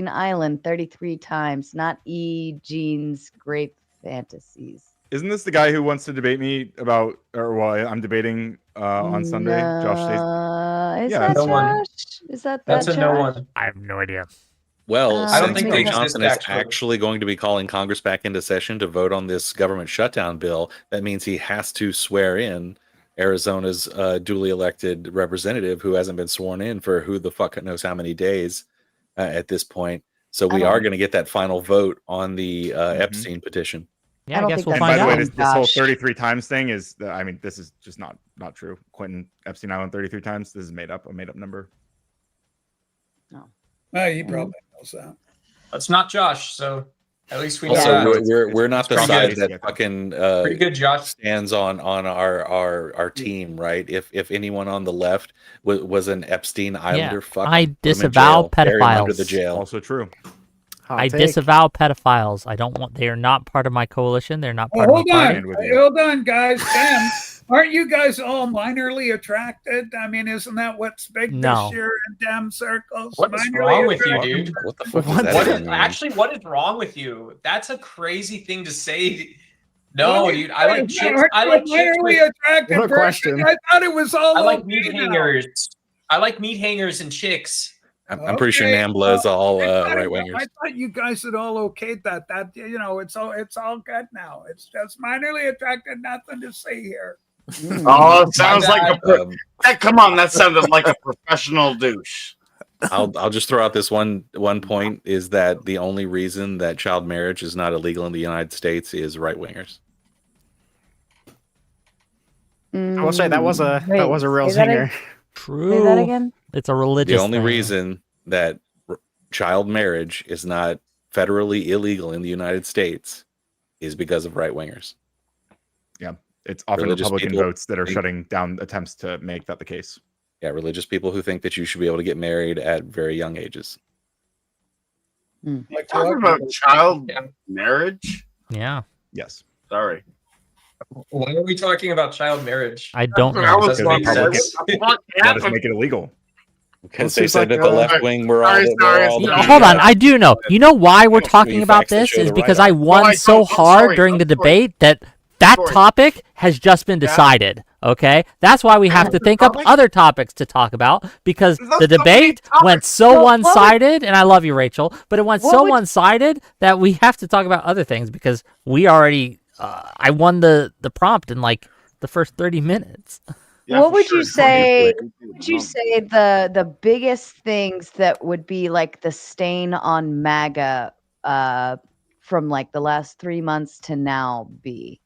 Island 33 times, not Gene's grape fantasies? Isn't this the guy who wants to debate me about, or well, I'm debating on Sunday? Josh says. Is that Josh? Is that That's a no Josh? one. I have no idea. Well, I don't think since they Johnson exist, is actually. actually going to be calling Congress back into session to vote on this government shutdown bill, that means he has to swear in Arizona's duly elected representative who hasn't been sworn in for who the fuck knows how many days at this point. So we are going to get that final vote on the Epstein petition. Yeah, I guess we'll find by the way, out. this whole 33 times thing is, I mean, this is just not true. Quentin Epstein Island 33 times. This is a made up number. No. Well, he probably knows that. That's not Josh, so at least we know Also, that. we're not the Strong side case, that fucking Pretty good, Josh. stands on our team, right? If anyone on the left was an Epstein Islander, fuck, I put him in disavow jail, bury him under pedophiles. the jail. Also true. I disavow pedophiles. I don't want. They are not part of my coalition. They're not part Hold of my on, party. hold on, guys. Ben, aren't you guys all minorly attracted? I mean, isn't that what's big No. this year in damn circles? What is Minorly wrong with you, attracted? dude? What the fuck What does that is, mean? actually, what is wrong with you? That's a crazy thing to say. No, dude. I like chicks. I like chicks minorly with, attracted. What a question. I thought it was all. I like okay meat now. hangers. I like meat hangers and chicks. I'm pretty sure NAMBLA is all right wingers. I thought you guys had all okayed that. That it's all good now. It's just minorly attracted. Nothing to see here. Oh, it sounds like come on, that sounded like a professional douche. I'll just throw out this one point is that the only reason that child marriage is not illegal in the United States is right wingers. I will say that was a real say that zinger. True. Say that again. It's a religious. The only thing. reason that child marriage is not federally illegal in the United States is because of right wingers. Yeah, it's often Religious Republican people votes that are think- shutting down attempts to make that the case. Yeah, religious people who think that you should be able to get married at very young ages. Like Talking about child marriage. Yeah. Yes. Sorry. Why are we talking about child marriage? I don't I know. was Doesn't make Republicans sense. let us make it illegal. Because Well, they seems said like, that the left wing were all, sorry, were sorry, all the sorry. Hold on, I do know. You know why we're Don't talking screen about facts that this show is the because right I up. won I so know. I'm hard sorry. during the I'm sorry. debate that Sorry. topic has just been decided. Okay, that's why we have to think up other topics to talk about because There's the so many debate went topics. so Well, one-sided, and I love you, Rachel, but it went What so would- one-sided that we have to talk about other things because we already. I won the prompt in like the first 30 minutes. Yeah, What for would sure. you say? What Would you say the biggest things that would be like the stain on MAGA from like the last 3 months to now be?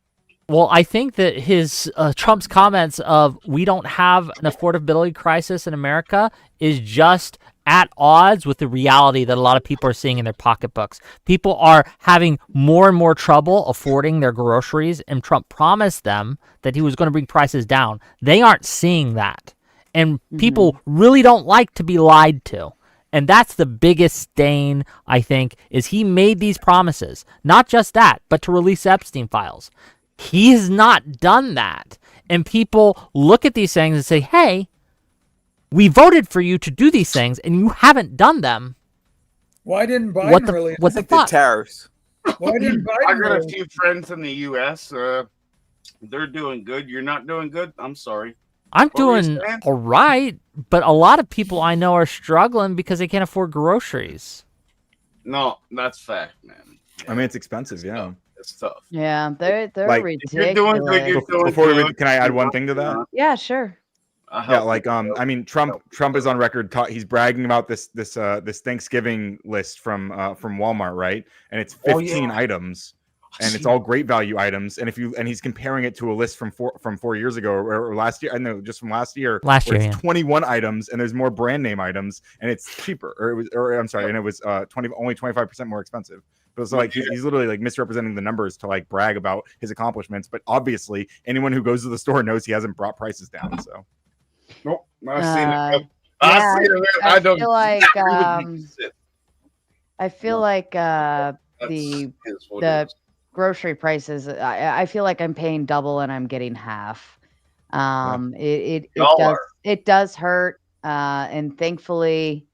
Well, I think that his Trump's comments of we don't have an affordability crisis in America is just at odds with the reality that a lot of people are seeing in their pocketbooks. People are having more and more trouble affording their groceries, and Trump promised them that he was going to bring prices down. They aren't seeing that, and people really don't like to be lied to. And that's the biggest stain, I think, is he made these promises. Not just that, but to release Epstein files. He has not done that. and people look at these things and say, "Hey, we voted for you to do these things, and you haven't done them." Why didn't Biden really? What the fuck? Tariffs. Why didn't Biden? I got a really? few friends in the U.S. They're doing good. You're not doing good. I'm sorry. I'm What were you doing saying? all right, but a lot of people I know are struggling because they can't afford groceries. No, that's fact, man. I mean, it's expensive. Yeah. It's tough. Yeah, they're Like, ridiculous. You're doing good. You're doing Before we, good. can I add one thing to that? Yeah, sure. Yeah, like I mean, Trump is on record. He's bragging about this Thanksgiving list from Walmart, right? And it's 15 items, and it's all great value items. And he's comparing it to a list from 4 years ago or last year. I know, just from last year. Last year, it's yeah. 21 items, and there's more brand name items, and it's cheaper. And it was only 25% more expensive. But so like he's literally like misrepresenting the numbers to like brag about his accomplishments. But obviously, anyone who goes to the store knows he hasn't brought prices down. So. Nope, I've seen it. Yeah, I don't. I feel like the grocery prices. I feel like I'm paying double and I'm getting half. It does hurt, and thankfully,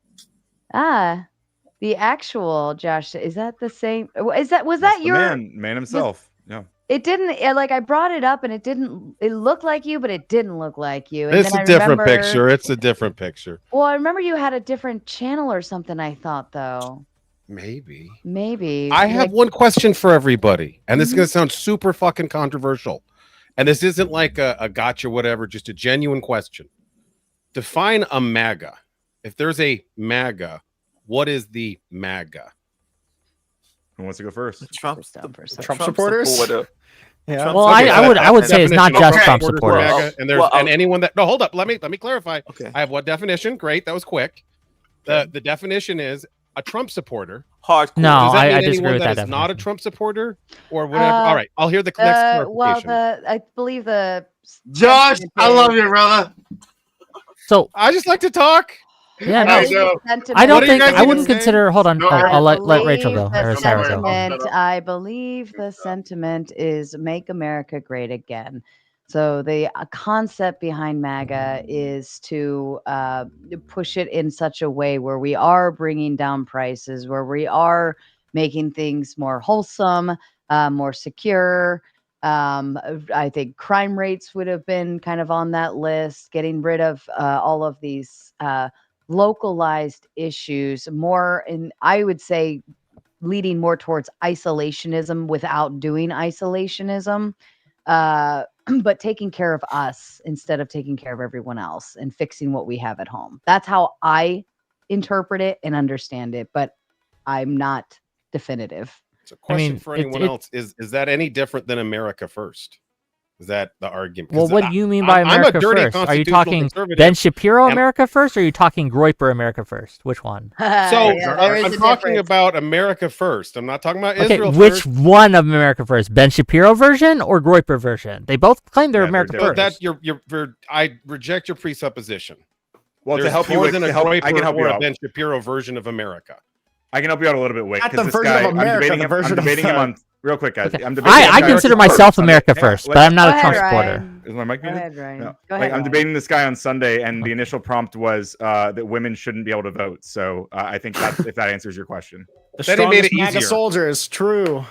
the actual Josh, is that the same? Was that your man himself? Yeah. It didn't, like, I brought it up and it looked like you, but it didn't look like you. And It's then a different picture. It's a different picture. Well, I remember you had a different channel or something, I thought, though. Maybe. I have one question for everybody, and this is going to sound super fucking controversial. And this isn't like a gotcha, whatever, just a genuine question. Define a MAGA. If there's a MAGA, what is the MAGA? Who wants to go first? Trump supporters. Yeah. Well, I would say it's not just Trump supporters. And anyone that hold up, let me clarify. Okay. I have one definition. Great, that was quick. The definition is a Trump supporter. Hardcore. No, I disagree anyone with that is definition. not a Trump supporter or whatever. All right, I'll hear the next clarification. I believe the Josh, I love you, brother. So I just like to talk. Yeah, no, I don't think I wouldn't consider. Hold on, I'll let Rachel go or Sarah go. I believe the sentiment is "Make America Great Again." So the concept behind MAGA is to push it in such a way where we are bringing down prices, where we are making things more wholesome, more secure. I think crime rates would have been kind of on that list, getting rid of all of these localized issues, more in, I would say, leading more towards isolationism without doing isolationism, but taking care of us instead of taking care of everyone else and fixing what we have at home. That's how I interpret it and understand it, but I'm not definitive. It's a question for anyone else. Is that any different than America First? Is that the argument? Well, what do you mean by America First? Are you talking Ben Shapiro America First, or are you talking Groyper America First? Which one? So I'm talking about America First. I'm not talking about Israel which first. one of America First? Ben Shapiro version or Groyper version? They both claim they're America First. That I reject your presupposition. Well, There's to help you more with, than a I can help you or a out. Ben Shapiro version of America. I can help you out a little bit. Wait, Not the this version guy, of America, I'm debating him on real quick, guys. Okay. I'm debating I consider myself America First, but I'm not a Trump supporter. Is my mic muted? Ryan. No. Go ahead, I'm debating this guy on Sunday, and the initial prompt was that women shouldn't be able to vote. So I think that's, if that answers your question. The Then he made it MAGA easier. soldiers, true.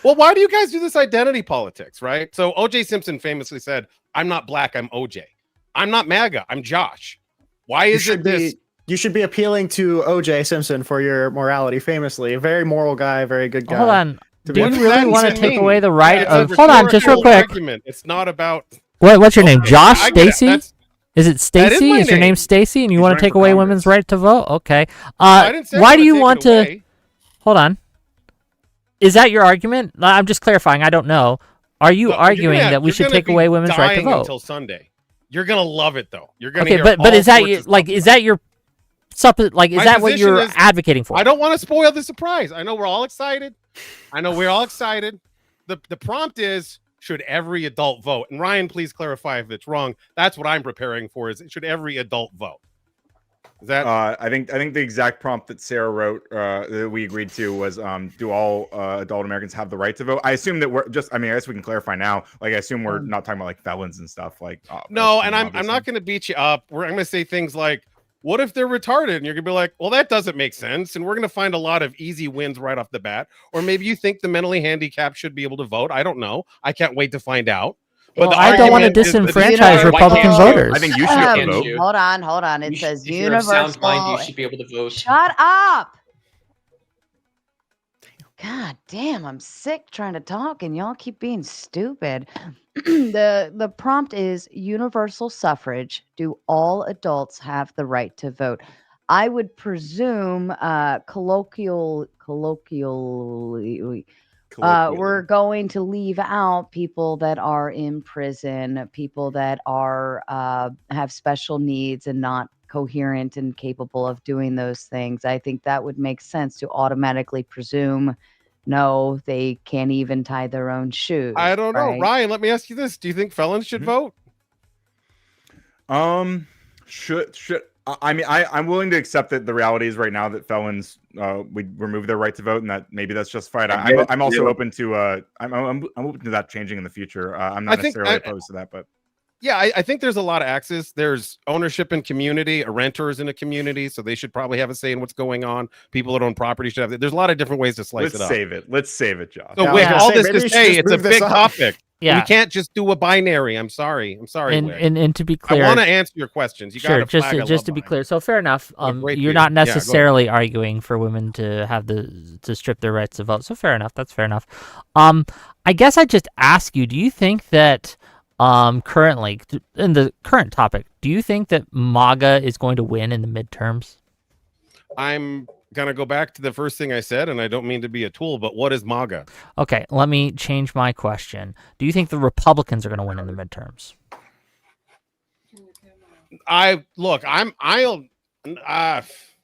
Well, why do you guys do this identity politics, right? So O.J. Simpson famously said, "I'm not black, I'm O.J. I'm not MAGA, I'm Josh." Why is it this? You should be appealing to O.J. Simpson for your morality, famously. A very moral guy, very good guy. Hold on. Do you honest. really want to take away the right It's of... a Hold on, just real rhetorical quick. argument. It's not about... What's your name? Josh? I get it. Stacy? That's- Is it Stacy? my Is your name name. Stacy and you He's want to running take for away Congress. women's right to vote? Okay. I didn't say I Why wanna do you take want it to... away. Hold on. Is that your argument? I'm just clarifying. I don't know. Are you Look, arguing that we you're should gonna take be away women's right to dying vote? until Sunday. You're gonna love it though. You're gonna Okay, hear but all is that sorts you, of like stuff. is that your like is My that what position you're is, advocating for? I don't want to spoil the surprise. I know we're all excited. The prompt is, should every adult vote? And Ryan, please clarify if it's wrong. That's what I'm preparing for. Is should every adult vote? Is that I think the exact prompt that Sarah wrote that we agreed to was do all adult Americans have the right to vote? I assume that we're just I guess we can clarify now. Like I assume we're not talking about like felons and stuff like no, and I'm not going to beat you up. I'm going to say things like, what if they're retarded? And you're going to be like, well, that doesn't make sense. And we're going to find a lot of easy wins right off the bat. Or maybe you think the mentally handicapped should be able to vote. I don't know. I can't wait to find out. But well, I don't want to disenfranchise Republican voters. I think you should be able to vote. Hold on. It says if you're universal. of sound mind, you should be able to vote. Shut up. God damn, I'm sick trying to talk and y'all keep being stupid. The prompt is universal suffrage. Do all adults have the right to vote? I would presume colloquially we're going to leave out people that are in prison, people that are have special needs and not coherent and capable of doing those things. I think that would make sense to automatically presume no, they can't even tie their own shoes. I don't know. right? Ryan, let me ask you this. Do you think felons should vote? Should I mean I'm willing to accept that the reality is right now that felons we remove their right to vote and that maybe that's justified. I'm also open to I'm open to that changing in the future. I'm not necessarily opposed to that, but yeah, I think there's a lot of axes. There's ownership in community, a renter is in a community, so they should probably have a say in what's going on. People that own property should have. There's a lot of different ways to slice it up. Let's save it, Josh. So wait, all this to say, it's a big topic. Yeah, we can't just do a binary. I'm sorry. And to be clear, I want to answer your questions. You sure, just to be clear. So fair enough. You're not necessarily arguing for women to have to strip their rights to vote. So fair enough. That's fair enough. I guess I just ask you: do you think that currently in the current topic, do you think that MAGA is going to win in the midterms? I'm going to go back to the first thing I said, and I don't mean to be a tool, but what is MAGA? Okay, let me change my question. Do you think the Republicans are going to win in the midterms?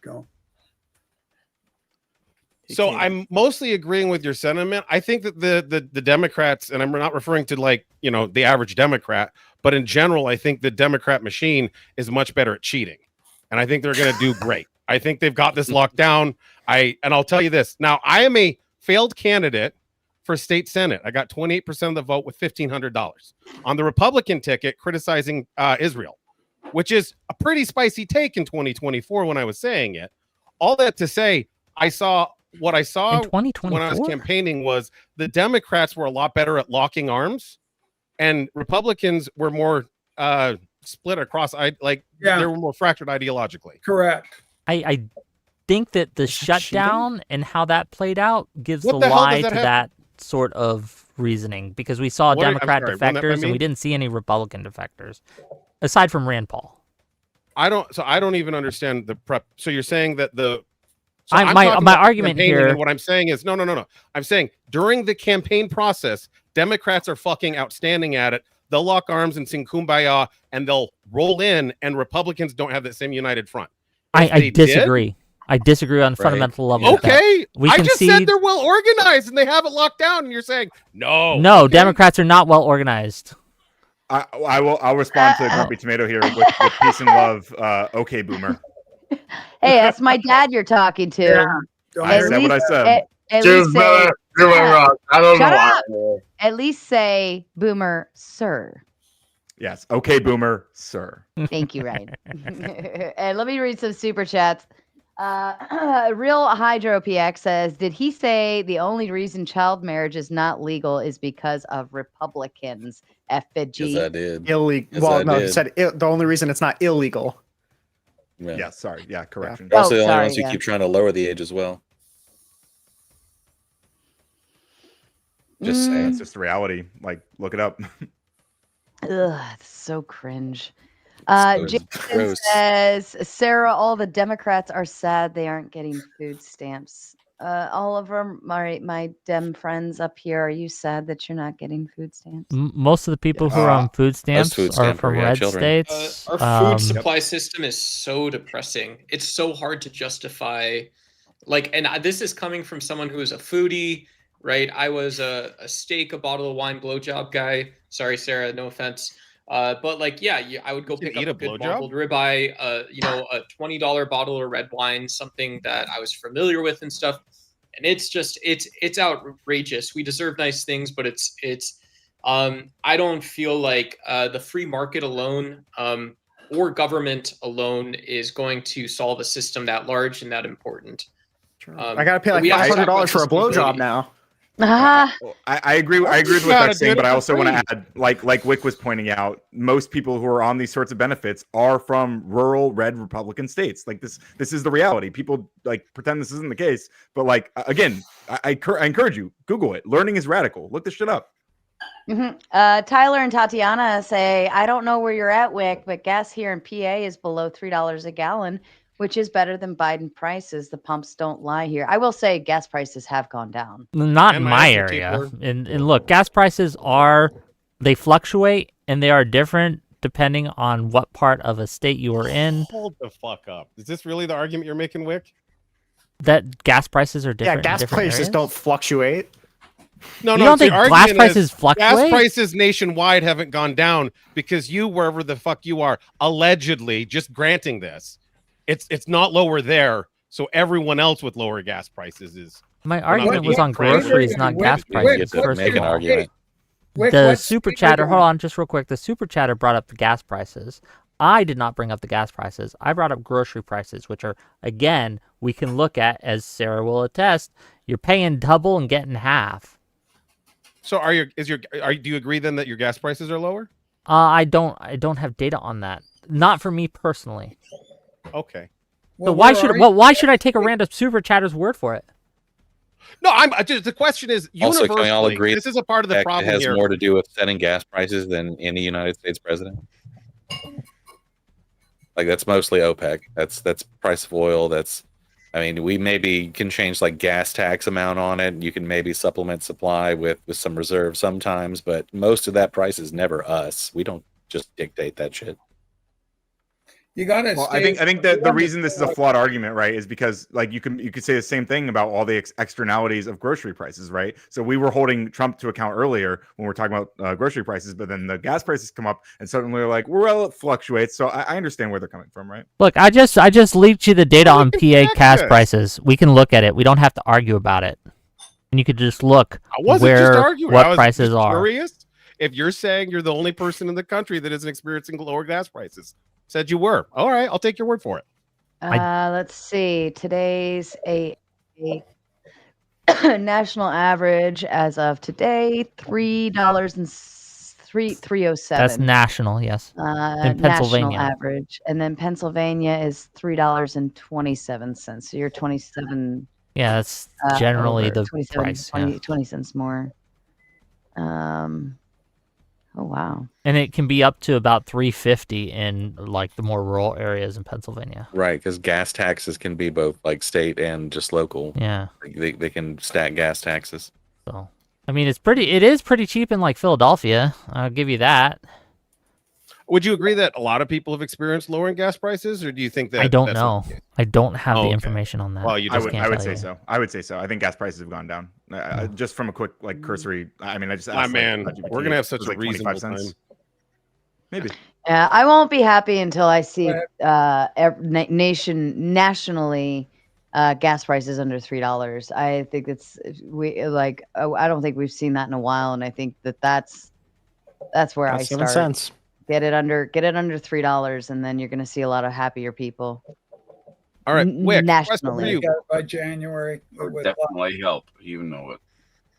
Go. So I'm mostly agreeing with your sentiment. I think that the Democrats, and I'm not referring to like, the average Democrat, but in general, I think the Democrat machine is much better at cheating. And I think they're going to do great. I think they've got this locked down. And I'll tell you this. Now, I am a failed candidate for state Senate. I got 28% of the vote with $1,500 on the Republican ticket criticizing Israel, which is a pretty spicy take in 2024 when I was saying it. All that to say, what I saw when I was campaigning was the Democrats were a lot better at locking arms, and Republicans were more split across. They were more fractured ideologically. Correct. I think that the shutdown and how that played out gives the lie to that sort of reasoning, because we saw Democrat defectors and we didn't see any Republican defectors aside from Rand Paul. I don't even understand the prep. So you're saying that my argument here. What I'm saying is no. I'm saying during the campaign process, Democrats are fucking outstanding at it. They'll lock arms and sing Kumbaya, and they'll roll in, and Republicans don't have that same united front. I disagree. I disagree on fundamental level. Okay, I just said they're well organized and they have it locked down, and you're saying no. No, Democrats are not well organized. I'll respond to the Grumpy Tomato here with peace and love. Okay, Boomer. Hey, that's my dad you're talking to. Yeah, I said what I said. At least say, I don't shut know. up. At least say, Boomer, sir. Yes. Okay, Boomer, sir. Thank you, Ryan. And let me read some super chats. Real Hydro PX says, did he say the only reason child marriage is not legal is because of Republicans? FG. Yes, I did. Illegal. Well, no, he said the only reason it's not illegal. Yeah, sorry. Yeah, correction. They're also the only ones who keep trying to lower the age as well. Just saying. It's just the reality. Like, look it up. Ugh, it's so cringe. Jason says, Sarah, all the Democrats are sad they aren't getting food stamps. All of them, my Dem friends up here, are you sad that you're not getting food stamps? Most of the people who are on food stamps are from red states. Our food supply system is so depressing. It's so hard to justify. This is coming from someone who is a foodie, right? I was a steak, a bottle of wine, blowjob guy. Sorry, Sarah, no offense. But like, yeah, I would go pick up a good mumbled ribeye, you know, a $20 bottle of red wine, something that I was familiar with and stuff. And it's just, it's outrageous. We deserve nice things, but I don't feel like the free market alone or government alone is going to solve a system that large and that important. I gotta pay like $500 for a blowjob now. I agree. I agree with what they're saying, but I also want to add, like Wick was pointing out, most people who are on these sorts of benefits are from rural red Republican states. Like this is the reality. People like pretend this isn't the case, but like again, I encourage you, Google it. Learning is radical. Look this shit up. Tyler and Tatiana say, I don't know where you're at, Wick, but gas here in PA is below $3 a gallon, which is better than Biden prices. The pumps don't lie here. I will say gas prices have gone down. Not in my area. And look, gas prices they fluctuate and they are different depending on what part of a state you are in. Hold the fuck up. Is this really the argument you're making, Wick? That gas prices are different. Yeah, gas prices don't fluctuate. No, you don't think gas prices fluctuate? Gas prices nationwide haven't gone down because you, wherever the fuck you are, allegedly, just granting this, it's not lower there. So everyone else with lower gas prices is. My argument was on groceries, not gas prices. Make an argument. The super chatter. Hold on, just real quick. The super chatter brought up the gas prices. I did not bring up the gas prices. I brought up grocery prices, which are, again, we can look at, as Sarah will attest. You're paying double and getting half. So do you agree then that your gas prices are lower? I don't have data on that. Not for me personally. Okay. So why should I take a random super chatter's word for it? No, the question is also, can we all agree this is a part of the problem it has here. more to do with setting gas prices than any United States president? Like that's mostly OPEC. That's price of oil. I mean, we maybe can change like gas tax amount on it. You can maybe supplement supply with some reserve sometimes, but most of that price is never us. We don't just dictate that shit. You gotta. Well, I think that the reason this is a flawed argument, right, is because like you could say the same thing about all the externalities of grocery prices, right? So we were holding Trump to account earlier when we're talking about grocery prices, but then the gas prices come up, and suddenly they're like, well, it fluctuates. So I understand where they're coming from, right? Look, I just leaked you the data on PA gas prices. We can look at it. We don't have to argue about it, and you could just look what prices are. Curious if you're saying you're the only person in the country that isn't experiencing lower gas prices. Said you were. All right, I'll take your word for it. Let's see. Today's a national average as of today, $3.0307. That's national, yes. In Pennsylvania, national average, and then Pennsylvania is $3.27. So you're 27. Yeah, that's generally the 27, price. 20 cents more. Oh wow! And it can be up to about $3.50 in like the more rural areas in Pennsylvania. Right, because gas taxes can be both like state and just local. Yeah, they can stack gas taxes. So, I mean, it is pretty cheap in like Philadelphia. I'll give you that. Would you agree that a lot of people have experienced lowering gas prices, or do you think that I don't know? I don't have the information on that. Well, I would say so. I would say so. I think gas prices have gone down. Just from a quick like cursory. I mean, I just asked. We're gonna have such a reasonable time. Maybe. Yeah, I won't be happy until I see nationally gas prices under $3. I think I don't think we've seen that in a while, and I think that's where I start. 7 cents. Get it under $3, and then you're going to see a lot of happier people. All right, Wick, nationally by January. It would definitely help, even though it.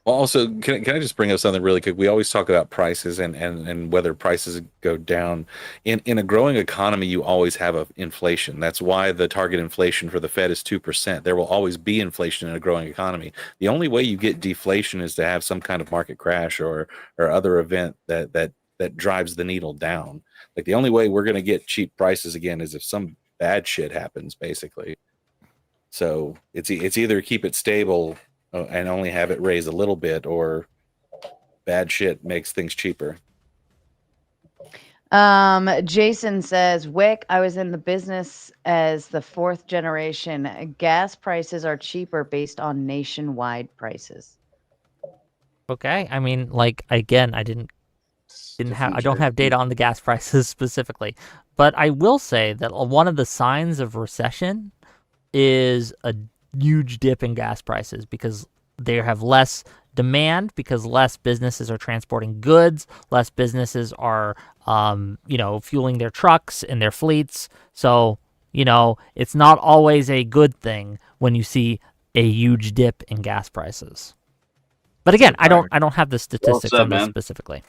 Well, also, can I just bring up something really quick? We always talk about prices and whether prices go down. In a growing economy, you always have inflation. That's why the target inflation for the Fed is 2%. There will always be inflation in a growing economy. The only way you get deflation is to have some kind of market crash or other event that drives the needle down. Like the only way we're going to get cheap prices again is if some bad shit happens, basically. So it's either keep it stable and only have it raise a little bit, or bad shit makes things cheaper. Jason says, Wick, I was in the business as the 4th generation. Gas prices are cheaper based on nationwide prices. Okay, I mean, like again, I didn't I don't have data on the gas prices specifically, but I will say that one of the signs of recession is a huge dip in gas prices because they have less demand, because less businesses are transporting goods, less businesses are fueling their trucks and their fleets. So it's not always a good thing when you see a huge dip in gas prices. But again, I don't have the statistics on this specifically.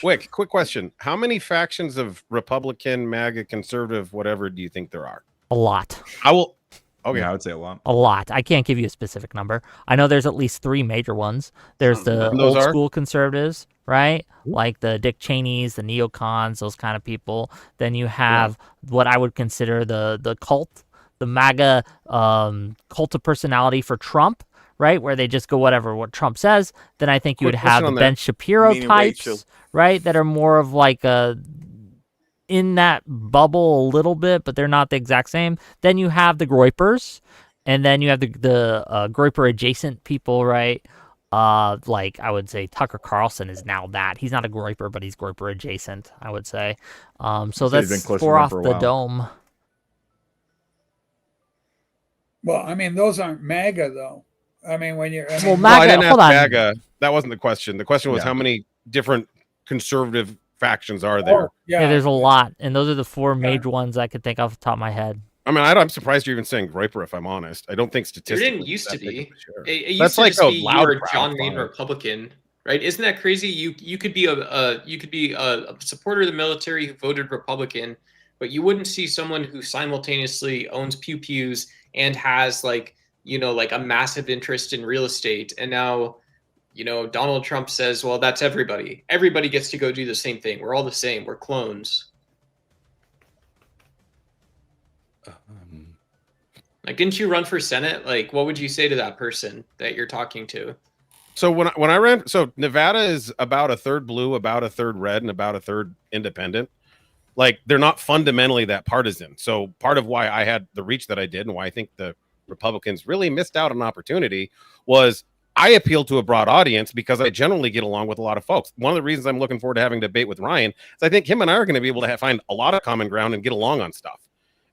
Wick, quick question. How many factions of Republican, MAGA, conservative, whatever do you think there are? A lot. Okay. Yeah, I would say a lot. A lot. I can't give you a specific number. I know there's at least 3 major ones. There's the old school conservatives, right? Like the Dick Cheneys, the neocons, those kind of people. Then you have what I would consider the cult, the MAGA cult of personality for Trump, right? Where they just go what Trump says. Then I think you would have the Ben Shapiro types, right? That are more of like in that bubble a little bit, but they're not the exact same. Then you have the Groypers, and then you have the Groyper adjacent people, right? Like I would say Tucker Carlson is now that. He's not a Groyper, but he's Groyper adjacent, I would say. So that's 4 off the dome. Well, I mean, those aren't MAGA though. I mean, when you're MAGA, I didn't ask MAGA. That wasn't the question. The question was how many different conservative factions are there? Yeah, there's a lot, and those are the 4 major ones I could think off the top of my head. I mean, I'm surprised you're even saying Groyper, if I'm honest. I don't think statistically. There didn't used to be. It used That's to like just a be loud you were a crowd John Wayne fire. Republican, right? Isn't that crazy? You could be a supporter of the military who voted Republican, but you wouldn't see someone who simultaneously owns pews and has like a massive interest in real estate. And now, Donald Trump says, well, that's everybody. Everybody gets to go do the same thing. We're all the same. We're clones. Like, didn't you run for Senate? Like, what would you say to that person that you're talking to? So when I ran, so Nevada is about a third blue, about a third red, and about a third independent. Like, they're not fundamentally that partisan. So part of why I had the reach that I did, and why I think the Republicans really missed out on an opportunity, was I appeal to a broad audience because I generally get along with a lot of folks. One of the reasons I'm looking forward to having a debate with Ryan is I think him and I are going to be able to find a lot of common ground and get along on stuff.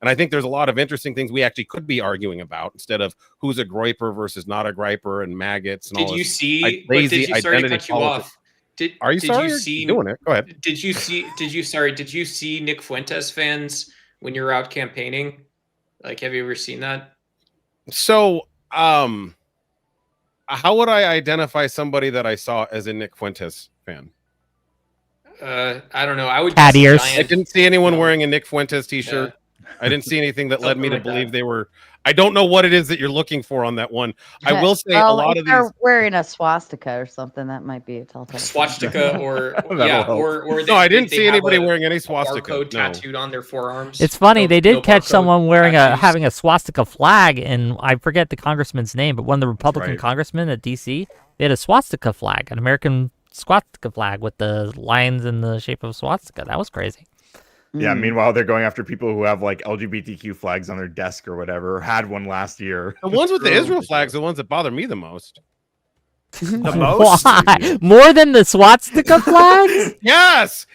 And I think there's a lot of interesting things we actually could be arguing about instead of who's a Groyper versus not a Groyper and maggots and all Did you this see? lazy Did you, sorry to identity cut you politics. off. Are you sorry? You see, You're doing it. Go ahead. Did you see Nick Fuentes fans when you were out campaigning? Like, have you ever seen that? So, how would I identify somebody that I saw as a Nick Fuentes fan? I don't know. I would. Cat ears. I didn't see anyone wearing a Nick Fuentes t-shirt. Yeah. I didn't see anything that led me to believe they were. I don't know what it is that you're looking for on that one. I will say a lot of these wearing a swastika or something, that might be a telltale. Swastika or no, I didn't see anybody wearing any swastika. Barcode tattooed on their forearms. It's funny, they did catch someone wearing having a swastika flag, and I forget the congressman's name, but one of the Republican congressmen at DC, they had a swastika flag, an American swastika flag with the lines in the shape of a swastika. That was crazy. Yeah, meanwhile, they're going after people who have like LGBTQ flags on their desk or whatever, or had one last year. The ones with the Israel flags are the ones that bother me the most. The most? Why? More than the swastika flags? Yes.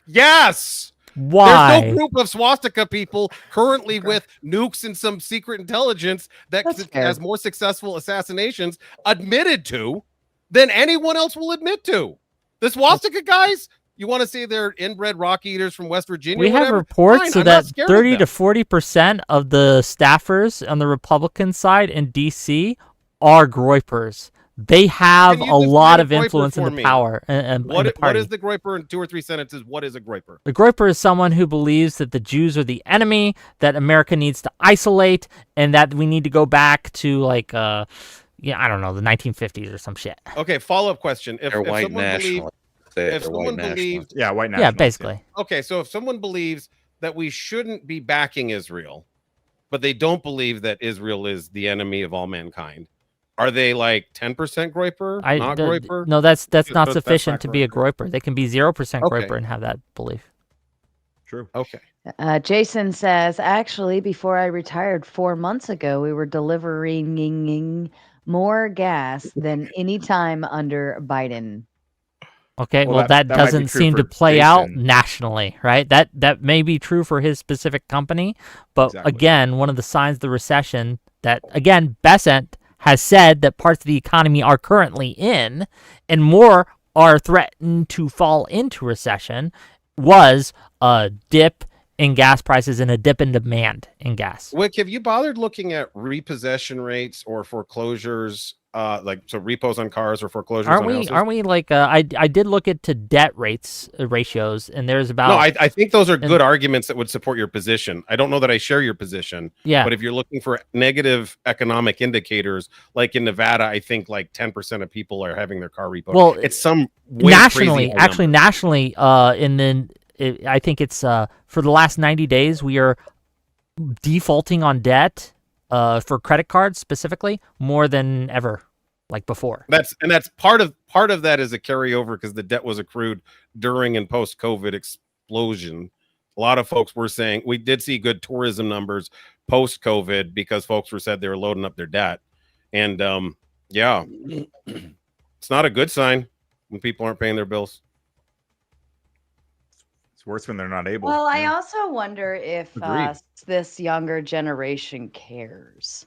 Why? There's no group of swastika people currently with nukes and some secret intelligence that has more successful assassinations admitted to than anyone else will admit to. The swastika guys? You want to say they're inbred rock eaters from West Virginia? We have reports so that 30 to 40% of the staffers on the Republican side in D.C. are Groypers. They have a lot of influence in the power. What is the Groyper in 2 or 3 sentences? What is a Groyper? The Groyper is someone who believes that the Jews are the enemy, that America needs to isolate, and that we need to go back to like, I don't know, the 1950s or some shit. Okay, follow-up question. If white nationalists. If someone believed, white nationalists. Yeah, basically. Okay, so if someone believes that we shouldn't be backing Israel, but they don't believe that Israel is the enemy of all mankind, are they like 10% Groyper? Not Groyper? No, that's not sufficient to be a Groyper. They can be 0% Groyper and have that belief. True. Okay. Jason says, actually, before I retired 4 months ago, we were delivering more gas than any time under Biden. Okay, well, that doesn't seem to play out nationally, right? That may be true for his specific company, but again, one of the signs of the recession that, again, Besant has said that parts of the economy are currently in and more are threatened to fall into recession was a dip in gas prices and a dip in demand in gas. Wick, have you bothered looking at repossession rates or foreclosures, so repos on cars or foreclosures on houses? Aren't we like I did look into debt rates ratios, and there's about No, I think those are good arguments that would support your position. I don't know that I share your position. Yeah. But if you're looking for negative economic indicators, like in Nevada, I think like 10% of people are having their car repoed. Well, it's some way nationally, crazy actually number. nationally, I think it's for the last 90 days we are defaulting on debt for credit cards specifically more than ever, like before. That's part of that is a carryover because the debt was accrued during and post COVID explosion. A lot of folks were saying we did see good tourism numbers post COVID because folks were said they were loading up their debt, and yeah, it's not a good sign when people aren't paying their bills. It's worse when they're not able. Well, I also wonder if this younger generation cares.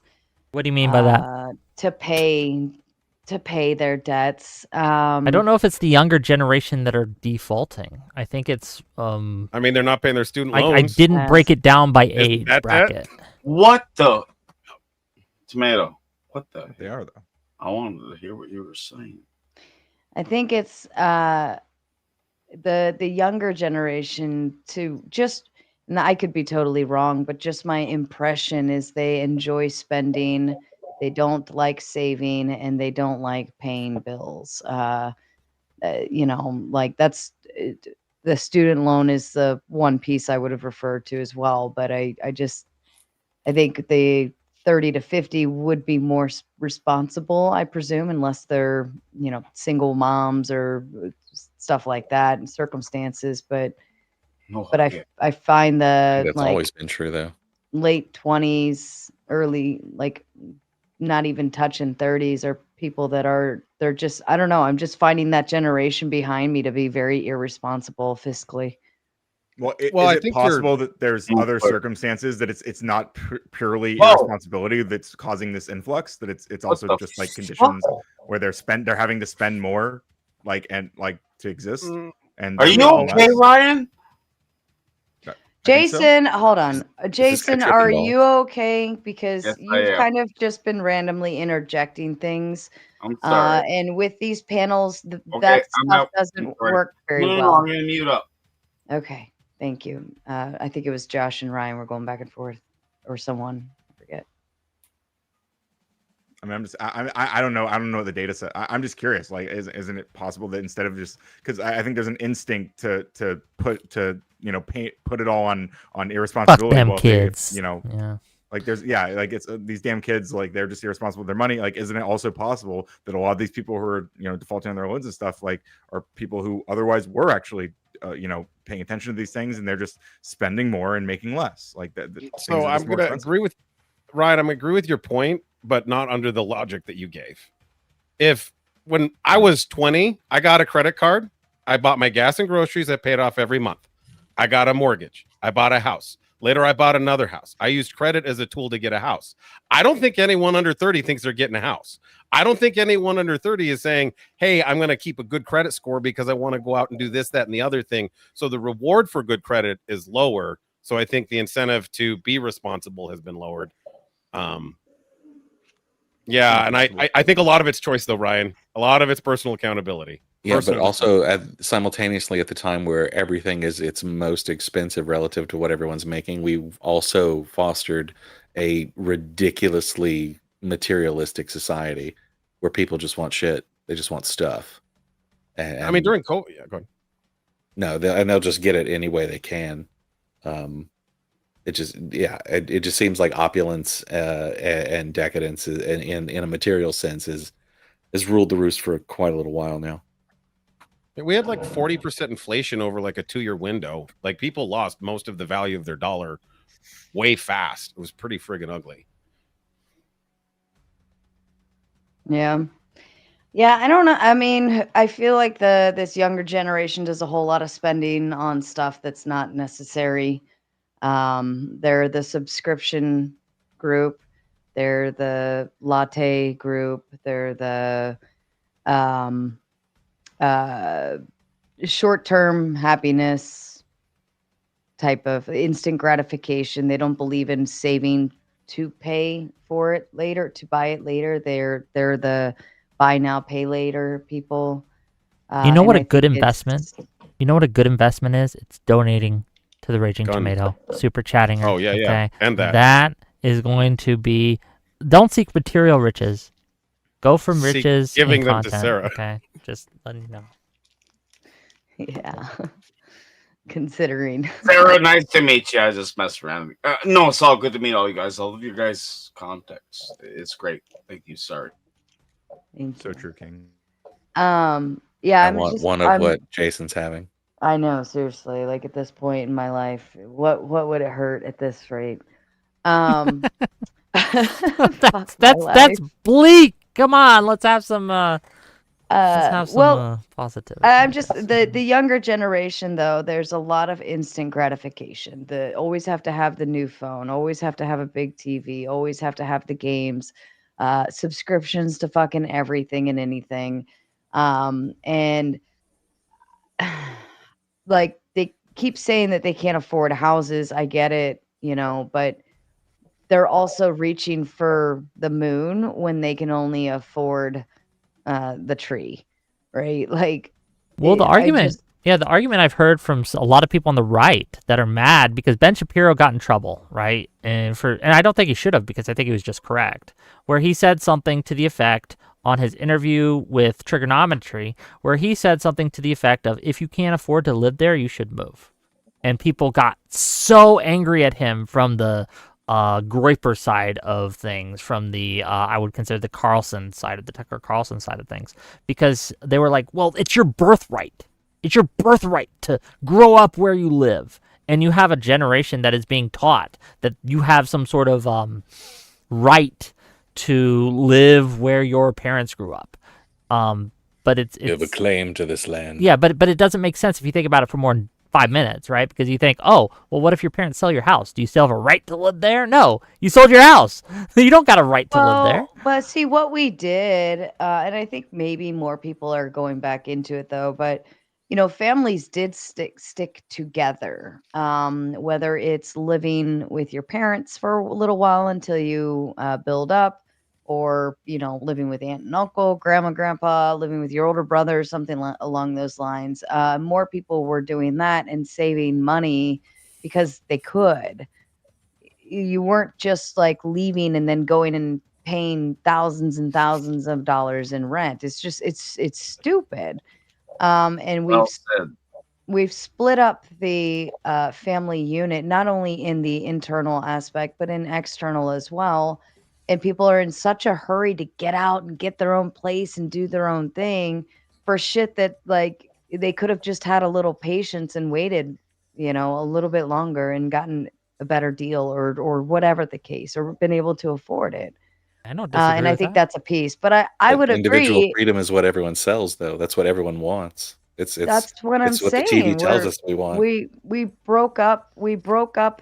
What do you mean by that? To pay their debts. I don't know if it's the younger generation that are defaulting. I think it's I mean, they're not paying their student loans. I didn't break it down by age bracket. What the tomato? What the? They are though. I wanted to hear what you were saying. I think it's the younger generation to just, and I could be totally wrong, but just my impression is they enjoy spending, they don't like saving, and they don't like paying bills. Like that's the student loan is the one piece I would have referred to as well, but I think the 30 to 50 would be more responsible, I presume, unless they're, single moms or stuff like that and circumstances. But I find That's always been true though. Late 20s, early, like not even touching 30s are people that they're just, I don't know. I'm just finding that generation behind me to be very irresponsible fiscally. Well, is it possible that there's other circumstances that it's not purely irresponsibility that's causing this influx? That it's also just like conditions where they're having to spend more, to exist. And are you okay, Ryan? Jason, hold on. Jason, are you okay? Because you've kind of just been randomly interjecting things. I'm sorry. And with these panels, that stuff doesn't work very well. No, I'm going to mute up. Okay. Thank you. I think it was Josh and Ryan were going back and forth, or someone. I forget. I mean, I don't know. I don't know the data set. I'm just curious. Like, isn't it possible that instead of just because I think there's an instinct to put it all on irresponsibility. Fuck them kids. Like there's it's these damn kids, like they're just irresponsible with their money. Like, isn't it also possible that a lot of these people who are defaulting on their loans and stuff are people who otherwise were actually paying attention to these things, and they're just spending more and making less. Like that. So I'm going to agree with Ryan. I'm going to agree with your point, but not under the logic that you gave. If when I was 20, I got a credit card, I bought my gas and groceries, I paid off every month. I got a mortgage, I bought a house. Later, I bought another house. I used credit as a tool to get a house. I don't think anyone under 30 thinks they're getting a house. I don't think anyone under 30 is saying, hey, I'm going to keep a good credit score because I want to go out and do this, that, and the other thing. So the reward for good credit is lower. So I think the incentive to be responsible has been lowered. Yeah, and I think a lot of it's choice, though, Ryan. A lot of it's personal accountability. Yeah, but also simultaneously at the time where everything is its most expensive relative to what everyone's making, we've also fostered a ridiculously materialistic society where people just want shit. They just want stuff. And, I mean, during COVID, yeah, go ahead. No, they'll just get it any way they can. It just seems like opulence and decadence in a material sense has ruled the roost for quite a little while now. We had like 40% inflation over like a 2-year window. Like people lost most of the value of their dollar way fast. It was pretty friggin' ugly. Yeah. Yeah, I don't know. I mean, I feel like this younger generation does a whole lot of spending on stuff that's not necessary. They're the subscription group, they're the latte group, they're the um, uh, short-term happiness type of instant gratification. They don't believe in saving to pay for it later, to buy it later. They're the buy now, pay later people. You know And what a I good think investment? You know what a good investment is? It's donating to the Raging Gun. Tomato, super chatting her. Oh, yeah, yeah. Okay? And that. That is going to be. Don't seek material riches. Go from Seek riches giving in them to content. Sarah. Okay, just letting you know. Yeah. Considering. Sarah, nice to meet you. I just messed around. No, it's all good to meet all you guys. I love your guys' context. It's great. Thank you. Sorry. So true, King. Yeah, I I'm want just one of what Jason's having. I know, seriously. Like at this point in my life, what would it hurt at this rate? That's bleak. Come on, let's have some. Let's have some well, positivity. I'm just the younger generation though. There's a lot of instant gratification. The always have to have the new phone. Always have to have a big TV. Always have to have the games. Subscriptions to fucking everything and anything. And like they keep saying that they can't afford houses. I get it, but they're also reaching for the moon when they can only afford the tree, right? Like, Well, the I argument, just the argument I've heard from a lot of people on the right that are mad because Ben Shapiro got in trouble, right? And I don't think he should have, because I think he was just correct, where he said something to the effect on his interview with Trigonometry, where he said something to the effect of, if you can't afford to live there, you should move. And people got so angry at him from the Groyper side of things, from the I would consider the Carlson side of the Tucker Carlson side of things, because they were like, well, it's your birthright. It's your birthright to grow up where you live. And you have a generation that is being taught that you have some sort of right to live where your parents grew up. But it's You have a claim to this land. Yeah, but it doesn't make sense if you think about it for more than 5 minutes, right? Because you think, oh, well, what if your parents sell your house? Do you still have a right to live there? No, you sold your house. You don't got a right to live there. But see what we did, and I think maybe more people are going back into it though, but families did stick together. Whether it's living with your parents for a little while until you build up, or living with aunt and uncle, grandma, grandpa, living with your older brother, something along those lines. More people were doing that and saving money because they could. You weren't just like leaving and then going and paying thousands and thousands of dollars in rent. It's just it's stupid. And we've split up the family unit, not only in the internal aspect but in external as well. And people are in such a hurry to get out and get their own place and do their own thing for shit that like they could have just had a little patience and waited, a little bit longer and gotten a better deal or whatever the case, or been able to afford it. I don't disagree and I with think that. that's a piece. But I would Individual agree. freedom is what everyone sells, though. That's what everyone wants. It's That's what I'm it's what saying. the TV tells us we want. We broke up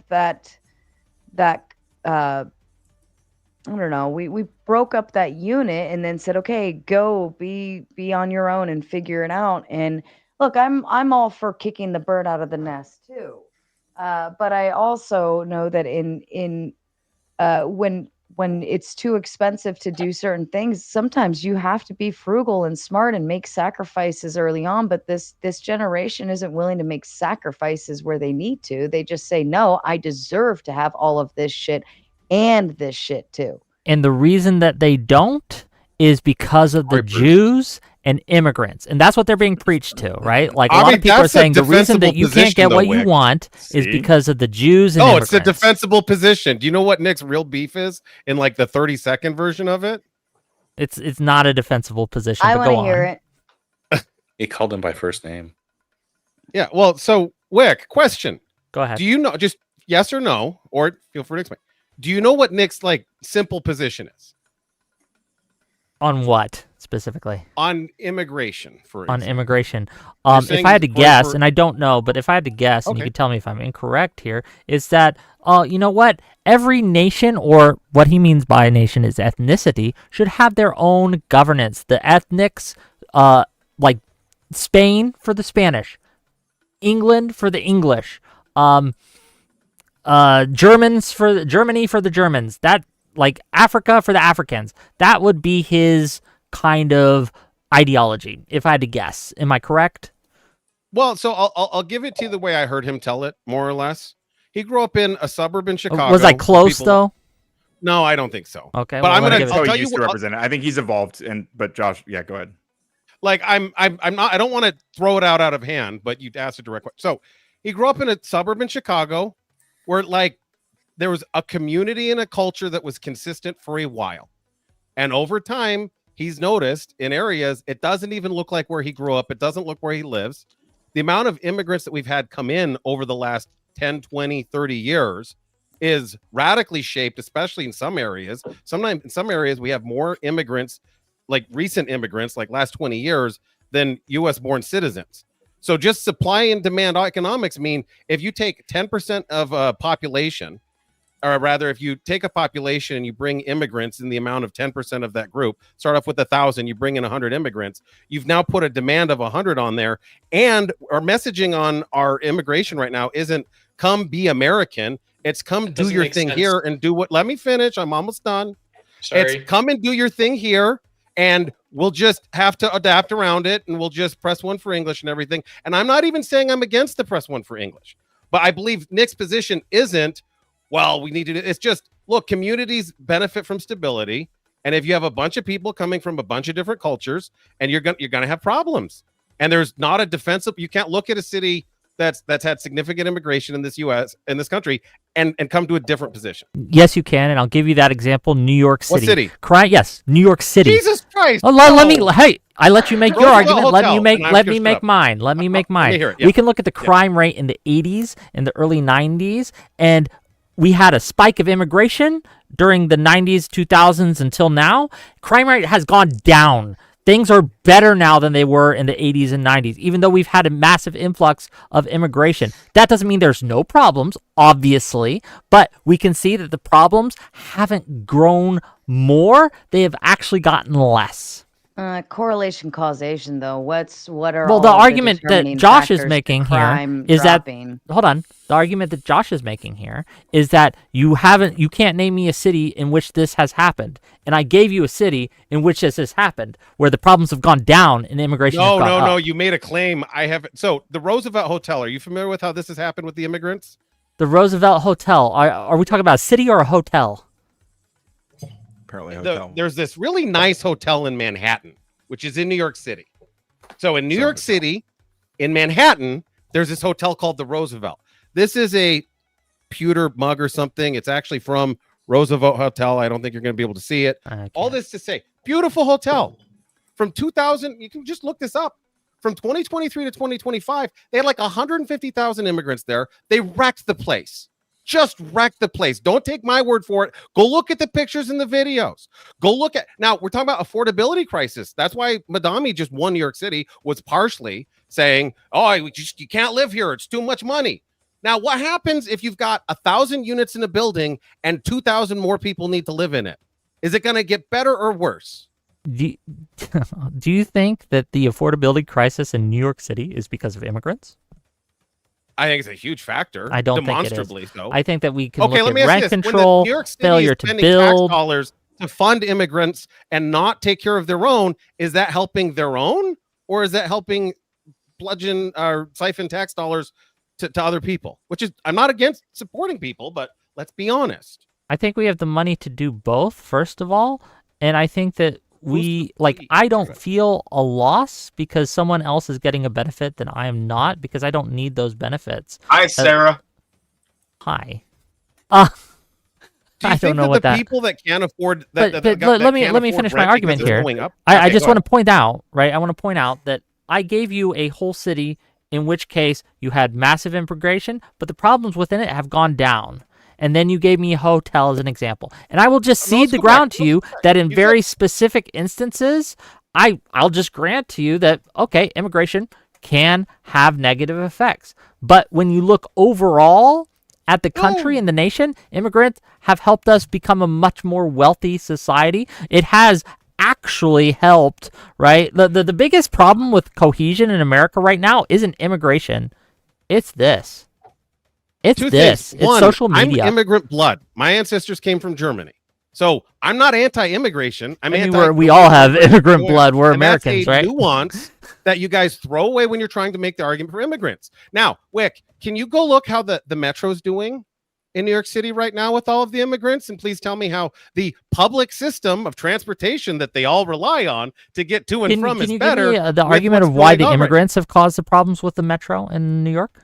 that I don't know. We broke up that unit and then said, okay, go be on your own and figure it out. And look, I'm all for kicking the bird out of the nest too. But I also know that when it's too expensive to do certain things, sometimes you have to be frugal and smart and make sacrifices early on. But this generation isn't willing to make sacrifices where they need to. They just say, no, I deserve to have all of this shit and this shit too. And the reason that they don't is because of the Jews and immigrants. And that's what they're being preached to, right? Like a lot of people are saying the reason that you can't get what you want is because of the Jews and immigrants. It's a defensible position. Do you know what Nick's real beef is in like the 30-second version of it? It's not a defensible position. I want to hear it. He called him by first name. Yeah, well, so Wick, question. Go ahead. Do you know, just yes or no, or feel free to explain. Do you know what Nick's like simple position is? On what? specifically? On immigration, for On example. immigration. You're If saying I had to for- guess, for- and I don't know, but if I had to guess, and you Okay. can tell me if I'm incorrect here, is that, you know what? Every nation, or what he means by a nation is ethnicity, should have their own governance. The ethnics, like Spain for the Spanish, England for the English, Germans for Germany for the Germans, that like Africa for the Africans. That would be his kind of ideology, if I had to guess. Am I correct? Well, so I'll give it to you the way I heard him tell it, more or less. He grew up in a suburb in Chicago. Was I close though? No, I don't think so. Okay, but well, I'm gonna give it- I'll tell he you used to what, represent it. I think he's evolved, but Josh, yeah, go ahead. like I'm not, I don't want to throw it out of hand, but you'd ask a direct question. So he grew up in a suburb in Chicago where like there was a community and a culture that was consistent for a while. And over time, he's noticed in areas, it doesn't even look like where he grew up. It doesn't look where he lives. The amount of immigrants that we've had come in over the last 10, 20, 30 years is radically shaped, especially in some areas. Sometimes in some areas, we have more immigrants, like recent immigrants, like last 20 years, than US born citizens. So just supply and demand economics mean if you take 10% of a population, or rather, if you take a population and you bring immigrants in the amount of 10% of that group, start off with 1,000, you bring in 100 immigrants, you've now put a demand of 100 on there. And our messaging on our immigration right now isn't come be American. It's come do your thing here and do what. Let me finish. I'm almost done. Sorry. It's come and do your thing here. And we'll just have to adapt around it. And we'll just press one for English and everything. And I'm not even saying I'm against the press one for English. But I believe Nick's position isn't, well, we need to do, it's just, look, communities benefit from stability. And if you have a bunch of people coming from a bunch of different cultures, and you're gonna have problems. And there's not a defensive, you can't look at a city that's had significant immigration in this country and come to a different position. Yes, you can, and I'll give you that example. New York City. What city? Yes, New York City. Jesus Christ! Oh, let me. Hey, I let you make your argument. Hotel, Let me make mine. Let me make mine. hear it, yeah. We can look at the crime rate in the 80s, in the early 90s, and we had a spike of immigration during the 90s, 2000s until now. Crime rate has gone down. Things are better now than they were in the 80s and 90s, even though we've had a massive influx of immigration. That doesn't mean there's no problems, obviously, but we can see that the problems haven't grown more. They have actually gotten less. Correlation causation, though. What are Well, all the of argument that determining Josh is factors to making here crime is dropping? that, hold on, the argument that Josh is making here is that you can't name me a city in which this has happened. And I gave you a city in which this has happened, where the problems have gone down and immigration has gone up. No, you made a claim. I haven't. So the Roosevelt Hotel, are you familiar with how this has happened with the immigrants? The Roosevelt Hotel, are we talking about a city or a hotel? Apparently hotel. There's this really nice hotel in Manhattan, which is in New York City. So in New York City, in Manhattan, there's this hotel called the Roosevelt. This is a pewter mug or something. It's actually from Roosevelt Hotel. I don't think you're going to be able to see it. All this to say, beautiful hotel. From 2000, you can just look this up. From 2023 to 2025, they had like 150,000 immigrants there. They wrecked the place. Just wrecked the place. Don't take my word for it. Go look at the pictures and the videos. Go look at, now we're talking about affordability crisis. That's why Madami just won New York City, was partially saying, oh, you can't live here. It's too much money. Now, what happens if you've got 1,000 units in a building and 2,000 more people need to live in it? Is it going to get better or worse? Do you think that the affordability crisis in New York City is because of immigrants? I think it's a huge factor. I don't demonstrably think it is. so. I think that we can Okay, look let me at ask you rent this. control, When New York City failure is to spending build. tax dollars to fund immigrants and not take care of their own, is that helping their own, or is that helping bludgeon or siphon tax dollars to other people? Which is, I'm not against supporting people, but let's be honest. I think we have the money to do both, first of all, and I think that I don't feel a loss because someone else is getting a benefit that I am not, because I don't need those benefits. Hi, Sarah. Hi. Do you I think don't know that what the that. people that can't afford But let me finish my argument here. I just want to point out, right? I want to point out that I gave you a whole city in which case you had massive immigration, but the problems within it have gone down. And then you gave me a hotel as an example. And I will just cede the ground to you that in very specific instances, I'll just grant to you that, okay, immigration can have negative effects. But when you look overall at the country and the nation, immigrants have helped us become a much more wealthy society. It has actually helped, right? The biggest problem with cohesion in America right now isn't immigration. It's this. It's Two this. things. It's One, social media. I'm immigrant blood. My ancestors came from Germany. So I'm not anti-immigration. I mean, we all have immigrant blood. We're Americans, that's a right? nuance that you guys throw away when you're trying to make the argument for immigrants. Now, Wick, can you go look how the metro's doing in New York City right now with all of the immigrants? And please tell me how the public system of transportation that they all rely on to get to and from is better. Can you give me the argument of why the immigrants have caused the problems with the metro in New York?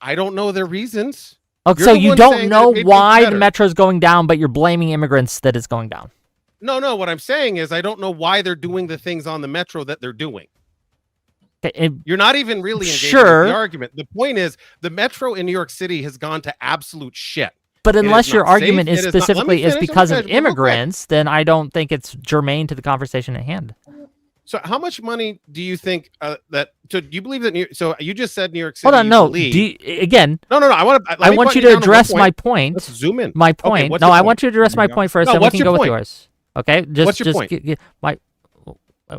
I don't know their reasons. Okay, so you don't know why the metro's going down, but you're blaming immigrants that it's going down. No. What I'm saying is I don't know why they're doing the things on the metro that they're doing. Okay, you're not even really engaging with the argument. The point is the metro in New York City has gone to absolute shit. But unless your argument is specifically because of immigrants, then I don't think it's germane to the conversation at hand. So how much money do you think so do you believe that so you just said New York City? Hold on, no. Again. No. I want you to address my point. Let's zoom in. My point. Okay, I want you to address my point first, then we can go with yours. Okay? What's your point?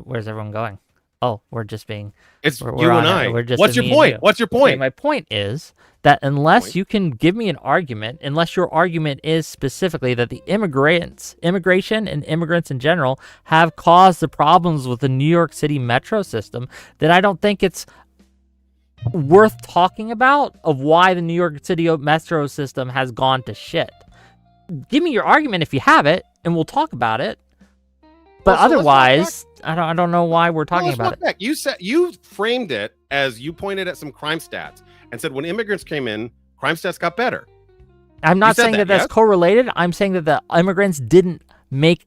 Where's everyone going? Oh, we're just being It's we're you and on I. We're just What's your point? What's your point? Okay, my point is that unless you can give me an argument, unless your argument is specifically that the immigration and immigrants in general have caused the problems with the New York City metro system, then I don't think it's worth talking about of why the New York City metro system has gone to shit. Give me your argument if you have it, and we'll talk about it. But otherwise, I don't know why we're talking about it. You said you framed it as you pointed at some crime stats and said when immigrants came in, crime stats got better. I'm not saying that that's correlated. I'm saying that the immigrants didn't make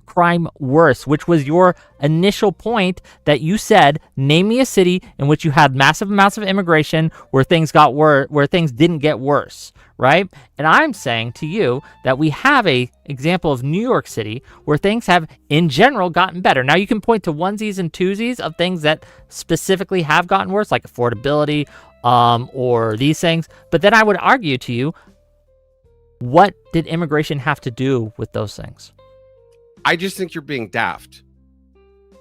crime worse, which was your initial point that you said, name me a city in which you had massive amounts of immigration where things got worse, where things didn't get worse, right? And I'm saying to you that we have a example of New York City where things have in general gotten better. Now you can point to onesies and twosies of things that specifically have gotten worse, like affordability, or these things. But then I would argue to you, what did immigration have to do with those things? I just think you're being daft.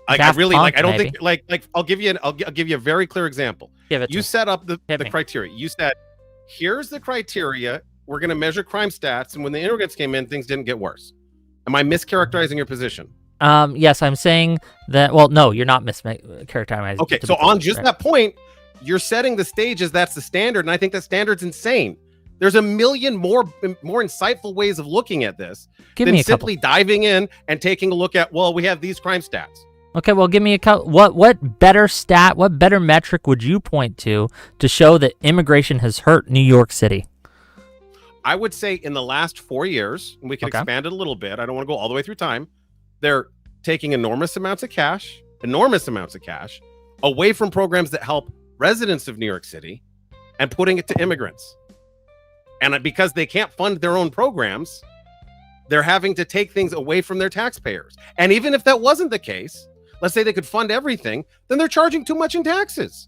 Like Daft I really Punk, like. I don't maybe. think like. I'll give you a very clear example. You set up the criteria. You said, here's the criteria. We're going to measure crime stats, and when the immigrants came in, things didn't get worse. Am I mischaracterizing your position? Yes, I'm saying that. Well, no, you're not mischaracterizing. Okay, so on just that point, you're setting the stage as that's the standard, and I think that standard's insane. There's a million more insightful ways of looking at this than simply diving in and taking a look at, well, we have these crime stats. Okay, well, give me a couple. What better stat, what better metric would you point to show that immigration has hurt New York City? I would say in the last 4 years, and we can expand it a little bit. I don't want to go all the way through time. They're taking enormous amounts of cash away from programs that help residents of New York City and putting it to immigrants. And because they can't fund their own programs, they're having to take things away from their taxpayers. And even if that wasn't the case, let's say they could fund everything, then they're charging too much in taxes.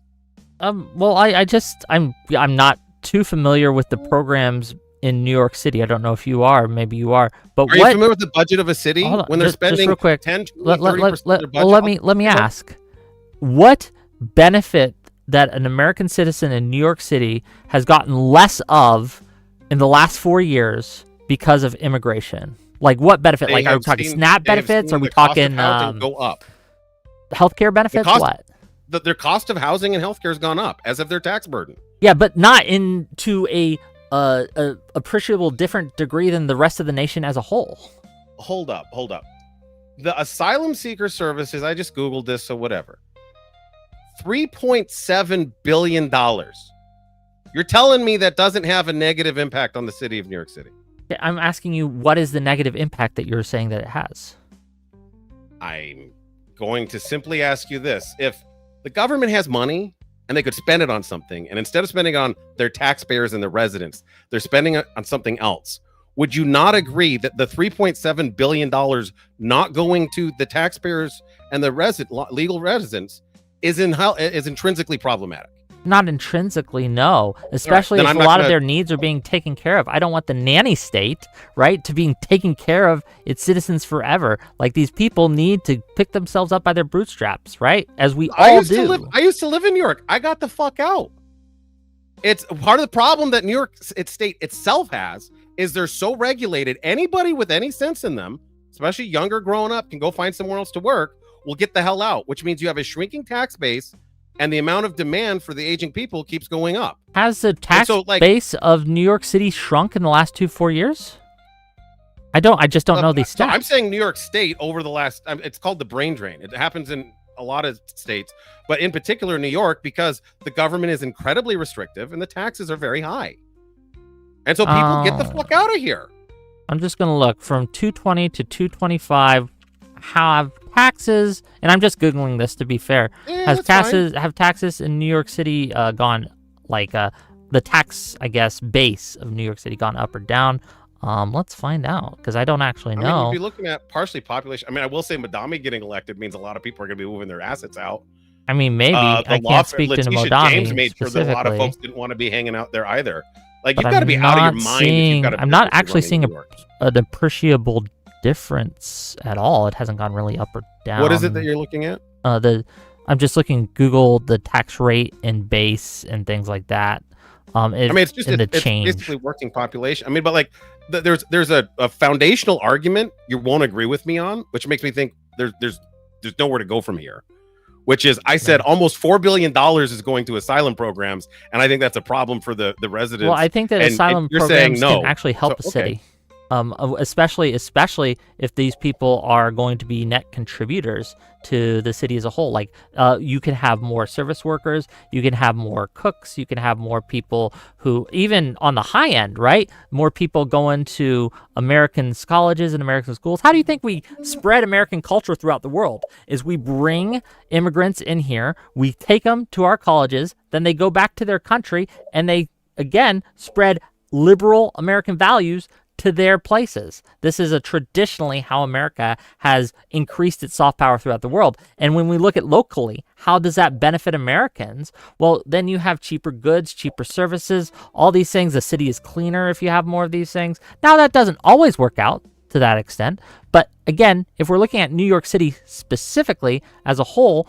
Well, I'm not too familiar with the programs in New York City. I don't know if you are. Maybe you are. But are you familiar with the budget of a city when they're spending just real quick, 10, 20, 30% of their budget? Let me ask, what benefit that an American citizen in New York City has gotten less of in the last 4 years because of immigration? Like what benefit? Like are we talking SNAP benefits? Are we talking go up? Healthcare benefits? What? Their cost of housing and healthcare has gone up as of their tax burden. Yeah, but not into a appreciable different degree than the rest of the nation as a whole. Hold up. The asylum seeker services, I just Googled this, so whatever. $3.7 billion. You're telling me that doesn't have a negative impact on the city of New York City? I'm asking you, what is the negative impact that you're saying that it has? I'm going to simply ask you this. If the government has money and they could spend it on something, and instead of spending on their taxpayers and their residents, they're spending it on something else, would you not agree that the $3.7 billion not going to the taxpayers and the legal residents is intrinsically problematic? Not intrinsically, no. Especially if a lot of their needs are being taken care of. I don't want the nanny state, right, to being taken care of its citizens forever. Like, these people need to pick themselves up by their bootstraps, right? As we all do. I used to live in New York. I got the fuck out. It's part of the problem that New York State itself has is they're so regulated. Anybody with any sense in them, especially younger growing up, can go find somewhere else to work, will get the hell out, which means you have a shrinking tax base and the amount of demand for the aging people keeps going up. Has the tax base of New York City shrunk in the last 2-4 years? I just don't know these stats. So I'm saying New York State over the last, it's called the brain drain. It happens in a lot of states, but in particular New York, because the government is incredibly restrictive and the taxes are very high. And so people get the fuck out of here. I'm just going to look from 220 to 225. Have taxes, and I'm just Googling this to be fair. Have taxes in New York City gone, like, the tax, I guess, base of New York City gone up or down? Let's find out, because I don't actually know. I mean, you'd be looking at partially population. I mean, I will say Madami getting elected means a lot of people are going to be moving their assets out. I mean, maybe. I can't speak to Madami James made sure that a lot of folks didn't want to be hanging out there either. Like, you've got to be out of your mind if you've got I'm not actually seeing an appreciable difference at all. It hasn't gone really up or down. What is it that you're looking at? I'm just looking Google the tax rate and base and things like that. I mean, it's just it's basically working population. I mean, but like there's a foundational argument you won't agree with me on, which makes me think there's nowhere to go from here. Which is, I said almost $4 billion is going to asylum programs, and I think that's a problem for the residents. Well, I think that asylum programs can actually help the city. Especially if these people are going to be net contributors to the city as a whole. Like, you can have more service workers, you can have more cooks, you can have more people who, even on the high end, right? More people going to American colleges and American schools. How do you think we spread American culture throughout the world? Is we bring immigrants in here, we take them to our colleges, then they go back to their country, and they, again, spread liberal American values to their places. This is traditionally how America has increased its soft power throughout the world. And when we look at locally, how does that benefit Americans? Well, then you have cheaper goods, cheaper services, all these things. The city is cleaner if you have more of these things. Now, that doesn't always work out to that extent. But again, if we're looking at New York City specifically as a whole,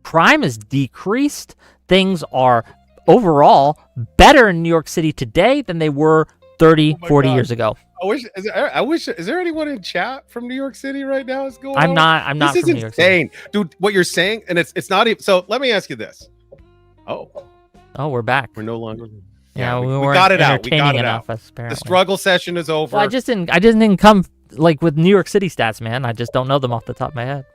crime is decreased. Things are overall better in New York City today than they were 30, 40 years ago. I wish. Is there anyone in chat from New York City right now? I'm not this from is New York City. Insane. Dude, what you're saying, and it's not even. So let me ask you this. Oh, we're back. We're no longer. Yeah, we got it out. We got it out. Apparently. The struggle session is over. Well, I just didn't come like with New York City stats, man. I just don't know them off the top of my head.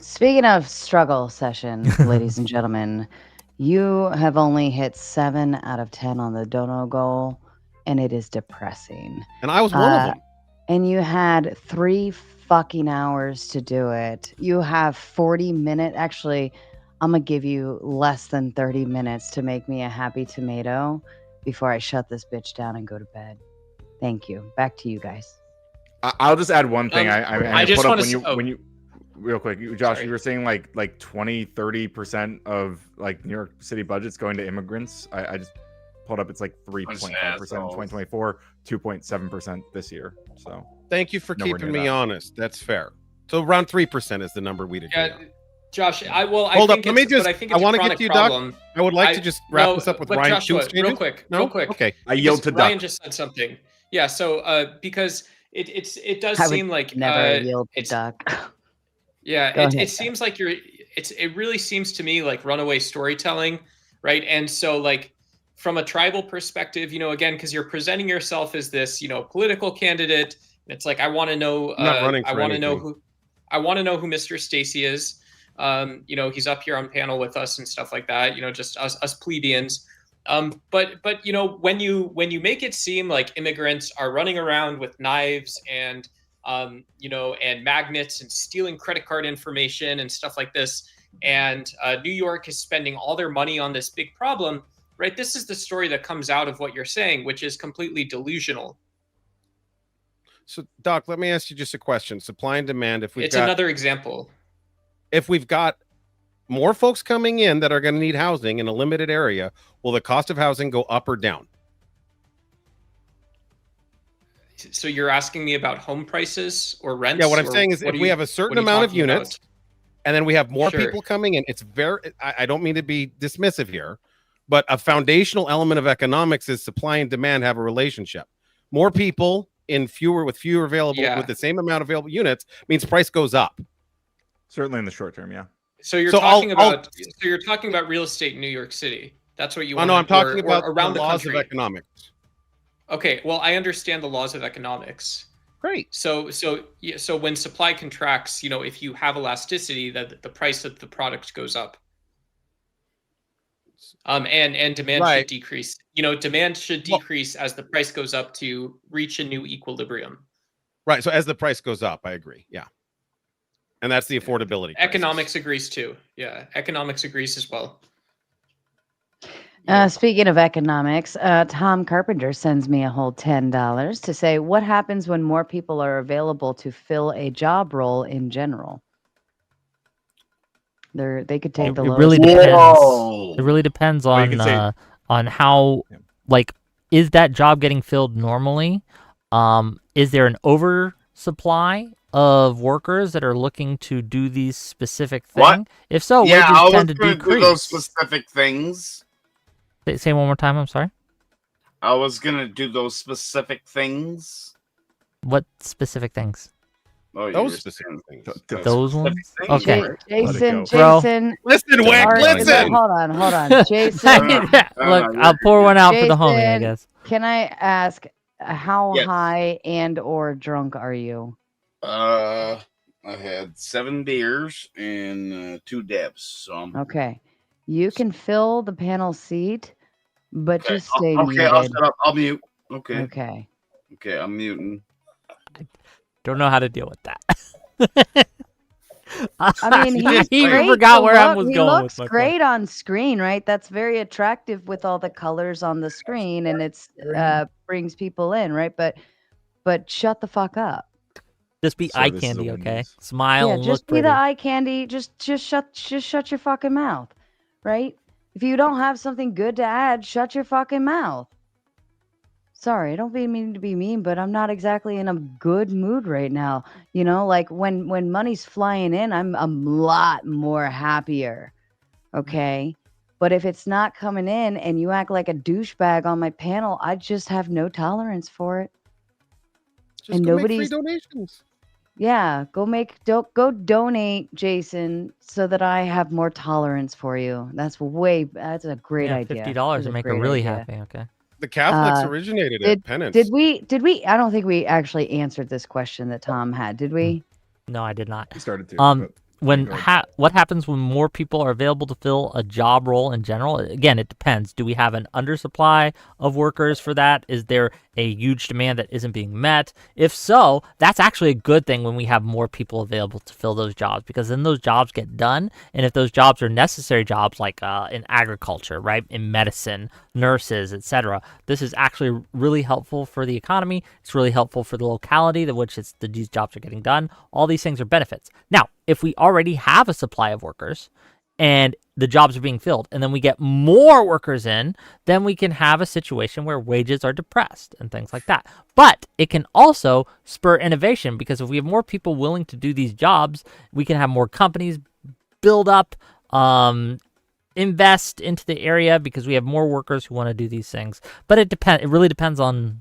Speaking of struggle session, ladies and gentlemen, you have only hit 7 out of 10 on the dono goal. And it is depressing. And I was one of them. And you had 3 fucking hours to do it. You have 40 minutes. Actually, I'm going to give you less than 30 minutes to make me a happy tomato before I shut this bitch down and go to bed. Thank you. Back to you guys. I'll just add one thing. I just put want up when you real quick, Josh, Sorry. you were saying like 20-30% of like New York City budgets going to immigrants. I just pulled up, it's like 3.5% in 2024, 2.7% this year. So thank you for keeping me honest. That's fair. So around 3% is the number we'd agree on. Josh, I want to get to you, Doug. I would like to just wrap this up with Ryan. Joshua, real quick. Okay. I yield to Ryan Doug. just said something. Yeah. So because it does seem like never yield to Doug. Yeah. It seems like it really seems to me like runaway storytelling, right? And so like, from a tribal perspective, again, because you're presenting yourself as this, political candidate. It's like, I want to know, I want to know who Mr. Stacy is. He's up here on panel with us and stuff like that. Just us plebeians. But when you make it seem like immigrants are running around with knives and and magnets and stealing credit card information and stuff like this, and New York is spending all their money on this big problem. Right, this is the story that comes out of what you're saying, which is completely delusional. So, Doc, let me ask you just a question. Supply and demand. It's another example. If we've got more folks coming in that are going to need housing in a limited area, will the cost of housing go up or down? So you're asking me about home prices or rents? Yeah, what I'm saying is if we have a certain amount of units and then we have more people coming in, it's I don't mean to be dismissive here, but a foundational element of economics is supply and demand have a relationship. More people with fewer available, with the same amount of available units means price goes up. Certainly in the short term, yeah. So you're talking about real estate in New York City. That's what you want. No, I'm talking about around the laws of economics. Okay, well, I understand the laws of economics. Great. So when supply contracts, if you have elasticity, that the price of the product goes up. And demand should decrease. Demand should decrease as the price goes up to reach a new equilibrium. Right. So as the price goes up, I agree. Yeah. And that's the affordability. Economics agrees too. Yeah, economics agrees as well. Speaking of economics, Tom Carpenter sends me a whole $10 to say, what happens when more people are available to fill a job role in general? They could take the lowest. Really depends. It really depends on how, is that job getting filled normally? Is there an oversupply of workers that are looking to do these specific thing? What? If so, Yeah, wages I was tend to gonna decrease. do those specific things. Say one more time. I'm sorry. I was gonna do those specific things. What specific things? Oh, those specific things. Those ones. Okay. Jason. Listen, Wick. Listen. Hold on. Jason. Look, I'll pour one out for the homie, I guess. Can I ask how high and or drunk are you? I had 7 beers and 2 dabs. So okay. You can fill the panel seat, but just stay okay, muted. I'll shut up. I'll mute. Okay. Okay, I'm muting. Don't know how to deal with that. I mean, I he's even great forgot to where I look. was He going looks with my great on screen, right? That's very attractive with all the colors on the screen, and it's brings people in, right? But shut the fuck up. Just be eye candy, okay? Smile. Yeah, and just look be pretty. the eye candy. Just shut your fucking mouth, right? If you don't have something good to add, shut your fucking mouth. Sorry, I don't mean to be mean, but I'm not exactly in a good mood right now. Like when money's flying in, I'm a lot more happier. Okay? But if it's not coming in and you act like a douchebag on my panel, I just have no tolerance for it. Just go make free donations. Yeah, go donate, Jason, so that I have more tolerance for you. That's a great idea. $50 to make her really happy. Okay. The Catholics originated at penance. Did we? I don't think we actually answered this question that Tom had. Did we? No, I did not. He started to. What happens when more people are available to fill a job role in general? Again, it depends. Do we have an undersupply of workers for that? Is there a huge demand that isn't being met? If so, that's actually a good thing when we have more people available to fill those jobs, because then those jobs get done. And if those jobs are necessary jobs, like in agriculture, right, in medicine, nurses, etc., this is actually really helpful for the economy. It's really helpful for the locality that which these jobs are getting done. All these things are benefits. Now, if we already have a supply of workers and the jobs are being filled, and then we get more workers in, then we can have a situation where wages are depressed and things like that. But it can also spur innovation, because if we have more people willing to do these jobs, we can have more companies build up, invest into the area, because we have more workers who want to do these things. But it really depends on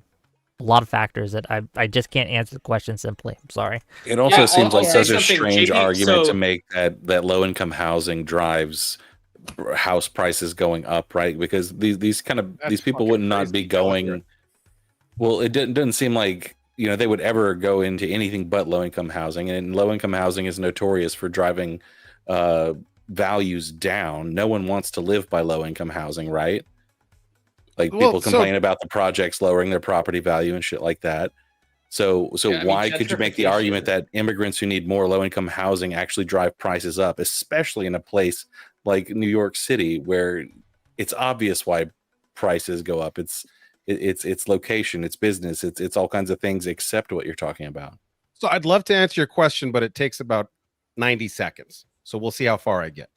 a lot of factors that I just can't answer the question simply. I'm sorry. It also seems like such a something, strange JP, argument so- to make that low income housing drives house prices going up, right? Because these people would not be going. Well, it doesn't seem like they would ever go into anything but low income housing, and low income housing is notorious for driving values down. No one wants to live by low income housing, right? Like people complain about the projects lowering their property value and shit like that. So why could you make the argument that immigrants who need more low income housing actually drive prices up, especially in a place like New York City, where it's obvious why prices go up? It's it's location, it's business, it's all kinds of things except what you're talking about. So I'd love to answer your question, but it takes about 90 seconds. So we'll see how far I get.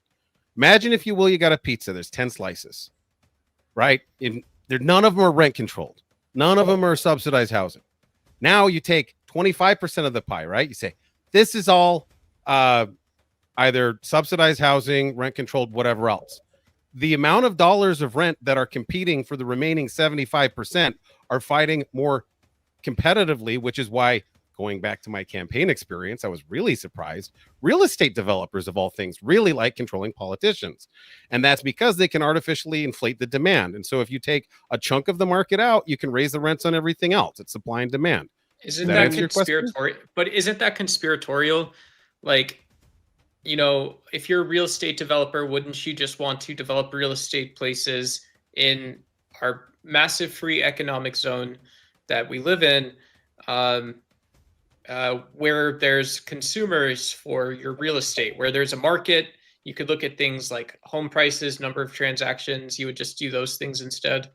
Imagine, if you will, you got a pizza. There's 10 slices, right? None of them are rent controlled. None of them are subsidized housing. Now you take 25% of the pie, right? You say, this is all either subsidized housing, rent controlled, whatever else. The amount of dollars of rent that are competing for the remaining 75% are fighting more competitively, which is why, going back to my campaign experience, I was really surprised. Real estate developers, of all things, really like controlling politicians. And that's because they can artificially inflate the demand. And so if you take a chunk of the market out, you can raise the rents on everything else. It's supply and demand. Isn't that conspiratorial? But isn't that conspiratorial? Like, you know, if you're a real estate developer, wouldn't you just want to develop real estate places in our massive free economic zone that we live in, where there's consumers for your real estate, where there's a market? You could look at things like home prices, number of transactions. You would just do those things instead.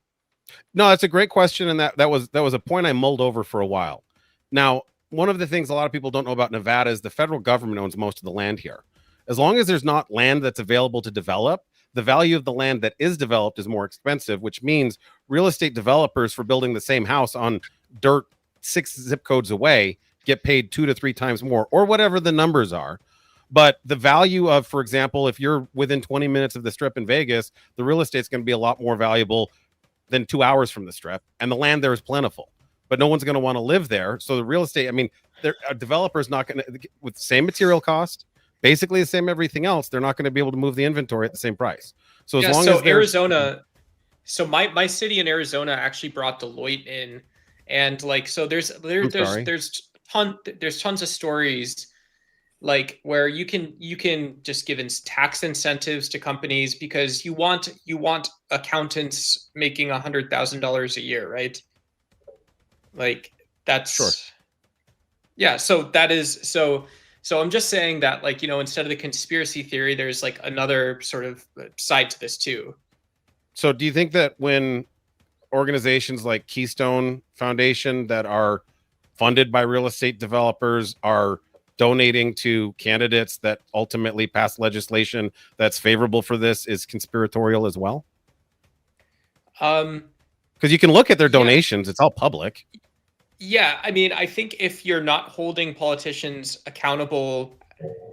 No, that's a great question, and that was a point I mulled over for a while. Now, one of the things a lot of people don't know about Nevada is the federal government owns most of the land here. As long as there's not land that's available to develop, the value of the land that is developed is more expensive, which means real estate developers for building the same house on dirt 6 zip codes away get paid 2 to 3 times more, or whatever the numbers are. But the value of, for example, if you're within 20 minutes of the Strip in Vegas, the real estate's going to be a lot more valuable than 2 hours from the Strip, and the land there is plentiful. But no one's going to want to live there. So the real estate, I mean, a developer's not going to, with the same material cost, basically the same everything else, they're not going to be able to move the inventory at the same price. So as long as Arizona, so my city in Arizona actually brought Deloitte in, and like, so there's tons of stories like where you can just give tax incentives to companies because you want accountants making $100,000 a year, right? Like that's sure. Yeah, so that is so I'm just saying that, like, you know, instead of the conspiracy theory, there's like another sort of side to this too. So do you think that when organizations like Keystone Foundation that are funded by real estate developers are donating to candidates that ultimately pass legislation that's favorable for this is conspiratorial as well? Because you can look at their donations, it's all public. Yeah, I mean, I think if you're not holding politicians accountable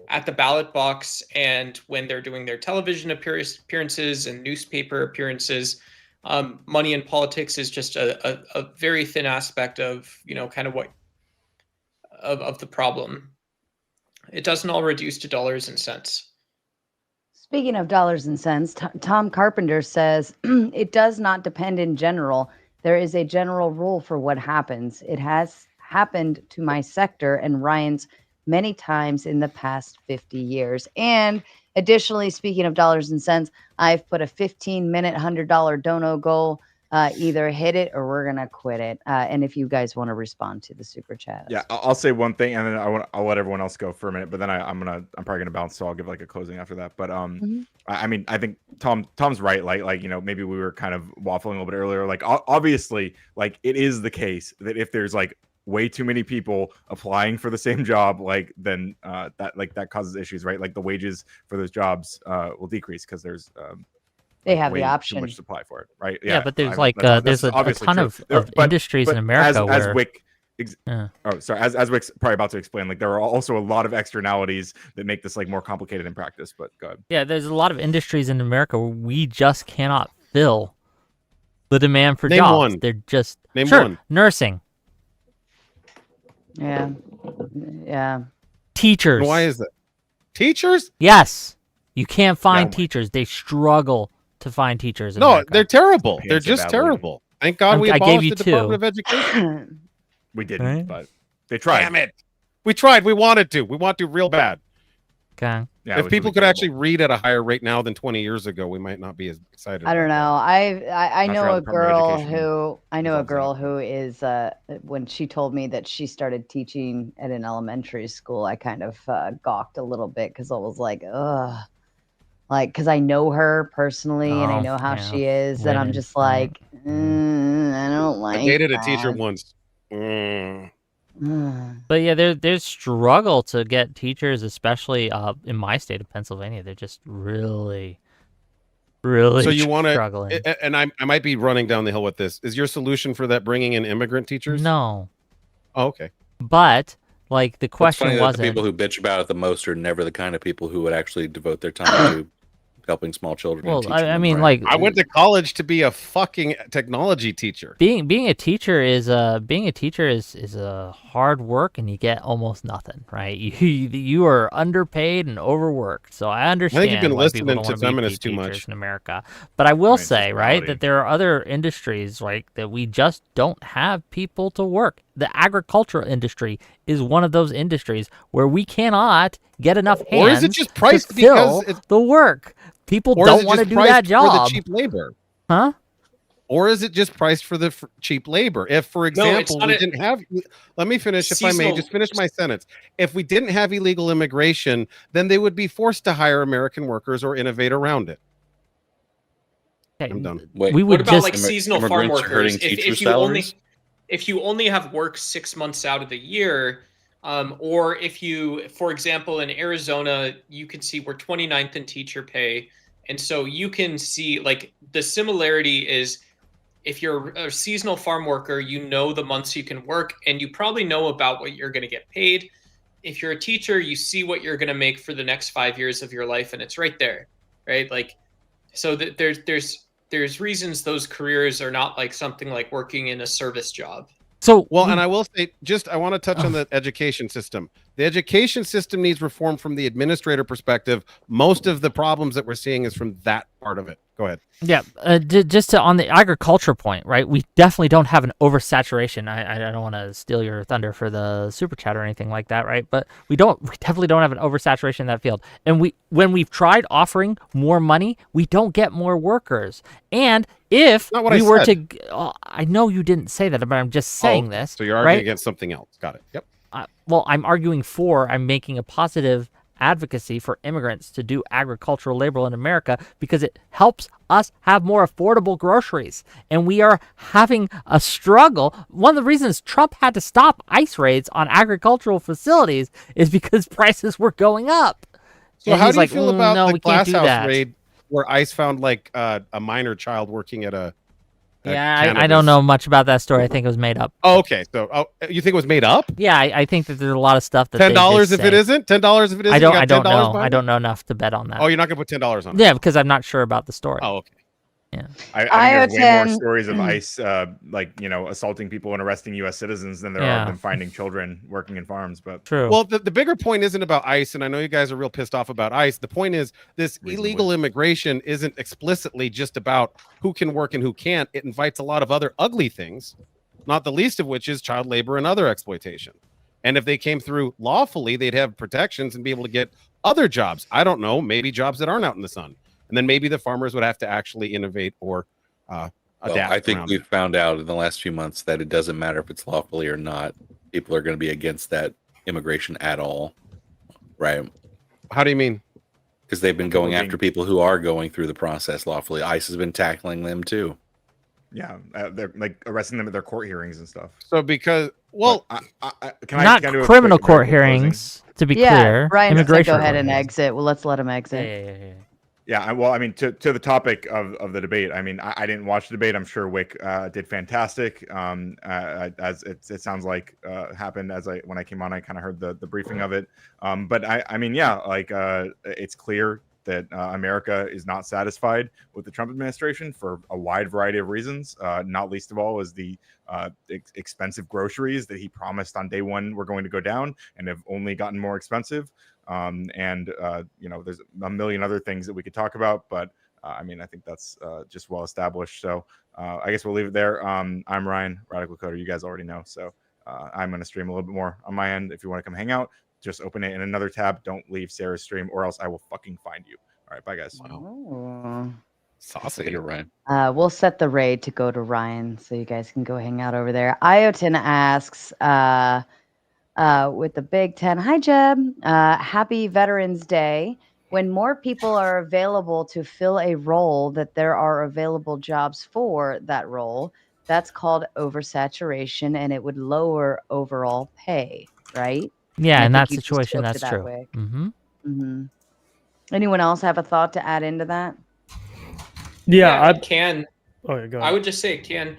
at the ballot box and when they're doing their television appearances and newspaper appearances, money in politics is just a very thin aspect of, you know, kind of what of the problem. It doesn't all reduce to dollars and cents. Speaking of dollars and cents, Tom Carpenter says it does not depend in general. There is a general rule for what happens. It has happened to my sector and Ryan's many times in the past 50 years. And additionally, speaking of dollars and cents, I've put a 15-minute $100 dono goal. Either hit it or we're gonna quit it. And if you guys want to respond to the super chat, yeah, I'll say one thing and then I'll let everyone else go for a minute. But then I'm probably gonna bounce, so I'll give like a closing after that. But I mean, I think Tom's right. Like you know, maybe we were kind of waffling a little bit earlier. Like obviously, like it is the case that if there's like way too many people applying for the same job, like then that causes issues, right? Like the wages for those jobs will decrease because there's they have the option. Too much supply for it, right? Yeah, but there's there's a ton of industries in America as Wick. Oh, sorry. As Wick's probably about to explain, like there are also a lot of externalities that make this like more complicated in practice. But go ahead. Yeah, there's a lot of industries in America where we just cannot fill the demand for jobs. One. They're just Name one. Nursing. Yeah. Teachers. Why is that? Teachers? Yes. You can't find teachers. They struggle to find teachers. In America. They're terrible. They're just terrible. Thank God we abolished the Department of Education. We didn't, but they tried. Damn it. We tried. We wanted to. We want to real bad. Okay. Yeah, if people could actually read at a higher rate now than 20 years ago, we might not be as excited. I don't know. I know a girl who is when she told me that she started teaching at an elementary school, I kind of gawked a little bit because I was like, ugh. Like, because I know her personally and I know how she is, and I'm just like, I don't like I dated a that. teacher once. But yeah, there's struggle to get teachers, especially in my state of Pennsylvania. They're just really So you want struggling. to, and I might be running down the hill with this. Is your solution for that bringing in immigrant teachers? No. Oh, okay. But like the It's question funny that wasn't the people who bitch about it the most are never the kind of people who would actually devote their time to helping small children. Well, and teaching I them mean, right. like I went to college to be a fucking technology teacher. being a teacher is a hard work, and you get almost nothing, right? You are underpaid and overworked. So I understand. you've been why people listening don't to wanna be feminists too teachers much. in America. But I will Right, say, just right, reality. that there are other industries, right, that we just don't have people to work. The agricultural industry is one of those industries where we cannot get enough hands Or is it just priced to because fill the work. People Or is don't it want to just do priced that job. for the cheap labor? Huh? Or is it just priced for the cheap labor? If, for example, not we a- didn't have, let me finish, if I may, Seasonal- just finish my sentence. If we didn't have illegal immigration, then they would be forced to hire American workers or innovate around it. Okay, I'm done. Wait, we What would about just like seasonal farm immigrants are hurting workers? teacher If you only have work 6 months out of the year, or if you, for example, in Arizona, you can see we're 29th in teacher pay, and so you can see like the similarity is if you're a seasonal farm worker, you know the months you can work, and you probably know about what you're going to get paid. If you're a teacher, you see what you're going to make for the next 5 years of your life, and it's right there, right? Like, so that there's reasons those careers are not like something like working in a service job. So Well, and I will say, I want to touch on the education system. The education system needs reform from the administrator perspective. Most of the problems that we're seeing is from that part of it. Go ahead. Yeah, just on the agriculture point, right? We definitely don't have an oversaturation. I don't want to steal your thunder for the super chat or anything like that, right? But we definitely don't have an oversaturation in that field. And when we've tried offering more money, we don't get more workers. And if Not what we I were said. to, I know you didn't say that, but I'm just saying this. So you're arguing right? against something else. Got it. Yep. Well, I'm making a positive advocacy for immigrants to do agricultural labor in America because it helps us have more affordable groceries. And we are having a struggle. One of the reasons Trump had to stop ICE raids on agricultural facilities is because prices were going up. So And how he's do you like, feel about no, the we can't glass do house that. raid where ICE found like a minor child working at a Yeah, I don't cannabis- know much about that story. I think it was made up. Oh, okay. So you think it was made up? Yeah, I think that there's a lot of stuff that $10 if it isn't? $10 if it isn't? I You don't got $10 know. behind I it? don't know enough to bet on that. Oh, you're not gonna put $10 on it? Yeah, because I'm not sure about the story. Oh, okay. Yeah. I think there's way more IO10 stories of ICE, assaulting people and arresting U.S. citizens than there are of them finding children working in farms. But True. Well, the bigger point isn't about ICE, and I know you guys are real pissed off about ICE. The point is this illegal immigration isn't explicitly just about who can work and who can't. It invites a lot of other ugly things, not the least of which is child labor and other exploitation. And if they came through lawfully, they'd have protections and be able to get other jobs. I don't know, maybe jobs that aren't out in the sun. And then maybe the farmers would have to actually innovate or adapt. I think around we've it. found out in the last few months that it doesn't matter if it's lawfully or not. People are going to be against that immigration at all, right? How do you mean? Because they've been going after people who are going through the process lawfully. ICE has been tackling them too. yeah, they're like arresting them at their court hearings and stuff. So because, well, can I Not do a criminal quick court American closing? hearings, to be Yeah, clear. Ryan said Immigration go ahead and court exit. Well, let's let him exit. hearings. Yeah, well, I mean, to the topic of the debate, I mean, I didn't watch the debate. I'm sure Wick did fantastic. As it sounds like happened when I came on, I kind of heard the briefing of it. But I mean, yeah, like it's clear that America is not satisfied with the Trump administration for a wide variety of reasons. Not least of all is the expensive groceries that he promised on day one were going to go down and have only gotten more expensive. There's a million other things that we could talk about, but I mean, I think that's just well established. So I guess we'll leave it there. I'm Ryan, Radical Coder. You guys already know. So I'm going to stream a little bit more on my end. If you want to come hang out, just open it in another tab. Don't leave Sarah's stream or else I will fucking find you. All right. Bye, guys. Oh. Saucy. You're right. We'll set the raid to go to Ryan so you guys can go hang out over there. Iotin asks with the Big 10. Hi, Jeb. Happy Veterans Day. When more people are available to fill a role that there are available jobs for that role, That's called oversaturation, and it would lower overall pay, right? Yeah, And in I that think you just situation, flipped that's it that true. way. Mm-hmm. Anyone else have a thought to add into that? Yeah, it can. Oh, yeah, go I ahead. would just say it can.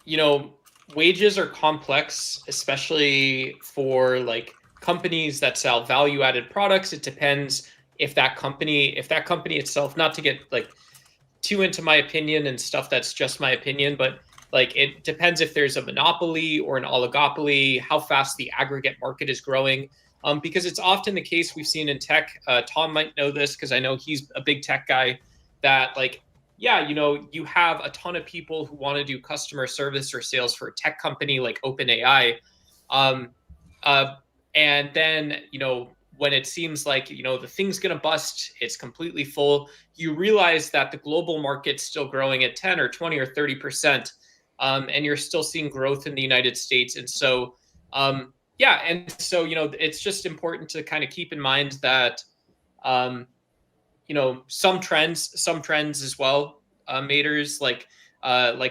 You know, wages are complex, especially for like companies that sell value-added products. It depends if that company itself, not to get like too into my opinion and stuff that's just my opinion, but like it depends if there's a monopoly or an oligopoly, how fast the aggregate market is growing. Because it's often the case we've seen in tech. Tom might know this because I know he's a big tech guy. That like, yeah, you know, you have a ton of people who want to do customer service or sales for a tech company like OpenAI, and then you know when it seems like you know the thing's gonna bust, it's completely full. You realize that the global market's still growing at 10 or 20 or 30%, and you're still seeing growth in the United States. And so, yeah, and so you know it's just important to kind of keep in mind that you know some trends as well maters like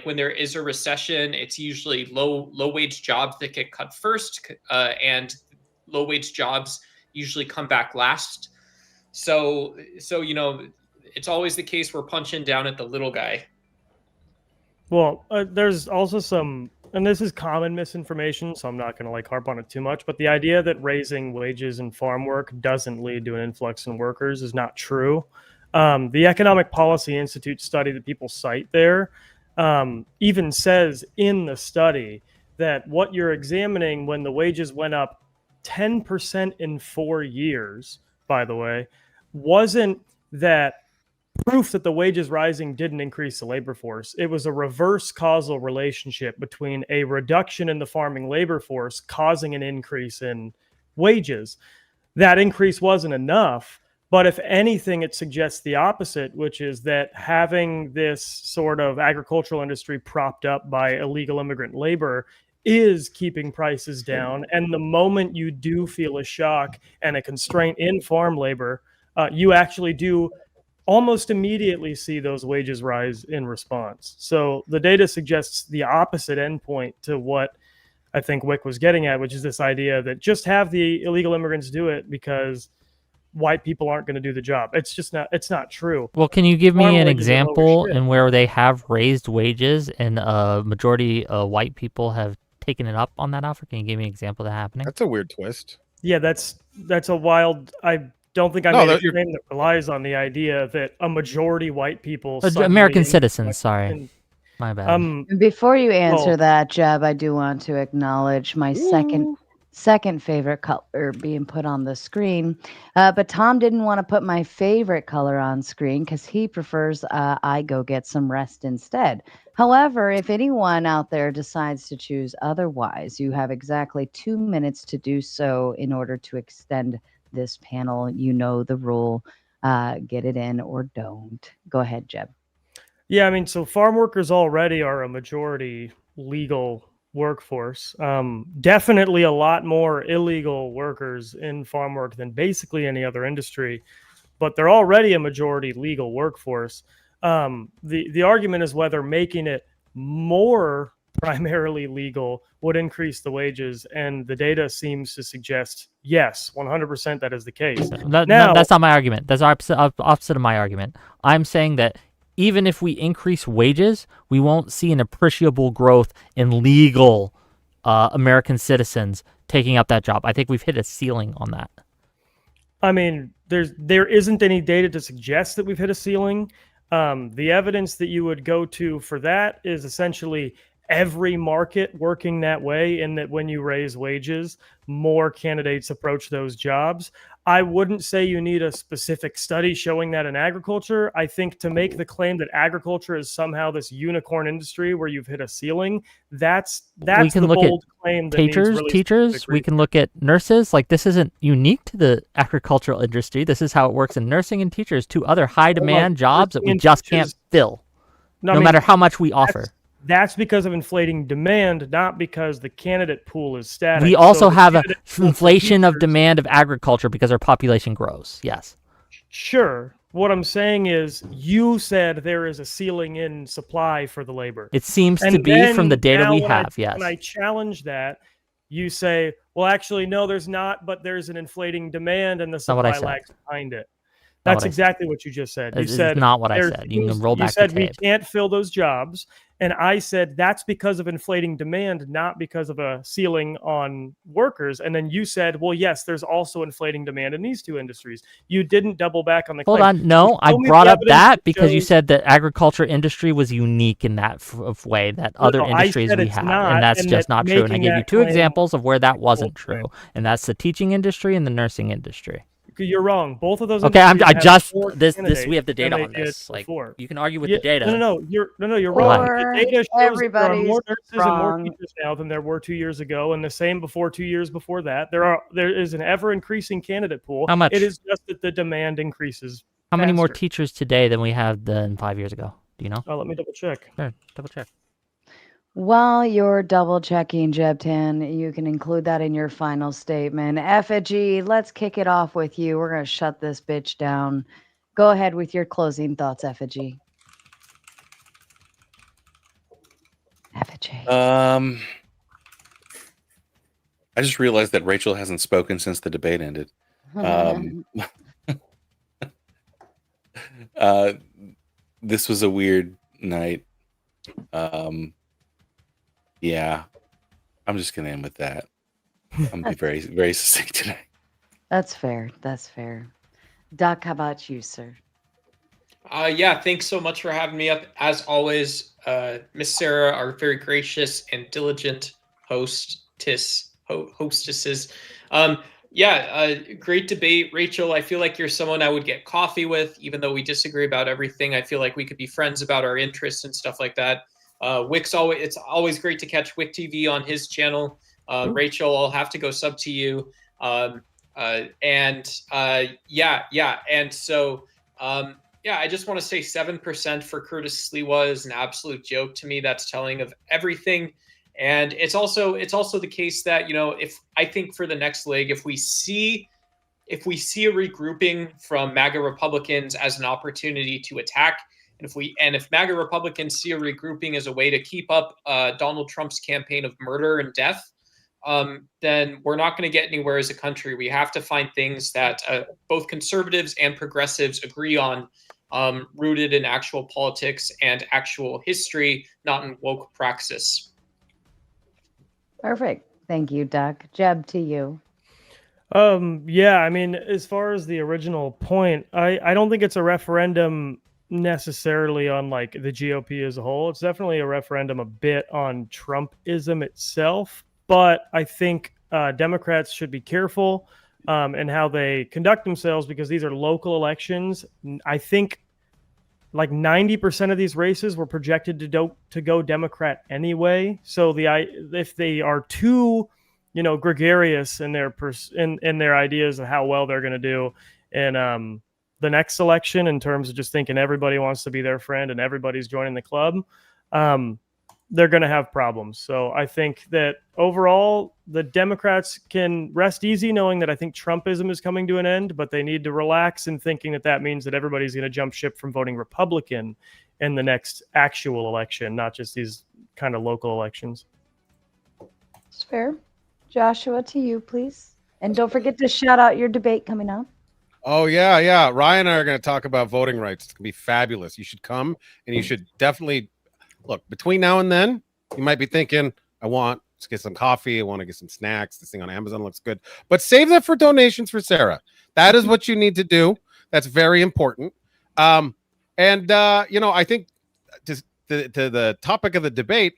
when there is a recession, it's usually low wage jobs that get cut first, and low wage jobs usually come back last. So you know it's always the case we're punching down at the little guy. Well, there's also some, and this is common misinformation, so I'm not going to like harp on it too much, but the idea that raising wages in farm work doesn't lead to an influx in workers is not true. The Economic Policy Institute study that people cite there even says in the study that what you're examining when the wages went up 10% in 4 years, by the way, wasn't that proof that the wages rising didn't increase the labor force. It was a reverse causal relationship between a reduction in the farming labor force causing an increase in wages. That increase wasn't enough, but if anything, it suggests the opposite, which is that having this sort of agricultural industry propped up by illegal immigrant labor is keeping prices down. And the moment you do feel a shock and a constraint in farm labor, you actually do almost immediately see those wages rise in response. So the data suggests the opposite endpoint to what I think Wick was getting at, which is this idea that just have the illegal immigrants do it because white people aren't going to do the job. It's just not, it's not true. Well, can you give me Farm an wages are lower example shit. in where they have raised wages and a majority of white people have taken it up on that offer? Can you give me an example of that happening? That's a weird twist. Yeah, that's a wild, I don't think I No, made a you're- claim that relies on the idea that a majority white people American suddenly citizens, sorry. My bad. Before you answer well- that, Jeb, I do want to acknowledge my second favorite color being put on the screen. But Tom didn't want to put my favorite color on screen because he prefers I go get some rest instead. However, if anyone out there decides to choose otherwise, you have exactly 2 minutes to do so in order to extend this panel. You know the rule. Get it in or don't. Go ahead, Jeb. Yeah, I mean, so farm workers already are a majority legal workforce. Definitely a lot more illegal workers in farm work than basically any other industry, but they're already a majority legal workforce. The argument is whether making it more primarily legal would increase the wages, and the data seems to suggest yes, 100% that is the case. No, that's not my argument. That's opposite of my argument. I'm saying that even if we increase wages, we won't see an appreciable growth in legal American citizens taking up that job. I think we've hit a ceiling on that. I mean, there isn't any data to suggest that we've hit a ceiling. The evidence that you would go to for that is essentially every market working that way, in that when you raise wages, more candidates approach those jobs. I wouldn't say you need a specific study showing that in agriculture. I think to make the claim that agriculture is somehow this unicorn industry where you've hit a ceiling, that's we can the look bold at claim that needs really teachers. specific We can look at nurses. Like, this isn't unique to the agricultural industry. This is how it works in nursing and teachers, two other high demand jobs that we just can't fill, No, I no mean, matter how much we offer. That's because of inflating demand, not because the candidate pool is static. We So also the have an candidate pool for inflation of teachers- demand of agriculture because our population grows. Yes. Sure, What I'm saying is, you said there is a ceiling in supply for the labor. It seems And to be from the then data now we when have. When I challenge that, you say, well, actually, no, there's not, but there's an inflating demand and the not what I supply said. lags behind it. Not That's what I exactly what you just said. You It's said not what I there's said. You things- can roll you back said the we tape. can't fill those jobs, and I said that's because of inflating demand, not because of a ceiling on workers. And then you said, well, yes, there's also inflating demand in these two industries. You didn't double back on the Hold claim. on. No, I Show me the brought up evidence that because you shows- said that agriculture industry was unique in that way that other No, I industries said we it's have, not, and that's and just that not true. And I making gave you that 2 claim- examples of where that wasn't true, and that's the teaching industry and the nursing industry. You're wrong. Both of those. Okay, industries I have just more this we have candidates the than data they on did this. Like, before. you can argue with Yeah, the data. you're What? wrong. The data shows that there are everybody's more nurses and more wrong. teachers now than there were 2 years ago, and the same before 2 years before that. There is an ever increasing candidate pool. How much? It is just that the demand increases. How many more faster. teachers today than we had than 5 years ago? Do you know? Let me double check. Sure, double check. While you're double checking, Jebtan, you can include that in your final statement. Effigy, let's kick it off with you. We're going to shut this bitch down. Go ahead with your closing thoughts, Effigy. Effigy. I just realized that Rachel hasn't spoken since the debate ended. This was a weird night. Yeah, I'm just gonna end with that. I'm gonna be very, very succinct today. That's fair. That's fair. Doc, how about you, sir? Yeah, thanks so much for having me up. As always, Miss Sarah, our very gracious and diligent hostesses. Great debate. Rachel, I feel like you're someone I would get coffee with, even though we disagree about everything. I feel like we could be friends about our interests and stuff like that. It's always great to catch Wick TV on his channel. Rachel, I'll have to go sub to you. I just want to say 7% for Curtis Sliwa is an absolute joke to me. That's telling of everything. And it's also the case that, if I think for the next leg, if we see a regrouping from MAGA Republicans as an opportunity to attack, and if MAGA Republicans see a regrouping as a way to keep up Donald Trump's campaign of murder and death, then we're not going to get anywhere as a country. We have to find things that both conservatives and progressives agree on, rooted in actual politics and actual history, not in woke praxis. Perfect. Thank you, Doc. Jeb, to you. Yeah, I mean, as far as the original point, I don't think it's a referendum necessarily on like the GOP as a whole. It's definitely a referendum a bit on Trumpism itself, but I think Democrats should be careful in how they conduct themselves because these are local elections. I think like 90% of these races were projected to go Democrat anyway. So if they are too, gregarious in their in their ideas of how well they're going to do in the next election, in terms of just thinking everybody wants to be their friend and everybody's joining the club, they're going to have problems. So I think that overall, the Democrats can rest easy knowing that I think Trumpism is coming to an end, but they need to relax in thinking that means that everybody's going to jump ship from voting Republican in the next actual election, not just these kind of local elections. It's fair. Joshua, to you, please. And don't forget to shout out your debate coming up. Oh, yeah. Ryan and I are going to talk about voting rights. It's going to be fabulous. You should come, and you should definitely look. Between now and then, you might be thinking, I want to get some coffee. I want to get some snacks. This thing on Amazon looks good. But save that for donations for Sarah. That is what you need to do. That's very important. I think to the topic of the debate,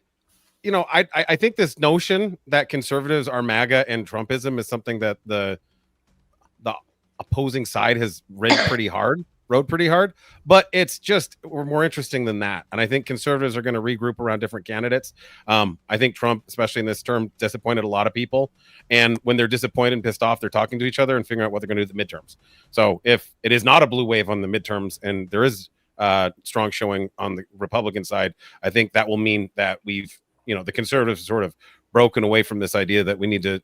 I think this notion that conservatives are MAGA and Trumpism is something that the opposing side has rode pretty hard, but it's just we're more interesting than that. And I think conservatives are going to regroup around different candidates. I think Trump, especially in this term, disappointed a lot of people. And when they're disappointed and pissed off, they're talking to each other and figuring out what they're going to do at the midterms. So if it is not a blue wave on the midterms and there is strong showing on the Republican side, I think that will mean that we've, the conservatives sort of broken away from this idea that we need to,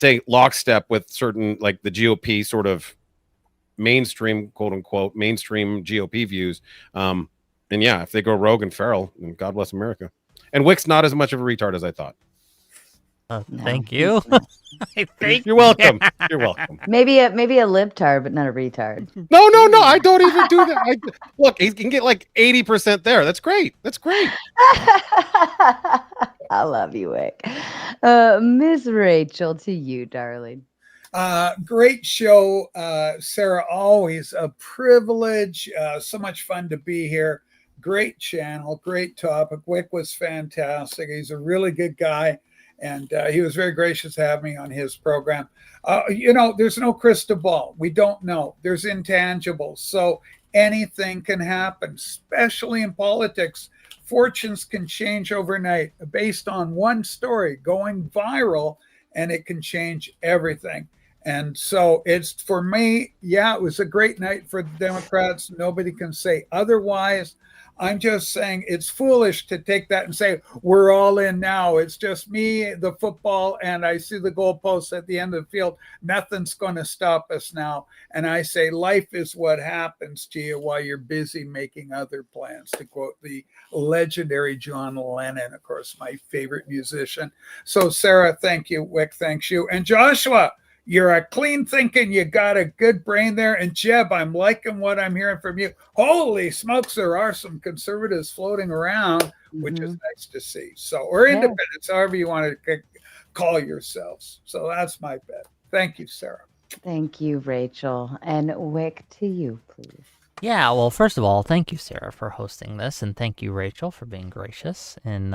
take lockstep with certain, like the GOP sort of mainstream, quote unquote, mainstream GOP views. And yeah, if they go rogue and feral, then God bless America. And Wick's not as much of a retard as I thought. Thank you. You're welcome. You're welcome. Maybe a libtard, but not a retard. No, I don't even do that. Look, he can get like 80% there. That's great. That's great. I love you, Wick. Miss Rachel, to you, darling. Great show, Sarah. Always a privilege. So much fun to be here. Great channel, great topic. Wick was fantastic. He's a really good guy, and he was very gracious to have me on his program. There's no crystal ball. We don't know. There's intangibles. So anything can happen, especially in politics. Fortunes can change overnight based on one story going viral, and it can change everything. And so it's, for me, it was a great night for the Democrats. Nobody can say otherwise. I'm just saying it's foolish to take that and say, we're all in now. It's just me, the football, and I see the goalposts at the end of the field. Nothing's going to stop us now. And I say, life is what happens to you while you're busy making other plans, to quote the legendary John Lennon, of course, my favorite musician. So, Sarah, thank you. Wick, thanks you. And Joshua, you're a clean thinking, you got a good brain there. And Jeb, I'm liking what I'm hearing from you. Holy smokes, there are some conservatives floating around, which is nice to see. So, or independents, however you want to call yourselves. So that's my bet. Thank you, Sarah. Thank you, Rachel. And Wick, to you, please. Yeah, well, first of all, thank you, Sarah, for hosting this, and thank you, Rachel, for being gracious and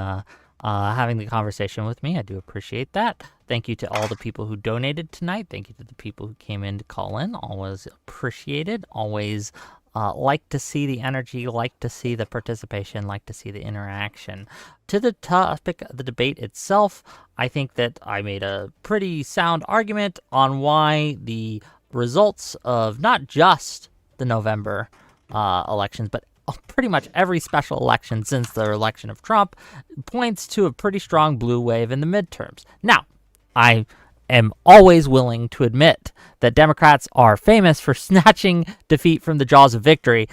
having the conversation with me. I do appreciate that. Thank you to all the people who donated tonight. Thank you to the people who came in to call in. Always appreciated. Always like to see the energy, like to see the participation, like to see the interaction. To the topic of the debate itself, I think that I made a pretty sound argument on why the results of not just the November elections, but pretty much every special election since the election of Trump points to a pretty strong blue wave in the midterms. Now, I am always willing to admit that Democrats are famous for snatching defeat from the jaws of victory.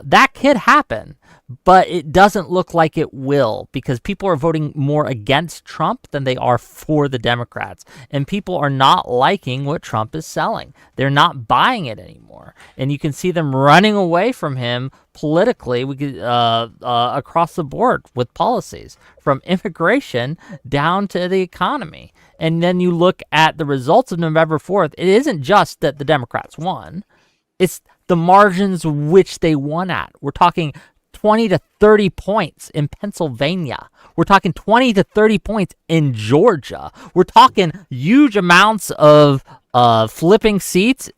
That could happen, but it doesn't look like it will, because people are voting more against Trump than they are for the Democrats. And people are not liking what Trump is selling. They're not buying it anymore. And you can see them running away from him politically across the board with policies, from immigration down to the economy. And then you look at the results of November 4th. It isn't just that the Democrats won. It's the margins which they won at. We're talking 20 to 30 points in Pennsylvania. We're talking 20 to 30 points in Georgia. We're talking huge amounts of flipping seats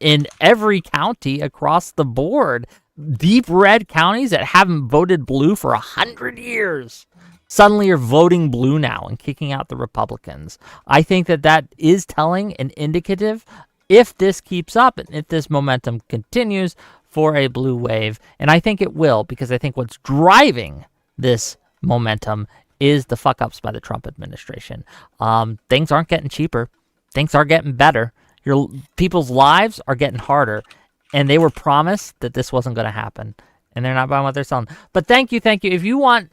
in every county across the board. Deep red counties that haven't voted blue for 100 years suddenly are voting blue now and kicking out the Republicans. I think that is telling and indicative, if this keeps up and if this momentum continues, for a blue wave. And I think it will, because I think what's driving this momentum is the fuck-ups by the Trump administration. Things aren't getting cheaper. Things are getting better. People's lives are getting harder. And they were promised that this wasn't going to happen. And they're not buying what they're selling. But thank you. If you want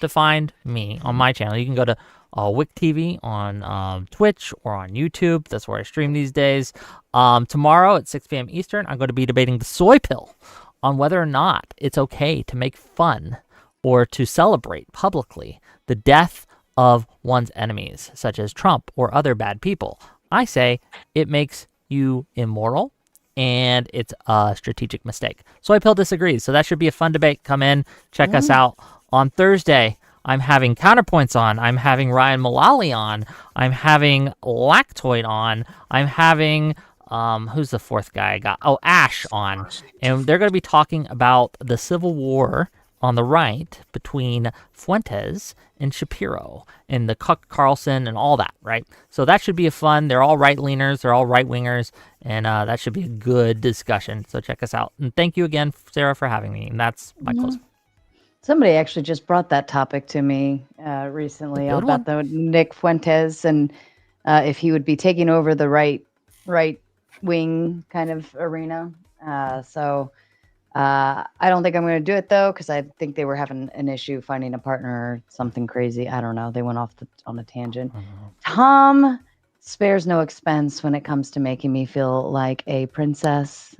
to find me on my channel, you can go to Wick TV on Twitch or on YouTube. That's where I stream these days. Tomorrow at 6 p.m. Eastern, I'm going to be debating the soy pill on whether or not it's okay to make fun or to celebrate publicly the death of one's enemies, such as Trump or other bad people. I say it makes you immoral, and it's a strategic mistake. Soy pill disagrees, so that should be a fun debate. Come in, check us out. On Thursday, I'm having Counterpoints on. I'm having Ryan Mullally on. I'm having Lactoid on. I'm having, who's the fourth guy I got? Oh, Ash on. And they're going to be talking about the civil war on the right between Fuentes and Shapiro and the Carlson and all that, right? So that should be a fun. They're all right-leaners. They're all right-wingers. And that should be a good discussion. So check us out. And thank you again, Sarah, for having me. And that's my closing. Somebody actually just brought that topic to me recently about the Nick Fuentes and if he would be taking over the right wing kind of arena. So I don't think I'm going to do it though, because I think they were having an issue finding a partner or something crazy. I don't know. They went off on a tangent. Tom spares no expense when it comes to making me feel like a princess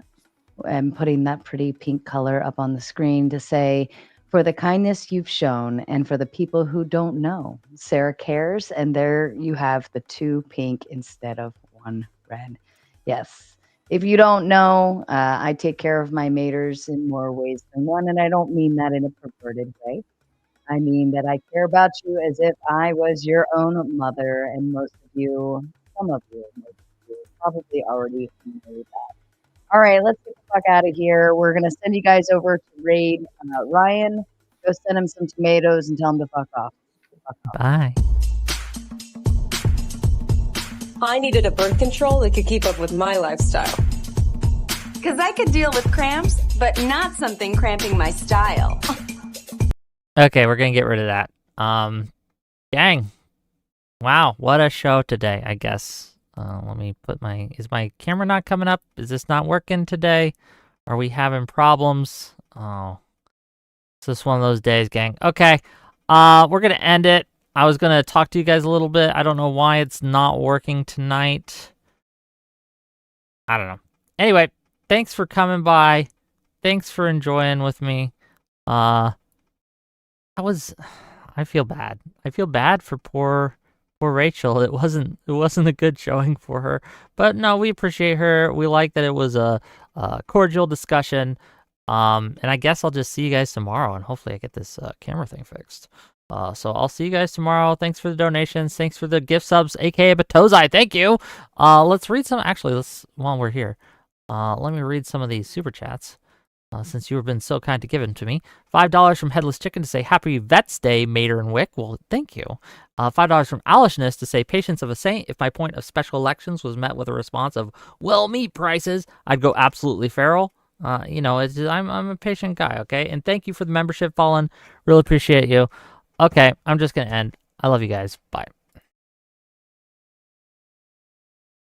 and putting that pretty pink color up on the screen to say, for the kindness you've shown and for the people who don't know, Sarah cares. And there you have the 2 pink instead of 1 red. Yes. If you don't know, I take care of my maters in more ways than one. And I don't mean that in a perverted way. I mean that I care about you as if I was your own mother. And most of you, some of you, most of you probably already know that. All right, let's get the fuck out of here. We're going to send you guys over to raid Ryan. Go send him some tomatoes and tell him to fuck off. Bye. I needed a birth control that could keep up with my lifestyle. Because I could deal with cramps, but not something cramping my style. Okay, we're gonna get rid of that. Gang. Wow, what a show today, I guess. Let me put is my camera not coming up? Is this not working today? Are we having problems? Oh, it's just one of those days, gang. Okay, we're gonna end it. I was gonna talk to you guys a little bit. I don't know why it's not working tonight. I don't know. Anyway, thanks for coming by. Thanks for enjoying with me. I feel bad. I feel bad for poor Rachel. It wasn't a good showing for her. But no, we appreciate her. We like that it was a cordial discussion. And I guess I'll just see you guys tomorrow, and hopefully I get this camera thing fixed. So I'll see you guys tomorrow. Thanks for the donations. Thanks for the gift subs, aka Batozai. Thank you. Let's read some. Actually, while we're here, let me read some of these super chats. Since you have been so kind to give them to me. $5 from Headless Chicken to say Happy Vets Day, Mater and Wick. Well, thank you. $5 from Alishness to say Patience of a Saint. If my point of special elections was met with a response of, well, meat prices, I'd go absolutely feral. I'm a patient guy, okay? And thank you for the membership, Fallen. Really appreciate you. Okay, I'm just going to end. I love you guys. Bye.